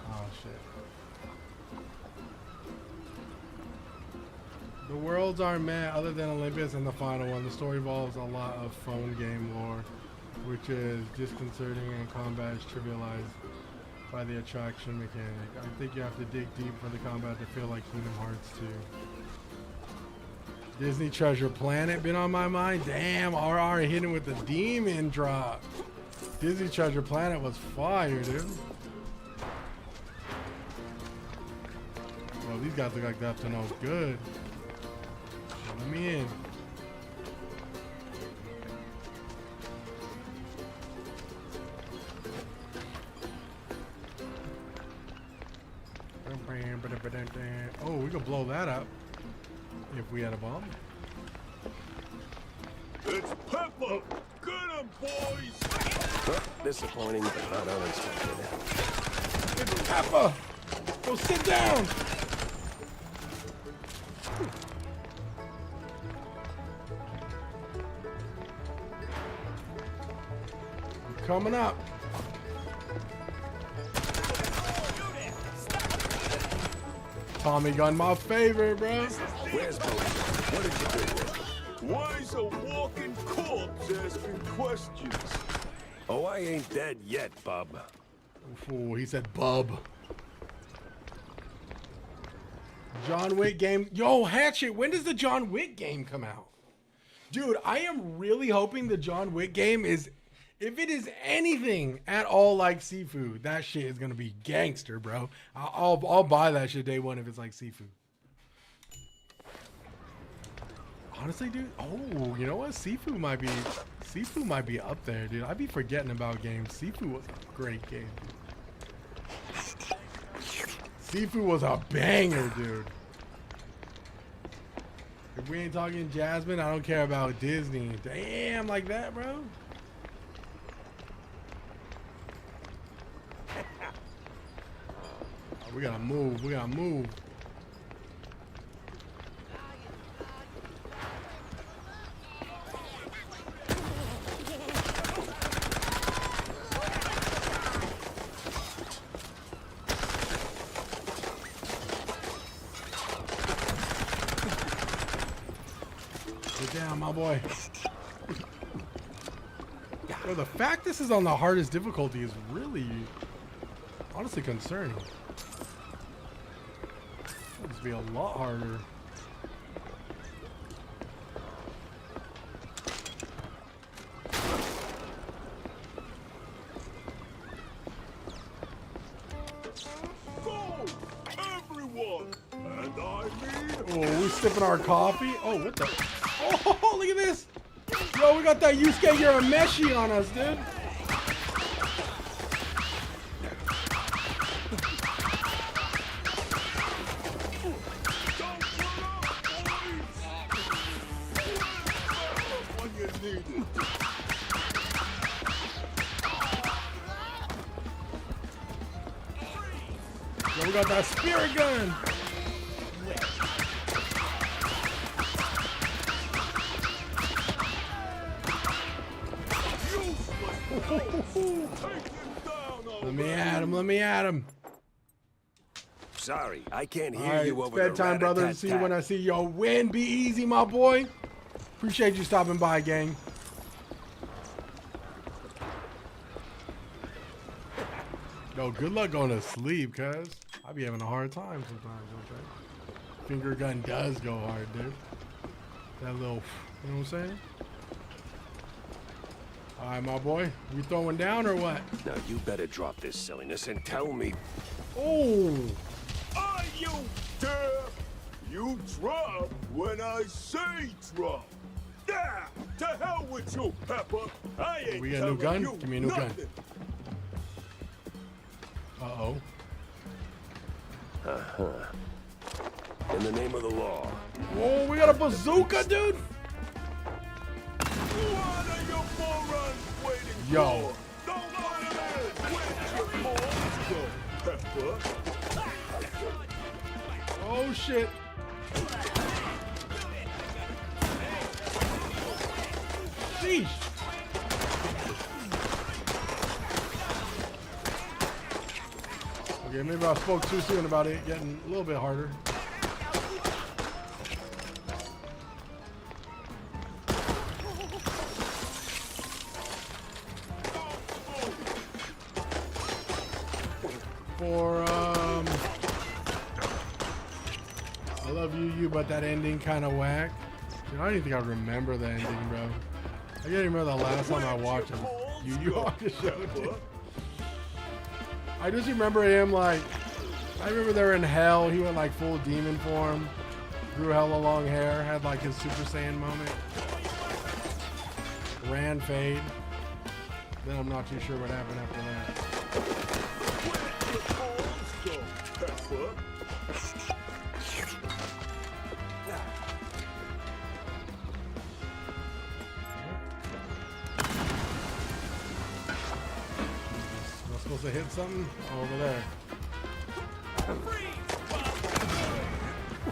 Oh shit. The worlds aren't met other than Olympus and the final one. The story involves a lot of phone game lore, which is disconcerting, and combat is trivialized by the attraction mechanic. I think you have to dig deep for the combat to feel like Kingdom Hearts 2. Disney Treasure Planet been on my mind. Damn, RR hitting with the demon drop. Disney Treasure Planet was fire, dude. Well, these guys look like they're up to no good. Let me in. Oh, we could blow that up if we had a bomb. It's Pepper! Get him, boys! Well, disappointing, but not unexpected. It's Pepper! Go sit down! Coming up. Tommy gun, my favorite, bro. Where's Bodie? What did you do with him? Why's a walking corpse asking questions? Oh, I ain't dead yet, bub. Ooh, he said bub. John Wick game. Yo, Hatchet, when does the John Wick game come out? Dude, I am really hoping the John Wick game is... If it is anything at all like seafood, that shit is gonna be gangster, bro. I'll buy that shit day one if it's like seafood. Honestly, dude. Oh, you know what? Seafood might be up there, dude. I'd be forgetting about games. Seafood was a great game, dude. Seafood was a banger, dude. If we ain't talking Jasmine, I don't care about Disney. Damn, like that, bro. We gotta move. We gotta move. Get down, my boy. Well, the fact this is on the hardest difficulty is really honestly concerning. This would be a lot harder. Go, everyone, and I mean. Oh, we sipping our coffee. Oh, what the? Oh, look at this. Yo, we got that Yusuke Urameshi on us, dude. Yo, we got that spirit gun. Let me at him. Let me at him. Sorry, I can't hear All right, you it's over bedtime, the brother. See you when I see you. Yo, win. Be easy, my boy. Appreciate you stopping by, gang. Yo, good luck going to sleep, cuz. I be having a hard time sometimes, okay? Finger gun does go hard, dude. That little, you know what I'm saying? All right, my boy. We throwing down or what? Now you better drop this silliness and tell me. Oh! Are you deaf? You drop when I say drop. Yeah, to hell with you, Pepper. I ain't We got a new gun? you Give me a new gun. nothing. Uh-oh. Uh-huh. In the name of the law. Whoa, we got a bazooka, dude? What are you morons waiting Yo. for? Don't let him in. Where's your balls go, Pepper? Oh, shit. Sheesh. Okay, maybe I spoke too soon about it getting a little bit harder. For, I love you, but that ending kind of whack. Dude, I don't even think I remember the ending, bro. I can't remember the last time I watched you on the show, dude. I just remember him like, I remember they were in hell. He went like full demon form, grew hella long hair, had like his Super Saiyan moment. Ran fade. Then I'm not too sure what happened after that. Am I supposed to hit something? Oh, over there.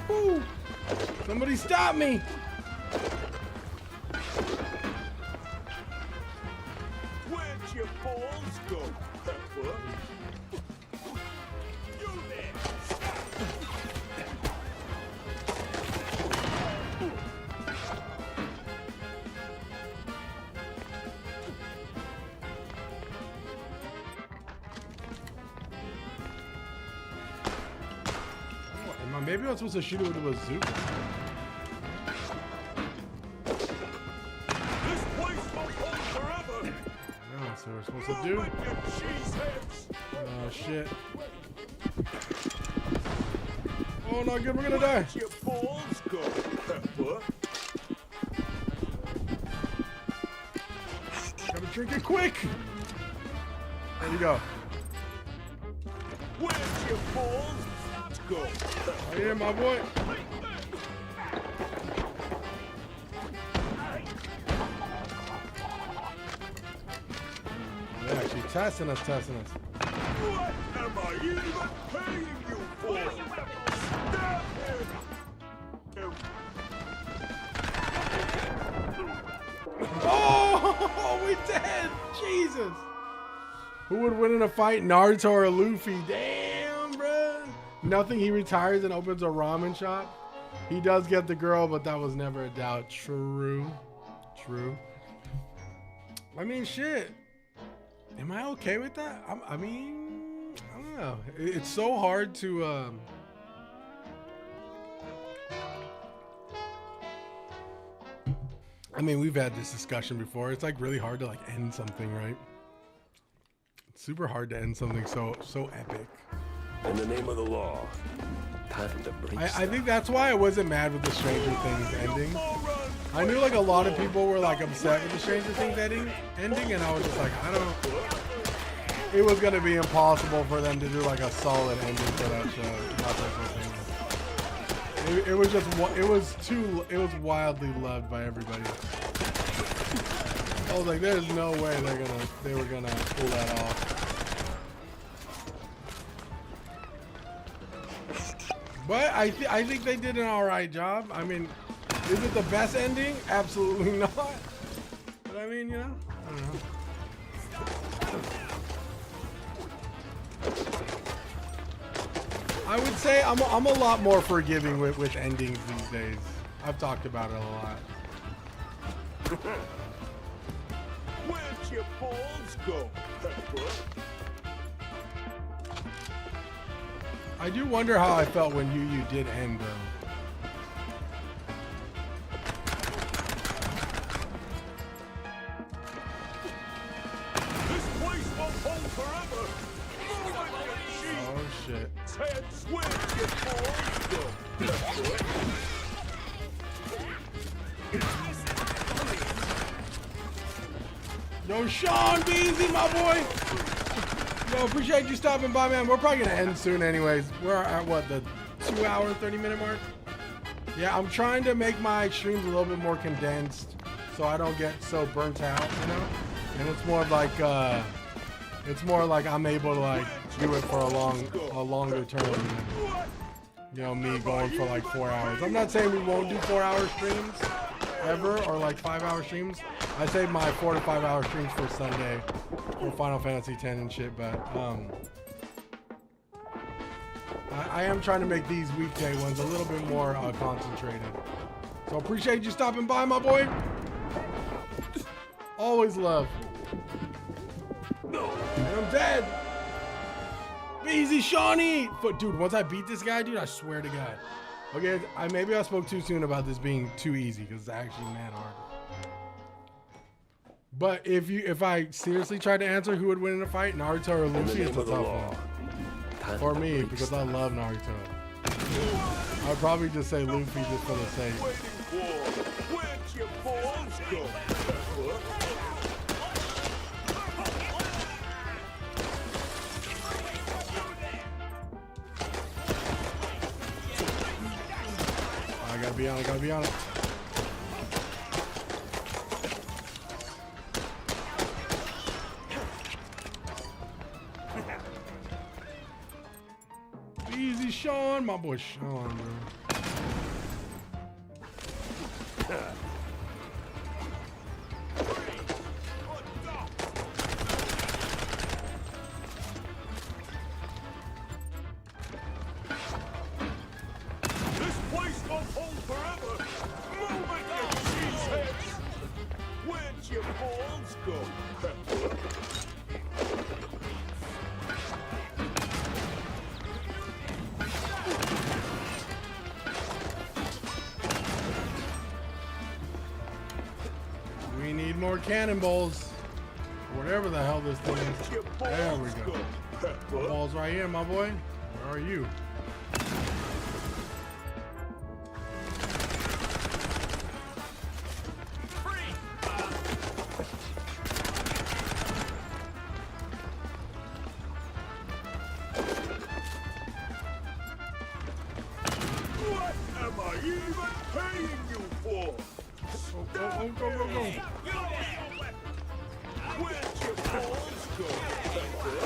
Woo-hoo. Somebody stop me! Where'd your balls go, Pepper? You there! Maybe I'm supposed to shoot it with a bazooka. This place won't hold forever. No, that's what we're supposed to do. Oh shit. Oh, not good. We're gonna die. Where'd your balls go, Pepper? Gotta drink it quick. There you go. Where'd your balls go? Yeah, my boy. They're actually testing us. What am I even paying you for? Stab him! Oh, we dead. Jesus. Who would win in a fight, Naruto or Luffy? Damn, bro. Nothing. He retires and opens a ramen shop. He does get the girl, but that was never a doubt. True. I mean, shit. Am I okay with that? I mean, I don't know. It's so hard to I mean, we've had this discussion before. It's like really hard to like end something, right? It's super hard to end something so epic. In the name of the law, time to break. I think that's why I wasn't mad with the Stranger Things ending. I knew like a lot of people were like upset with the Stranger Things ending, and I was just like, I don't. It was gonna be impossible for them to do like a solid ending for that show. Not that thing. It was just it was wildly loved by everybody. I was like, there's no way they were gonna pull that off. But I think they did an alright job. I mean, is it the best ending? Absolutely not. But I mean, you know, I don't know. I would say I'm a lot more forgiving with endings these days. I've talked about it a lot. Where'd your balls go, Pepper? I do wonder how I felt when you did end though. This place won't hold forever. Oh shit. Ted's where'd your balls go, Pepper? Yo, Sean, be easy, my boy. Yo, appreciate you stopping by, man. We're probably gonna end soon anyways. We're at what, the 2 hour, 30-minute mark? Yeah, I'm trying to make my streams a little bit more condensed so I don't get so burnt out, you know? And it's more like I'm able to like do it for a longer term. You know, me going for like 4 hours. I'm not saying we won't do 4-hour streams ever or like 5-hour streams. I save my 4 to 5 hour streams for Sunday for Final Fantasy X and shit, but I am trying to make these weekday ones a little bit more concentrated. So appreciate you stopping by, my boy. Always love. And I'm dead. Be easy, Shawnee. But dude, once I beat this guy, dude, I swear to God. Okay, maybe I spoke too soon about this being too easy because it's actually mad hard. But if I seriously tried to answer who would win in a fight, Naruto or Luffy, it's a tough one. For me, because I love Naruto. I'd probably just say Luffy just for the sake. Where'd your balls go, Pepper? I gotta be on it, gotta be on it. Easy, Sean. My boy Sean, bro. This place won't hold forever. Move it, you cheeseheads. Where'd your balls go, Pepper? We need more cannonballs. Whatever the hell this thing is. There we go. My ball's right here, my boy. Where are you? What am I even paying you for? Go. Where'd your balls go, Pepper?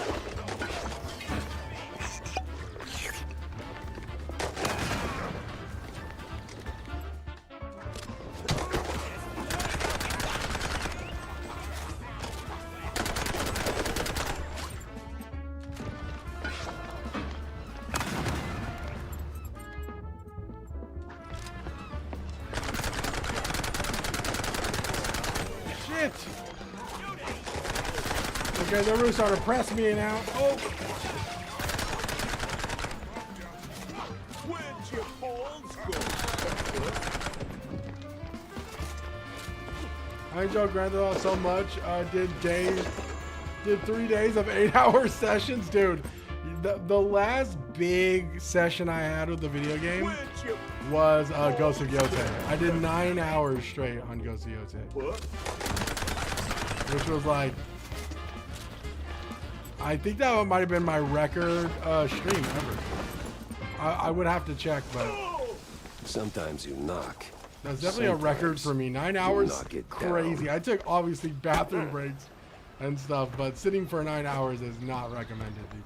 Shit! Okay, they're really starting to press me now. Oh! Where'd your balls go, Pepper? I enjoy Grand Theft Auto so much. Did 3 days of 8-hour sessions, dude. The last big session I had with the video game was Ghost of Yotei. I did 9 hours straight on Ghost of Yotei, which was like, I think that might have been my record stream ever. I would have to check, but sometimes you knock. that's definitely a record for me. 9 hours, crazy. I took obviously bathroom breaks and stuff, but sitting for 9 hours is not recommended, dude.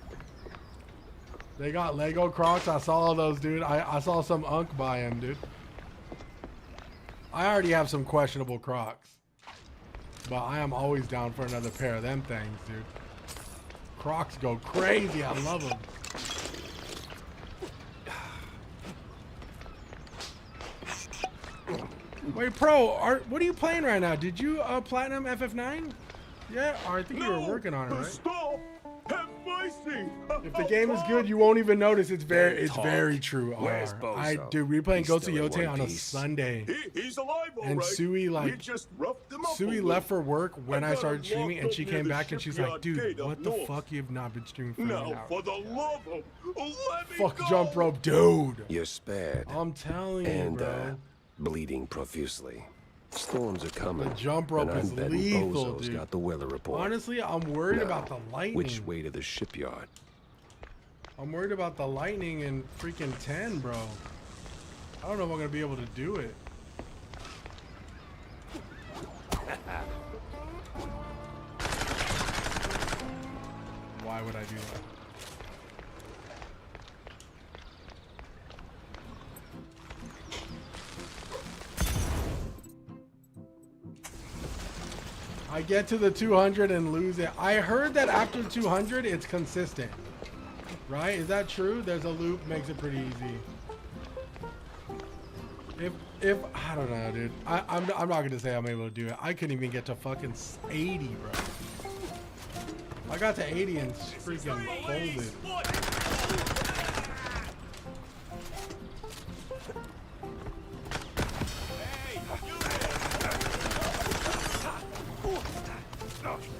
They got Lego Crocs. I saw all those, dude. I saw some unk buy them, dude. I already have some questionable Crocs, but I am always down for another pair of them things, dude. Crocs go crazy. I love them. Wait, Pro, what are you playing right now? Did you platinum FF9? Yeah, or I think you were working on it, right? Stop! Have mercy! If the game is good, you won't even notice. It's very true. Where's Dude, we were playing He's Ghost of still in Yotei one on a piece. Sunday. He's alive, all And right. Sui, like, We just roughed him up a Sui little. left for work when I got started him streaming, locked and up she near came the back and she's like, shipyard dude, gate up what the north. fuck? You've not been streaming for 9 Now, hours. for the love of... Let me Fuck go! jump rope, dude. You're spared. I'm telling you, And bro. bleeding profusely. Storms are coming. The jump rope and is I'm betting lethal, Bozo's dude. got the weather report. Honestly, I'm worried Now, about the lightning. Which way to the shipyard? I'm worried about the lightning in freaking 10, bro. I don't know if I'm gonna be able to do it. Why would I do that? I get to the 200 and lose it. I heard that after 200, it's consistent. Right? Is that true? There's a loop, makes it pretty easy. If I don't know, dude. I'm not gonna say I'm able to do it. I couldn't even get to fucking 80, bro. I got to 80 and freaking folded.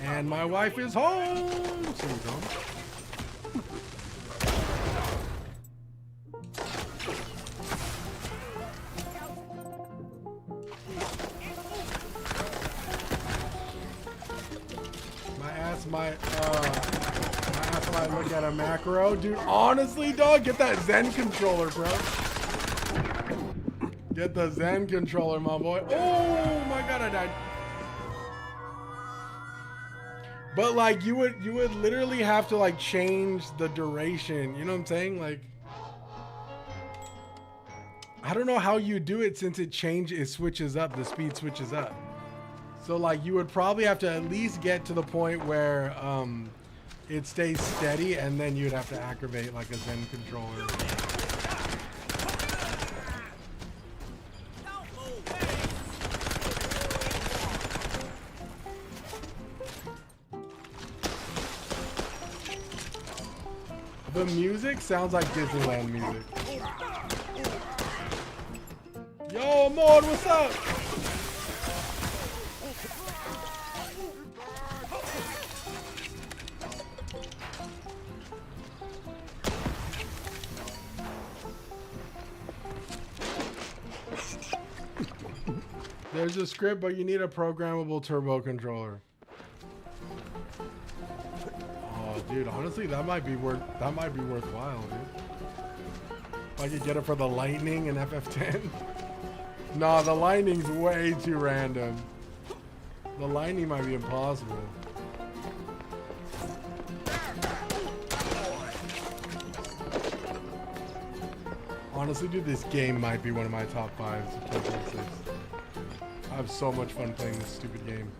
And my wife is home. So we go. My ass might look at a macro. Dude, honestly, dog, get that Zen controller, bro. Get the Zen controller, my boy. Oh my god, I died. But like you would literally have to like change the duration. You know what I'm saying? Like I don't know how you do it since it switches up, the speed switches up. So like you would probably have to at least get to the point where it stays steady, and then you'd have to activate like a Zen controller. The music sounds like Disneyland music. Yo, Maud, what's up? There's a script, but you need a programmable turbo controller. Oh, dude, honestly, that might be worthwhile, dude. If I could get it for the lightning in FF10. Nah, the lightning's way too random. The lightning might be impossible. Honestly, dude, this game might be one of my top 5s of 2026. I have so much fun playing this stupid game.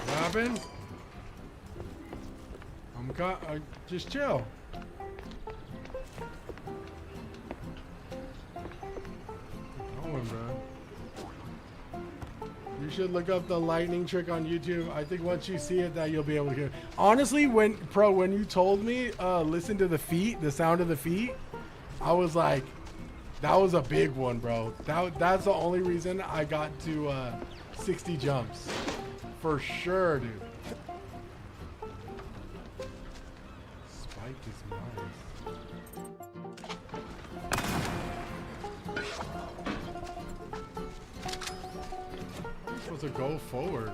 What happened? Just chill. Going, bro. You should look up the lightning trick on YouTube. I think once you see it, that you'll be able to hear. Honestly, when you told me, listen to the feet, the sound of the feet, I was like, that was a big one, bro. That's the only reason I got to 60 jumps. For sure, dude. Spike is nice. I'm supposed to go forward.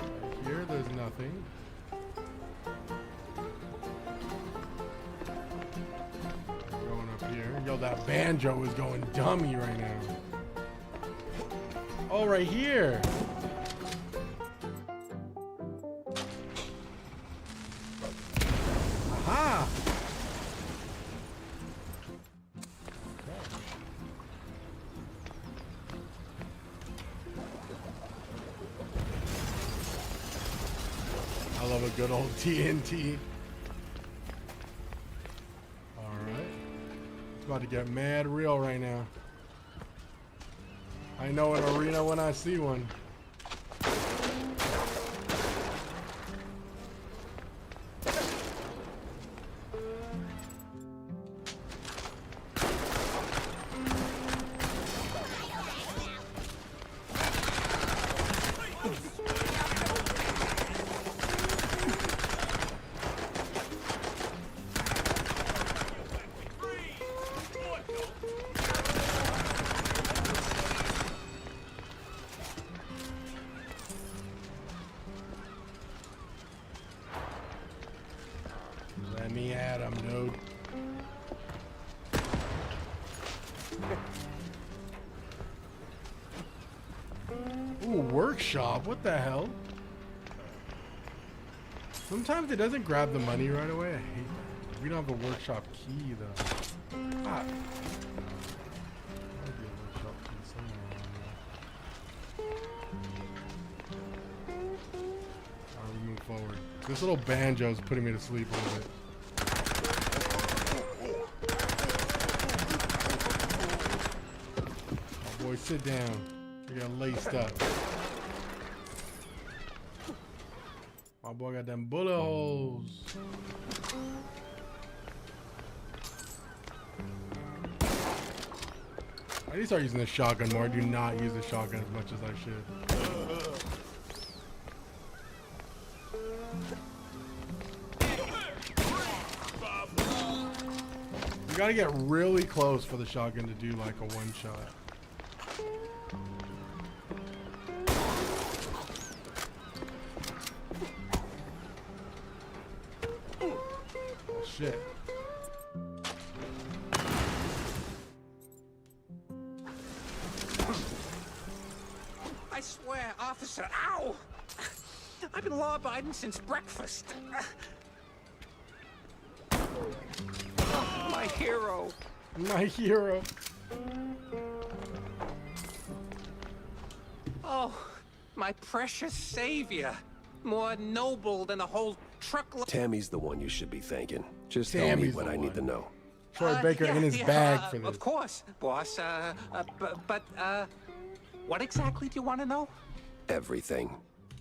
Right here, there's nothing. Going up here. Yo, that banjo is going dummy right now. Oh, right here. Aha. I love a good old TNT. All right. It's about to get mad real right now. I know an arena when I see one. Let me at him, dude. Ooh, workshop. What the hell? Sometimes it doesn't grab the money right away. I hate that. We don't have a workshop key, though. Ah. Might be a workshop key somewhere around there. Alright, we move forward. This little banjo's putting me to sleep a little bit. Oh boy, sit down. We got laced up. My boy got them bullet holes. I need to start using the shotgun more. I do not use the shotgun as much as I should. You gotta get really close for the shotgun to do like a one shot. Oh, shit. I swear, officer, ow! I've been law-abiding since breakfast. My hero. My hero. Oh, my precious savior. More noble than a whole truckload. Tammy's the one you should be thanking. Just tell me Tammy's what the I need to one. know. Troy Baker in his bag for this. Of course, boss. But what exactly do you want to know? Everything.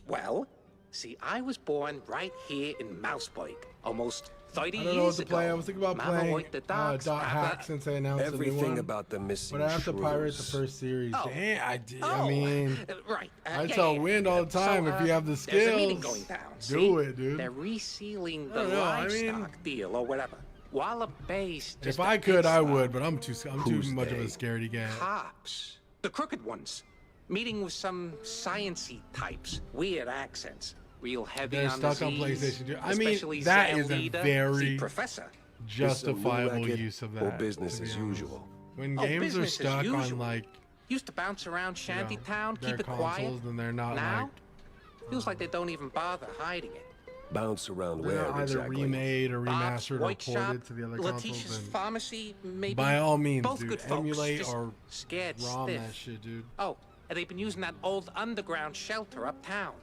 Well, see, I was born right here in Mouseburg, almost 30 I don't know what years to ago. play. I was thinking about Mama playing worked the docks, Dot Papa- Hack since they announced a new Everything one. about the missing But I have to pirate the shrews. first series. Oh. Damn, I did. Oh, I mean, right. I yeah, tell yeah, Wind all the time if you have the There's a meeting skills. going down. Do see? it, dude. They're resealing I the don't know, I livestock mean- deal or whatever. Wallop Bay's just If a I could, I pig would, slot. but I'm too Who's much of a they? scaredy cat. Cops. The crooked ones. Meeting with some science-y types. Weird accents. Real heavy They're on stuck the on Z's, PlayStation 2. I mean, especially that Zell is a leader, very see, Professor. justifiable racket use of or that. business to be as honest. usual? When Oh, games are business as stuck on usual. like Used to bounce around Shantytown, their keep it consoles, quiet. then they're not Now, like feels like they don't even bother hiding it. Bounce around they're where not either exactly? remade or Bob's remastered or White Shop, ported to the other Letitia's consoles. Then Pharmacy, maybe. by all means, Both dude, good folks, emulate just or scared ROM stiff. that shit, dude. Oh, and they've been using that old underground shelter uptown.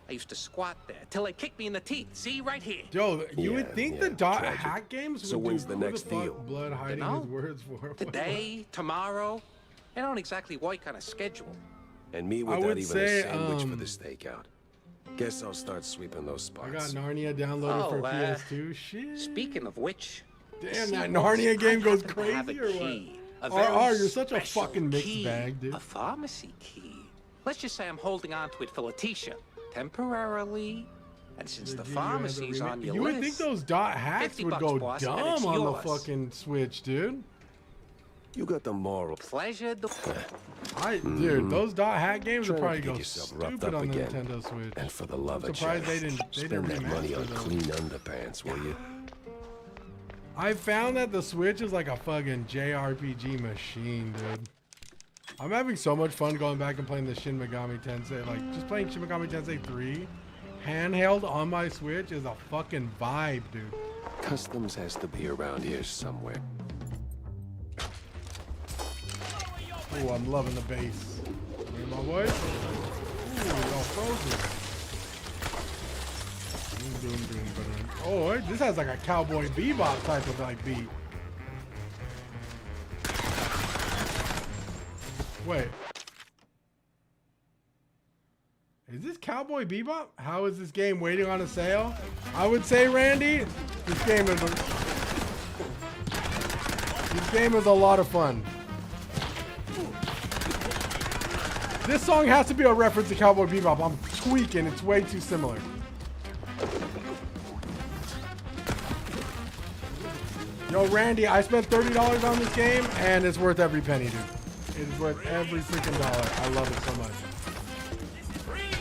I used to squat there till they kicked me in the teeth. See, right here. Yo, you would Yeah, think yeah, the Dot tragic. Hack games would So do when's the who next fuck deal? Blood hiding Dunno. his words for? Today, tomorrow, I don't exactly work on a schedule. And me I without would even say, a sandwich for the stakeout. Guess I'll start sweeping those spots. I got Narnia downloaded for Oh, PS2. Shit. Speaking of which, Damn, see, that boss, Narnia game I goes happen to have crazy a or key, what? a very RR, you're such a special fucking mixed key, bag, dude. A pharmacy key. Let's just say I'm holding on to it for Letitia, temporarily. And since the pharmacy's on your You would list, think those dot hacks 50 would bucks, go boss, and dumb it's on the yours. fucking Switch, dude. You got the moral. Pleasure. Dude, those dot hack games would Try probably to get go yourself roughed stupid up on the again. Nintendo Switch. And for the love I'm of surprised Jack, they didn't spend that money on remaster those. clean underpants, will you? I found that the Switch is like a fucking JRPG machine, dude. I'm having so much fun going back and playing the Shin Megami Tensei. Like, just playing Shin Megami Tensei 3 handheld on my Switch is a fucking vibe, dude. Customs has to be around here somewhere. Oh, I'm loving the bass. Hey, my boy. Ooh, y'all frozen. Doom, doom, doom, doom. Oh, this has like a Cowboy Bebop type of like beat. Wait. Is this Cowboy Bebop? How is this game waiting on a sale? I would say, Randy, this game is a lot of fun. This song has to be a reference to Cowboy Bebop. I'm tweaking. It's way too similar. Yo, Randy, I spent $30 on this game, and it's worth every penny, dude. It is worth every freaking dollar. I love it so much.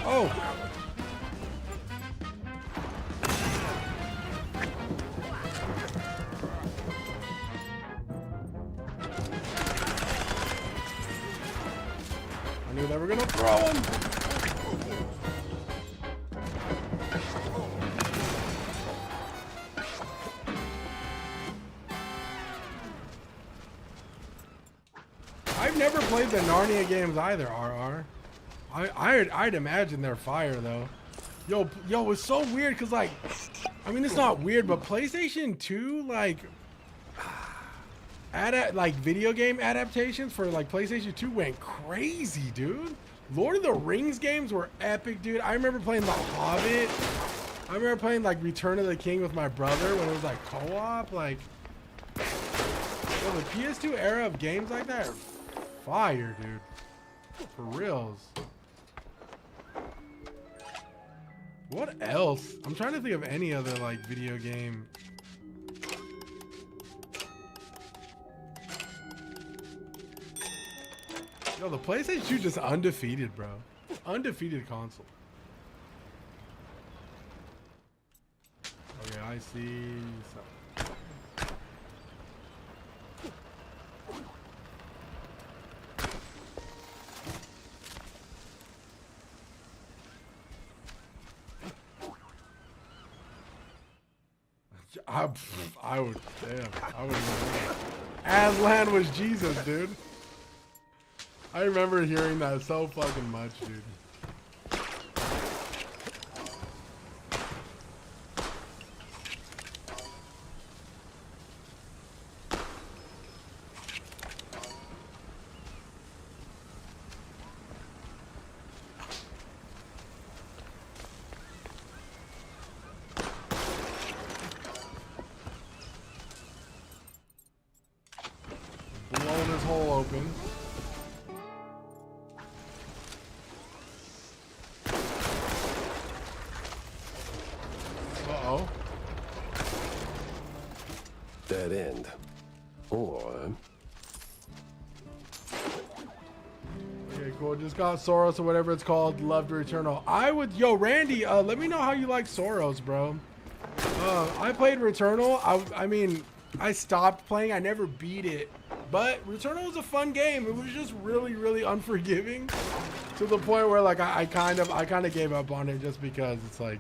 Oh! I knew they were gonna throw him! I've never played the Narnia games either, RR. I'd imagine they're fire though. Yo, it's so weird because like, I mean it's not weird, but PlayStation 2 like, video game adaptations for like PlayStation 2 went crazy, dude. Lord of the Rings games were epic, dude. I remember playing The Hobbit. I remember playing like Return of the King with my brother when it was like co-op. Like, yo, the PS2 era of games like that are fire, dude. For reals. What else? I'm trying to think of any other like video game. Yo, the PlayStation 2 just undefeated, bro. Undefeated console. Okay, I see. I would, damn, I would. Aslan was Jesus, dude. I remember hearing that so fucking much, dude. Blowing his hole open. Uh-oh. Dead end. Or... Okay, cool. Just got Soros or whatever it's called. Loved Returnal. I would... Yo, Randy, let me know how you like Soros, bro. I played Returnal. I mean, I stopped playing. I never beat it. But Returnal was a fun game. It was just really, really unforgiving. To the point where, like, I kind of gave up on it just because it's like...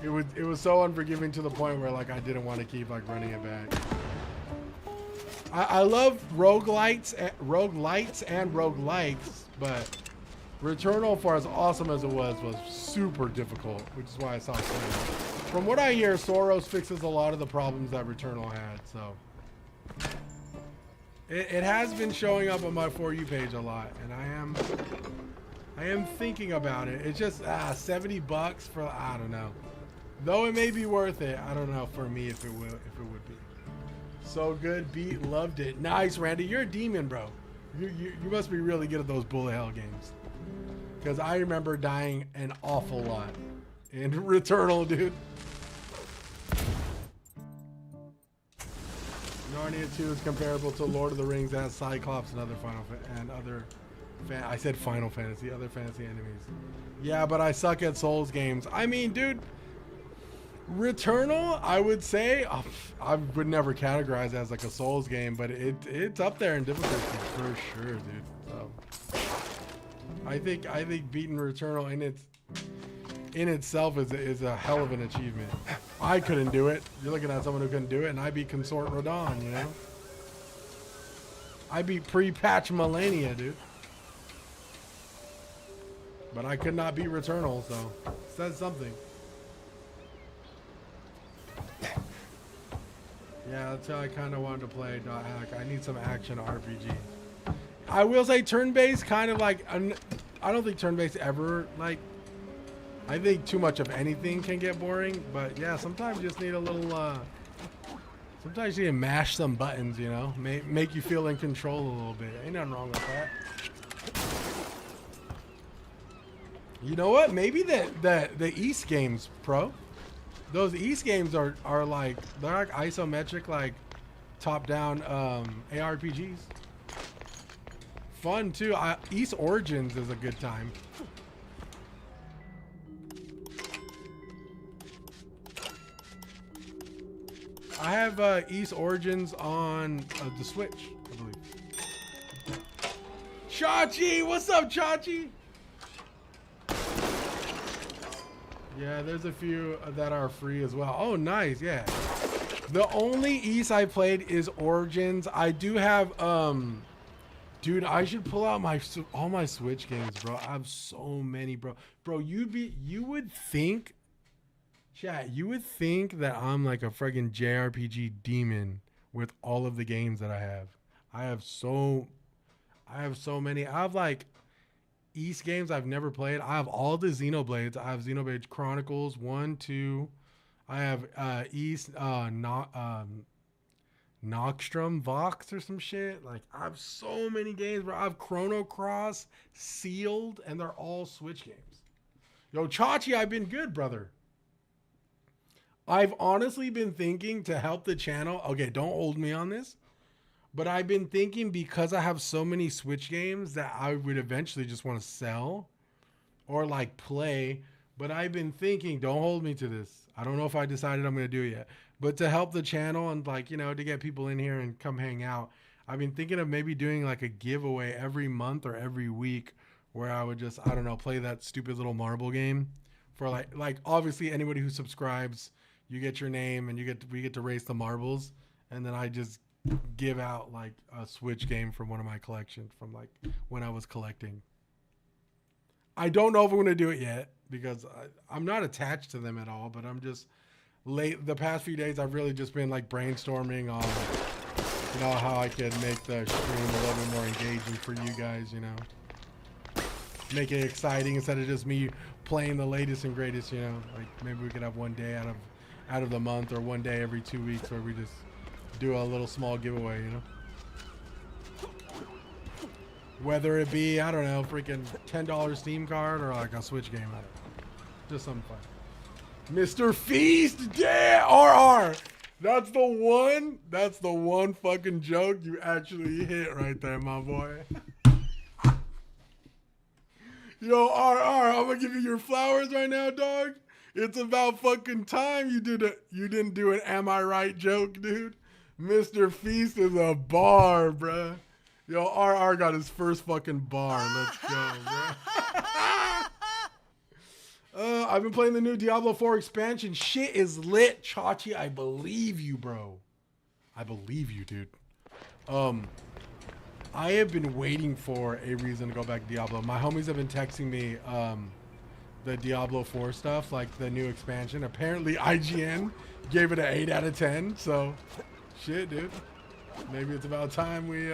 It was so unforgiving to the point where like I didn't want to keep like running it back. I love roguelites and roguelikes, but Returnal, for as awesome as it was super difficult, which is why I stopped playing. From what I hear, Soros fixes a lot of the problems that Returnal had, so. It has been showing up on my For You page a lot, and I am thinking about it. It's just $70 for, I don't know. Though it may be worth it, I don't know for me if it would be. So good, beat, loved it. Nice, Randy. You're a demon, bro. You must be really good at those bullet hell games. Because I remember dying an awful lot in Returnal, dude. Narnia 2 is comparable to Lord of the Rings as Cyclops and other I said Final Fantasy, other fantasy enemies. Yeah, but I suck at Souls games. I mean, dude, Returnal, I would say, I would never categorize it as like a Souls game, but it's up there in difficulty for sure, dude. So I think beating Returnal in itself is a hell of an achievement. I couldn't do it. You're looking at someone who couldn't do it, and I beat Consort Radon, you know? I beat pre-patch Millennia, dude. But I could not beat Returnal, so it says something. Yeah, that's how I kind of wanted to play. I need some action RPG. I will say turn-based, kind of like, I don't think turn-based ever, like, I think too much of anything can get boring, but yeah, sometimes you just need a little, sometimes you need to mash some buttons, you know? Make you feel in control a little bit. Ain't nothing wrong with that. You know what? Maybe the East games, pro. Those East games are like, they're like isometric, like top-down ARPGs. Fun too. East Origins is a good time. I have East Origins on the Switch, I believe. Chachi, what's up, Chachi? Yeah, there's a few that are free as well. Oh, nice, yeah. The only East I played is Origins. I do have, dude, I should pull out all my Switch games, bro. I have so many, bro. Bro, you would think, chat, you would think that I'm like a friggin' JRPG demon with all of the games that I have. I have so many. I have like East games I've never played. I have all the Xenoblades. I have Xenoblade Chronicles 1, 2. I have East Noxstrom Vox or some shit. Like, I have so many games, bro. I have Chrono Cross, Sealed, and they're all Switch games. Yo, Chachi, I've been good, brother. I've honestly been thinking to help the channel. Okay, don't hold me on this. But I've been thinking, because I have so many Switch games, that I would eventually just want to sell or like play. But I've been thinking, don't hold me to this. I don't know if I decided I'm going to do it yet. But to help the channel and, like, you know, to get people in here and come hang out, I've been thinking of maybe doing like a giveaway every month or every week where I would just, I don't know, play that stupid little marble game for like obviously anybody who subscribes, you get your name and we get to race the marbles. And then I just give out like a Switch game from one of my collections from like when I was collecting. I don't know if I'm going to do it yet because I'm not attached to them at all, but I'm just the past few days I've really just been like brainstorming on, you know, how I could make the stream a little bit more engaging for you guys, you know, make it exciting instead of just me playing the latest and greatest, you know, like maybe we could have one day out of the month or one day every 2 weeks where we just do a little small giveaway, you know? Whether it be, I don't know, freaking $10 Steam card or like a Switch game. I don't know. Just something fun. Mr. Feast, yeah, RR. That's the one fucking joke you actually hit right there, my boy. Yo, RR, I'm gonna give you your flowers right now, dog. It's about fucking time you didn't do an am I right joke, dude. Mr. Feast is a bar, bruh. Yo, RR got his first fucking bar. Let's go, bro. I've been playing the new Diablo 4 expansion. Shit is lit, Chachi. I believe you, bro. I believe you, dude. I have been waiting for a reason to go back to Diablo. My homies have been texting me the Diablo 4 stuff, like the new expansion. Apparently IGN gave it an 8 out of 10, so shit, dude. Maybe it's about time we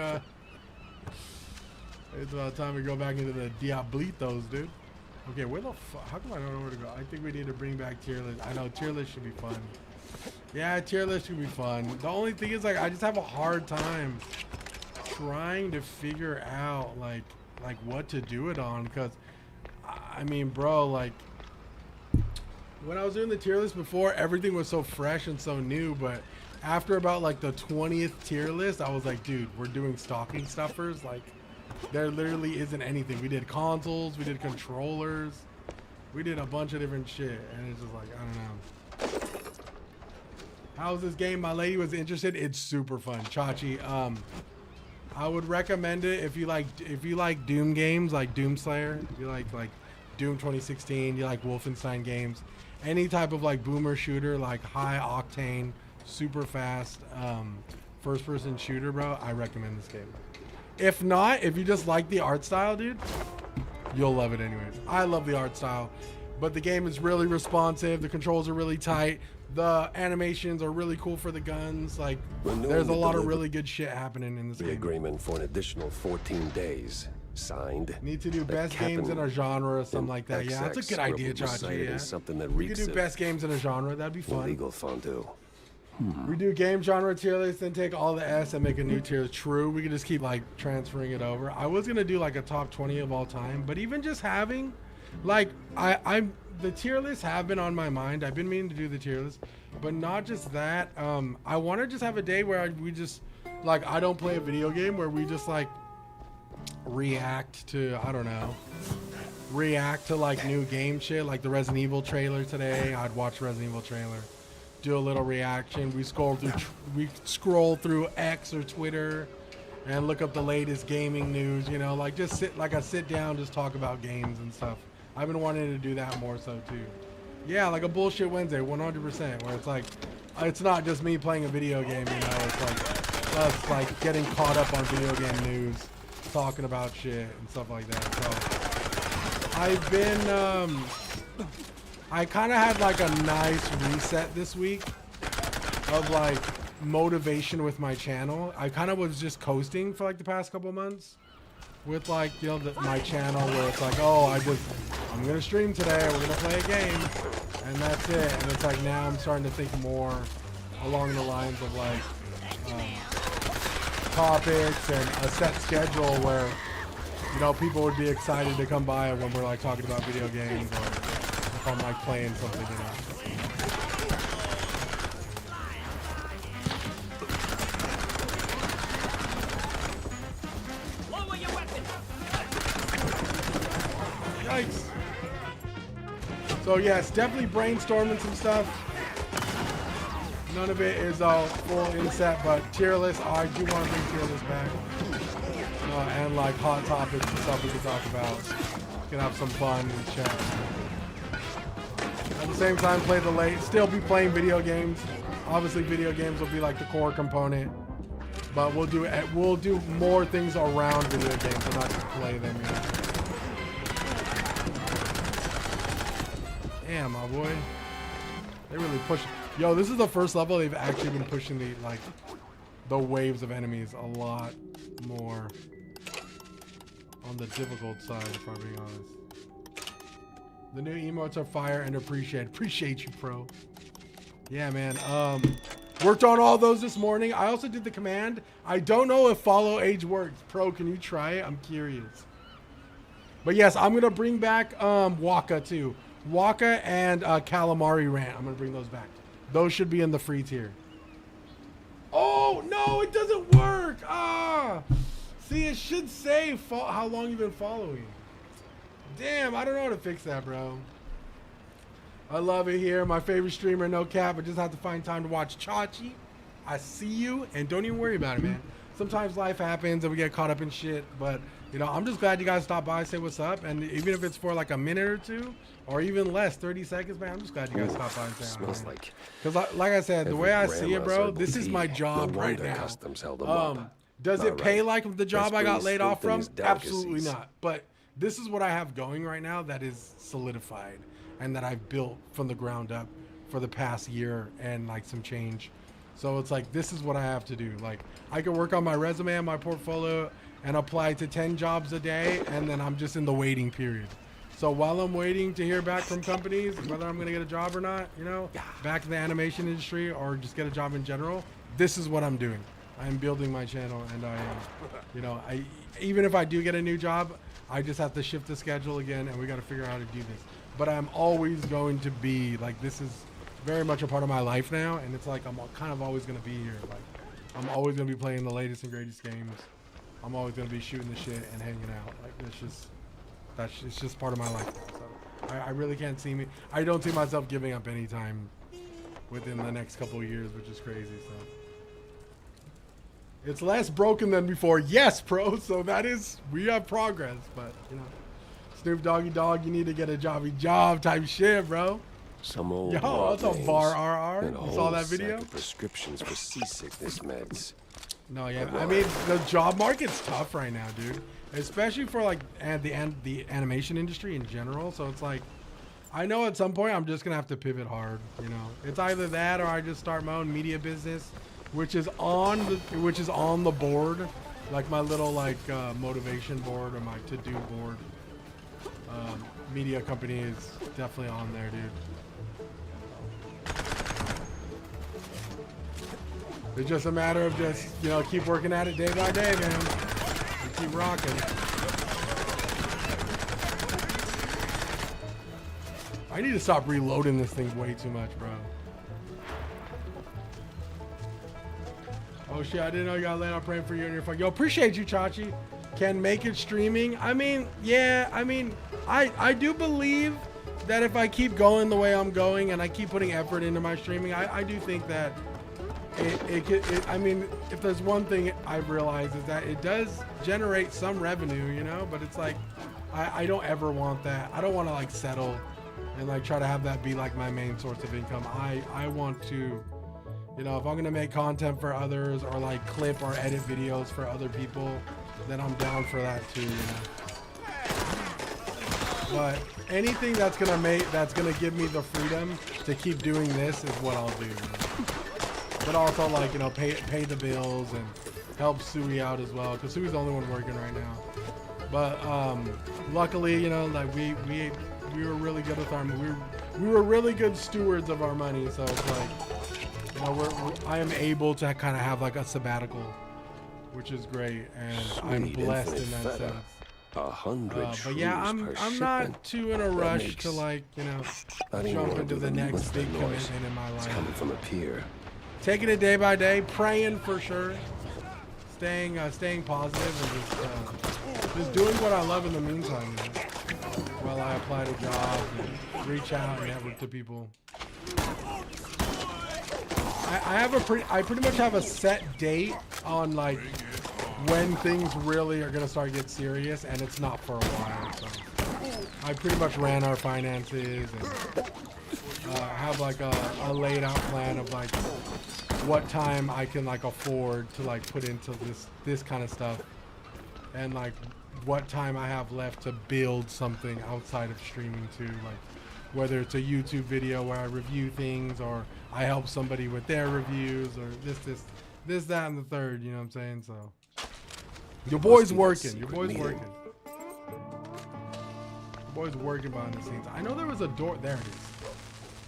go back into the Diablitos, dude. Okay, where the fuck? How come I don't know where to go? I think we need to bring back tier list. I know tier list should be fun. Yeah, tier list should be fun. The only thing is, like, I just have a hard time trying to figure out like what to do it on, because I mean, bro, like when I was doing the tier list before, everything was so fresh and so new, but after about like the 20th tier list, I was like, dude, we're doing stocking stuffers. Like, there literally isn't anything. We did consoles, we did controllers, we did a bunch of different shit, and it's just like, I don't know. How's this game? My lady was interested. It's super fun. Chachi, I would recommend it if you like Doom games, like Doomslayer, if you like Doom 2016, you like Wolfenstein games, any type of like boomer shooter, like high octane, super fast, first person shooter, bro, I recommend this game. If not, if you just like the art style, dude, you'll love it anyways. I love the art style, but the game is really responsive. The controls are really tight. The animations are really cool for the guns. Like, there's a lot of really good shit happening in this game. The agreement for an additional 14 days. Signed. Need to do best games in a genre or something like that. Yeah, that's a good idea, Chachi. Yeah. Something that we could do best games in a genre. That'd be fun. Illegal fondue. We do game genre tier list, then take all the S and make a new tier. True, we could just keep like transferring it over. I was gonna do like a top 20 of all time, but even just having, like, I'm the tier lists have been on my mind. I've been meaning to do the tier list, but not just that. I want to just have a day where we just like, I don't play a video game, where we just like react to, I don't know, react to like new game shit, like the Resident Evil trailer today. I'd watch Resident Evil trailer, do a little reaction. We scroll through X or Twitter and look up the latest gaming news, you know, like just sit down, just talk about games and stuff. I've been wanting to do that more so too. Yeah, like a bullshit Wednesday, 100%, where it's like, it's not just me playing a video game, you know, it's like us like getting caught up on video game news, talking about shit and stuff like that. So I've been, I kind of had like a nice reset this week of like motivation with my channel. I kind of was just coasting for like the past couple months with like, you know, my channel, where it's like, oh, I'm gonna stream today, we're gonna play a game, and that's it. And it's like, now I'm starting to think more along the lines of like topics and a set schedule where, you know, people would be excited to come by when we're like talking about video games, or if I'm like playing something, you know. Yikes. So yes, definitely brainstorming some stuff. None of it is full inset, but tier list, I do want to bring tier list back. And like hot topics and stuff we can talk about. We can have some fun and chat. At the same time, still be playing video games. Obviously, video games will be like the core component, but we'll do more things around video games, and not just play them. You know? Damn, my boy. They really push. Yo, this is the first level they've actually been pushing the waves of enemies a lot more on the difficult side, if I'm being honest. The new emotes are fire and appreciate you, pro. Yeah, man. Worked on all those this morning. I also did the command. I don't know if follow age works. Pro, can you try it? I'm curious. But yes, I'm gonna bring back Waka too. Waka and Calamari Rant. I'm gonna bring those back. Those should be in the free tier. Oh no, it doesn't work. See, it should say how long you've been following. Damn, I don't know how to fix that, bro. I love it here. My favorite streamer, no cap. I just have to find time to watch Chachi. I see you, and don't even worry about it, man. Sometimes life happens and we get caught up in shit, but you know, I'm just glad you guys stopped by, say what's up, and even if it's for like a minute or two, or even less, 30 seconds, man, I'm just glad you guys stopped by and say hi. Smells like. Because like I said, the way I see it, bro, this is my job right now. Does it pay like the job I got laid off from? Absolutely not. But this is what I have going right now that is solidified and that I've built from the ground up for the past year and like some change. So it's like, this is what I have to do. Like, I could work on my resume and my portfolio and apply to 10 jobs a day, and then I'm just in the waiting period. So while I'm waiting to hear back from companies, whether I'm going to get a job or not, you know, back in the animation industry or just get a job in general, this is what I'm doing. I'm building my channel, and you know, even if I do get a new job, I just have to shift the schedule again, and we got to figure out how to do this. But I'm always going to be, like, this is very much a part of my life now, and it's like I'm kind of always going to be here. Like, I'm always going to be playing the latest and greatest games. I'm always going to be shooting the shit and hanging out. Like, it's just part of my life. So I really can't see me. I don't see myself giving up any time within the next couple of years, which is crazy. So it's less broken than before. Yes, bro. So that is, we have progress, but you know, Snoop Doggy Dogg, you need to get a job type shit, bro. Some old Yo, that's a bar RR. And a You saw whole that sack video? of prescriptions for seasickness meds. No, yeah. I mean, the job market's tough right now, dude. Especially for like the animation industry in general. So it's like, I know at some point I'm just gonna have to pivot hard. You know, it's either that or I just start my own media business, which is on the board, like my little like motivation board or my to-do board. Media company is definitely on there, dude. It's just a matter of just, you know, keep working at it day by day, man. And keep rocking. I need to stop reloading this thing way too much, bro. Oh shit, I didn't know you got laid out praying for you and your fuck. Yo, appreciate you, Chachi. Can make it streaming. I mean, yeah, I mean, I do believe that if I keep going the way I'm going and I keep putting effort into my streaming, I do think that I mean, if there's one thing I've realized is that it does generate some revenue, you know, but it's like, I don't ever want that. I don't want to like settle and like try to have that be like my main source of income. I want to, you know, if I'm going to make content for others or like clip or edit videos for other people, then I'm down for that too, you know. But anything that's going to give me the freedom to keep doing this is what I'll do. You know? But also, like, you know, pay the bills and help Sui out as well, because Sui's the only one working right now. But luckily, you know, like we were really good with our we were really good stewards of our money. So it's like, you know, I am able to kind of have like a sabbatical, which is great, and I'm blessed in that sense. 100 but yeah, I'm not too in a rush to like, you know, jump into the next big commitment in my life. It's coming from a pier. Taking it day by day, praying for sure, staying positive, and just doing what I love in the meantime, you know, while I apply to jobs and reach out and network to people. I pretty much have a set date on like when things really are gonna start to get serious, and it's not for a while. So I pretty much ran our finances and have like a laid out plan of like what time I can like afford to like put into this kind of stuff, and like what time I have left to build something outside of streaming too, like whether it's a YouTube video where I review things or I help somebody with their reviews or this, that, and the third, you know what I'm saying? So your boy's working. Your boy's working. Your boy's working behind the scenes. I know there was a door. There it is.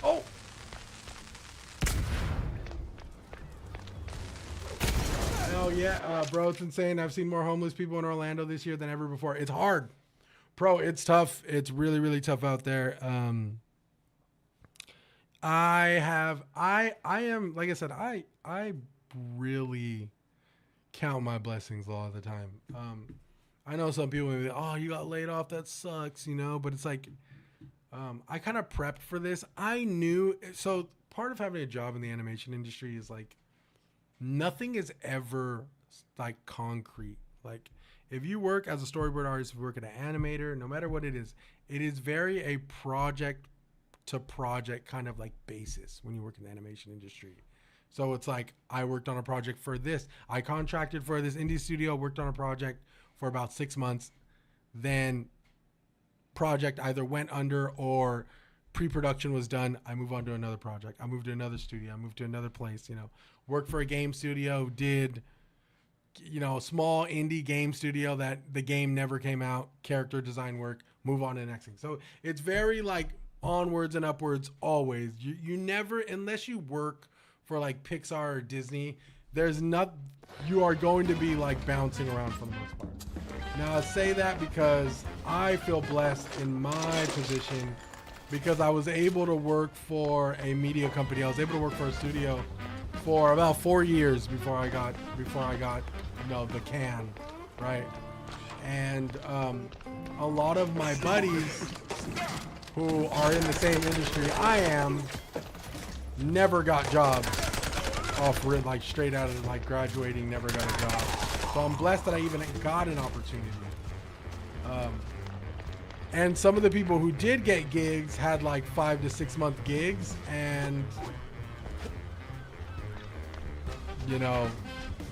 Oh! Hell yeah, bro, it's insane. I've seen more homeless people in Orlando this year than ever before. It's hard. Bro, it's tough. It's really, really tough out there. I am, like I said, I really count my blessings a lot of the time. I know some people may be like, oh, you got laid off, that sucks, you know, but it's like, I kind of prepped for this. I knew, so part of having a job in the animation industry is like, nothing is ever like concrete. Like if you work as a storyboard artist, if you work as an animator, no matter what it is very a project to project kind of like basis when you work in the animation industry. So it's like, I worked on a project for this. I contracted for this indie studio, worked on a project for about 6 months. Then project either went under or pre-production was done, I move on to another project. I moved to another studio. I moved to another place, you know. Worked for a game studio, did, you know, small indie game studio that the game never came out, character design work, move on to the next thing. So it's very like onwards and upwards always. You never, unless you work for like Pixar or Disney, there's not, you are going to be like bouncing around for the most part. Now I say that because I feel blessed in my position because I was able to work for a media company. I was able to work for a studio for about 4 years before I got you know, the can, right? And a lot of my buddies who are in the same industry I am never got jobs off like straight out of like graduating, never got a job. So I'm blessed that I even got an opportunity. And some of the people who did get gigs had like 5 to 6 month gigs and, you know,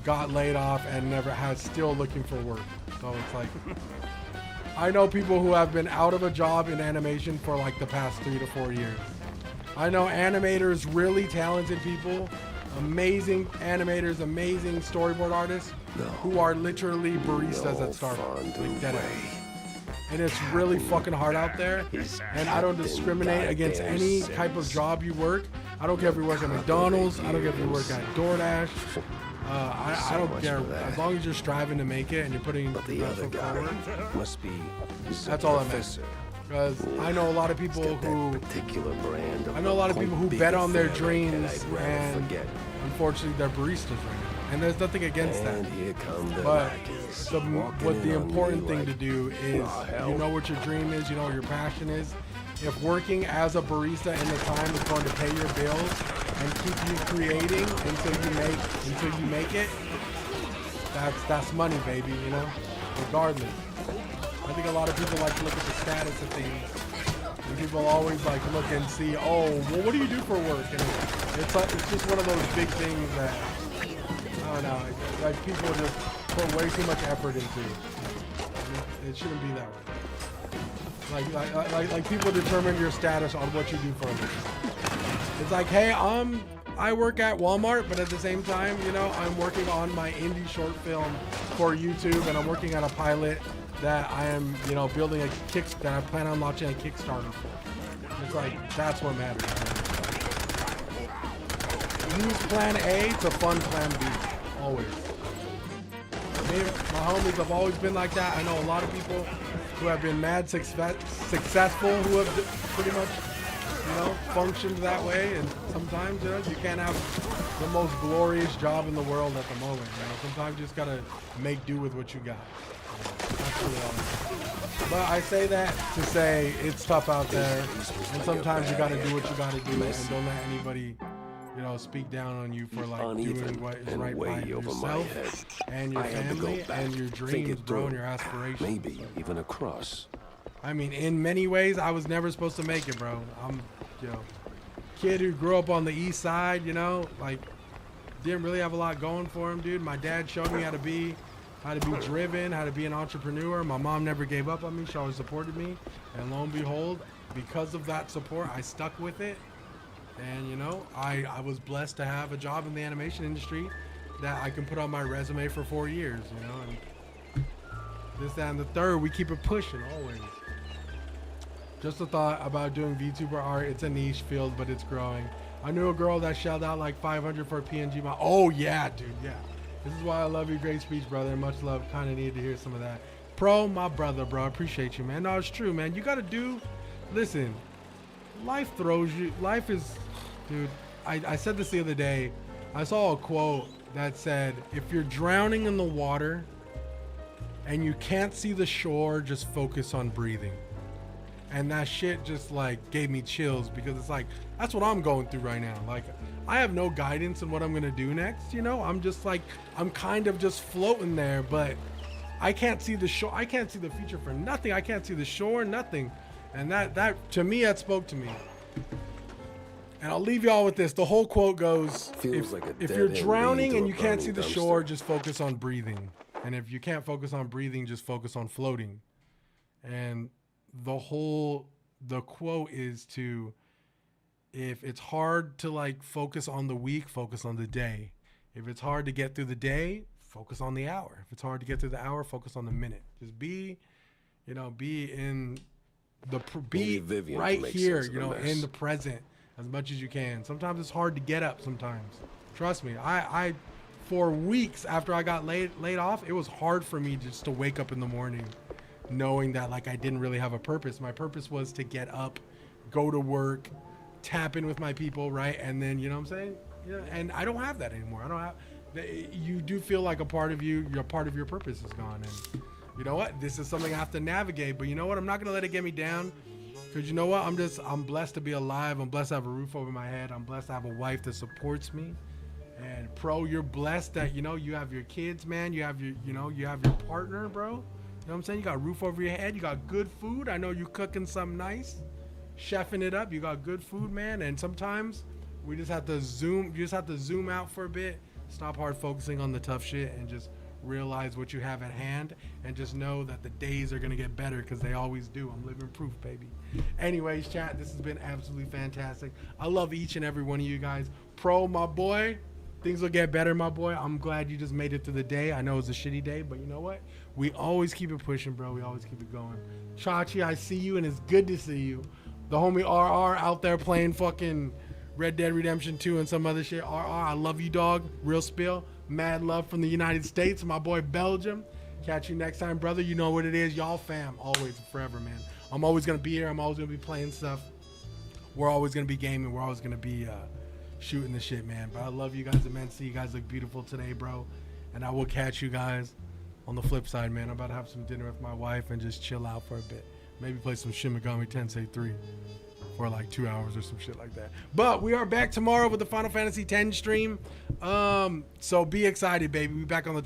got laid off and never has still looking for work. So it's like, I know people who have been out of a job in animation for like the past 3 to 4 years. I know animators, really talented people, amazing animators, amazing storyboard artists who are literally baristas at Starbucks. Like dead ass. And it's really fucking hard out there. And I don't discriminate against any type of job you work. I don't care if you work at McDonald's. I don't care if you work at DoorDash. I don't care. As long as you're striving to make it and you're putting the other guy must be. That's all that matters. Because I know a lot of people who bet on their dreams and unfortunately they're baristas right now. And there's nothing against that. But what the important thing to do is you know what your dream is, you know what your passion is. If working as a barista in the time is going to pay your bills and keep you creating until you make it, that's money, baby, you know, regardless. I think a lot of people like to look at the status of things. And people always like look and see, oh, well, what do you do for work? And it's just one of those big things that, I don't know, like people just put way too much effort into it. It shouldn't be that way. Like people determine your status on what you do for a living. It's like, hey, I work at Walmart, but at the same time, you know, I'm working on my indie short film for YouTube, and I'm working on a pilot that I am, you know, building that I plan on launching a Kickstarter for. It's like, that's what matters. Use plan A to fund plan B, always. My homies have always been like that. I know a lot of people who have been mad successful who have pretty much, you know, functioned that way. And sometimes, you know, you can't have the most glorious job in the world at the moment. You know, sometimes you just gotta make do with what you got. That's really all. But I say that to say it's tough out there, and sometimes you gotta do what you gotta do, and don't let anybody, you know, speak down on you for like doing what is right by yourself and your family and your dreams, bro, and your aspirations. Maybe even a cross. I mean, in many ways, I was never supposed to make it, bro. I'm, you know, kid who grew up on the east side, you know, like didn't really have a lot going for him, dude. My dad showed me how to be driven, how to be an entrepreneur. My mom never gave up on me. She always supported me. And lo and behold, because of that support, I stuck with it. And, you know, I was blessed to have a job in the animation industry that I can put on my resume for 4 years, you know. And this, that, and the third, we keep it pushing always. Just a thought about doing VTuber art. It's a niche field, but it's growing. I knew a girl that shelled out like $500 for a PNG model. Oh, yeah, dude, yeah. This is why I love you. Great speech, brother. Much love. Kind of needed to hear some of that. Pro, my brother, bro. I appreciate you, man. No, it's true, man. You got to do... Listen, life throws you... Life is... Dude, I said this the other day. I saw a quote that said, if you're drowning in the water and you can't see the shore, just focus on breathing. And that shit just like gave me chills because it's like, that's what I'm going through right now. Like, I have no guidance in what I'm gonna do next, you know? I'm just like, I'm kind of just floating there, but I can't see the shore. I can't see the future for nothing. I can't see the shore, nothing. And that to me, that spoke to me. And I'll leave y'all with this. The whole quote goes, if you're drowning and you can't see the shore, just focus on breathing. And if you can't focus on breathing, just focus on floating. And the whole the quote is to, if it's hard to like focus on the week, focus on the day. If it's hard to get through the day, focus on the hour. If it's hard to get through the hour, focus on the minute. Just be in the be Vivian right makes here, sense of the mess. in the present as much as you can. Sometimes it's hard to get up sometimes. Trust me. I for weeks after I got laid off, it was hard for me just to wake up in the morning knowing that like I didn't really have a purpose. My purpose was to get up, go to work, tap in with my people, right? And then, you know what I'm saying? Yeah, and I don't have that anymore. I don't have. You do feel like a part of you, your part of your purpose is gone. And you know what? This is something I have to navigate. But you know what? I'm not gonna let it get me down. Cause you know what? I'm blessed to be alive. I'm blessed to have a roof over my head. I'm blessed to have a wife that supports me. And Pro, you're blessed that you have your kids, man. You have your partner, bro. You know what I'm saying? You got a roof over your head. You got good food. I know you cooking something nice, chefing it up. You got good food, man. And sometimes we just have to zoom. You just have to zoom out for a bit. Stop hard focusing on the tough shit and just realize what you have at hand, and just know that the days are gonna get better because they always do. I'm living proof, baby. Anyways, chat, this has been absolutely fantastic. I love each and every one of you guys. Pro, my boy, things will get better, my boy. I'm glad you just made it through the day. I know it's a shitty day, but you know what? We always keep it pushing, bro. We always keep it going. Chachi, I see you, and it's good to see you. The homie RR out there playing fucking Red Dead Redemption 2 and some other shit. RR, I love you, dog. Real spill. Mad love from the United States. My boy Belgium. Catch you next time, brother. You know what it is. Y'all fam. Always and forever, man. I'm always going to be here. I'm always going to be playing stuff. We're always going to be gaming. We're always going to be shooting the shit, man. But I love you guys immensely. You guys look beautiful today, bro. And I will catch you guys on the flip side, man. I'm about to have some dinner with my wife and just chill out for a bit. Maybe play some Shin Megami Tensei 3 for like 2 hours or some shit like that. But we are back tomorrow with the Final Fantasy X stream. So be excited, baby. We back on the